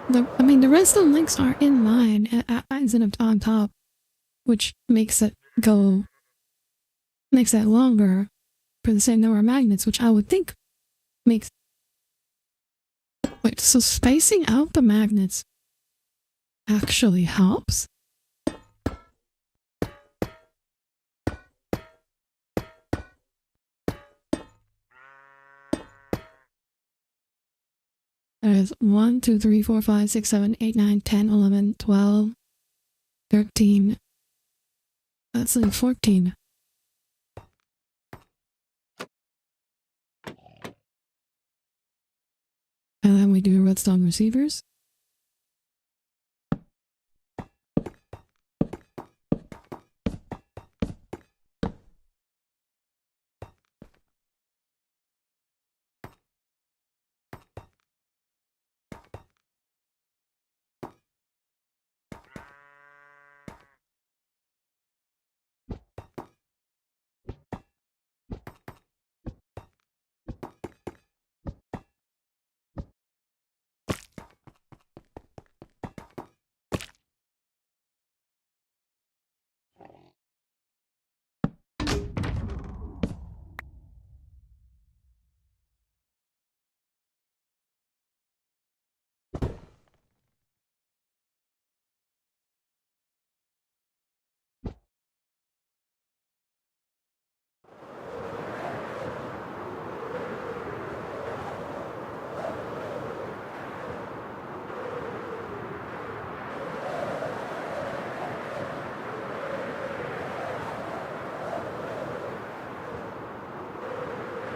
The redstone links are in line, as in on top. which makes it longer for the same number of magnets, which I would think makes... Wait, so spacing out the magnets actually helps? There's 1, 2, 3, 4, 5, 6, 7, 8, 9, 10, 11, 12, 13. That's like 14. And then we do redstone receivers.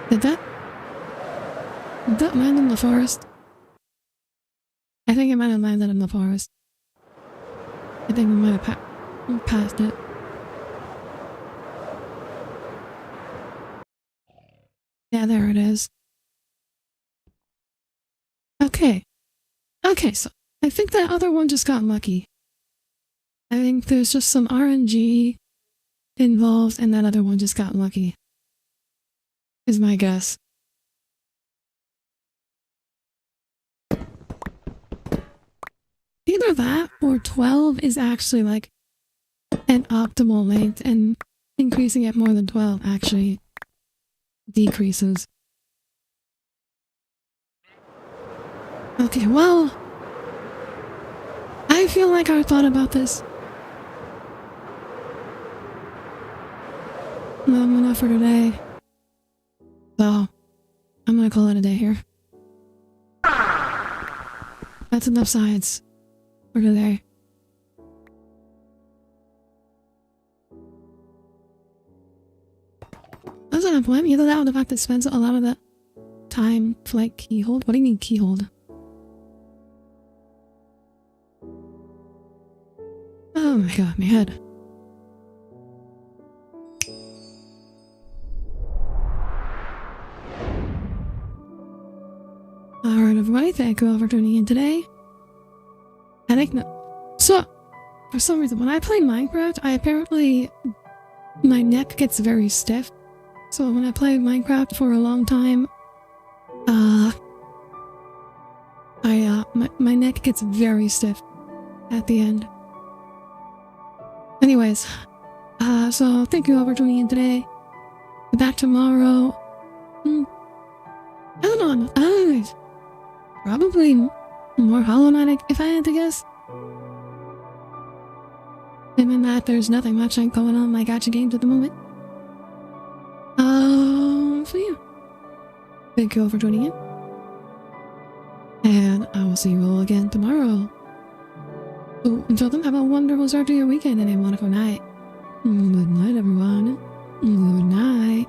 Did that land in the forest? I think it might have landed in the forest. I think we might have passed it. Yeah, there it is. Okay. Okay, so I think that other one just got lucky. I think there's just some RNG involved and that other one just got lucky. Is my guess. Either that or 12 is actually like an optimal length and increasing it more than 12 actually decreases. Okay, well, I feel like I thought about this long enough for today. So, I'm gonna call it a day here. That's enough science for today. That's not a point. Either that or the fact that it spends a lot of the time to like keyhold. What do you mean keyhold? Oh my god, my head. Alright everybody, thank you all for tuning in today. I think so, for some reason, when I play Minecraft, my neck gets very stiff. So when I play Minecraft for a long time, my neck gets very stiff at the end. Anyways, so thank you all for tuning in today. Be back tomorrow. I don't know. Probably more Hollow Knight if I had to guess. Given that there's nothing much going on in my gacha games at the moment. So yeah. Thank you all for joining in. And I will see you all again tomorrow. So until then, have a wonderful start to your weekend and a wonderful night. Good night, everyone. Good night.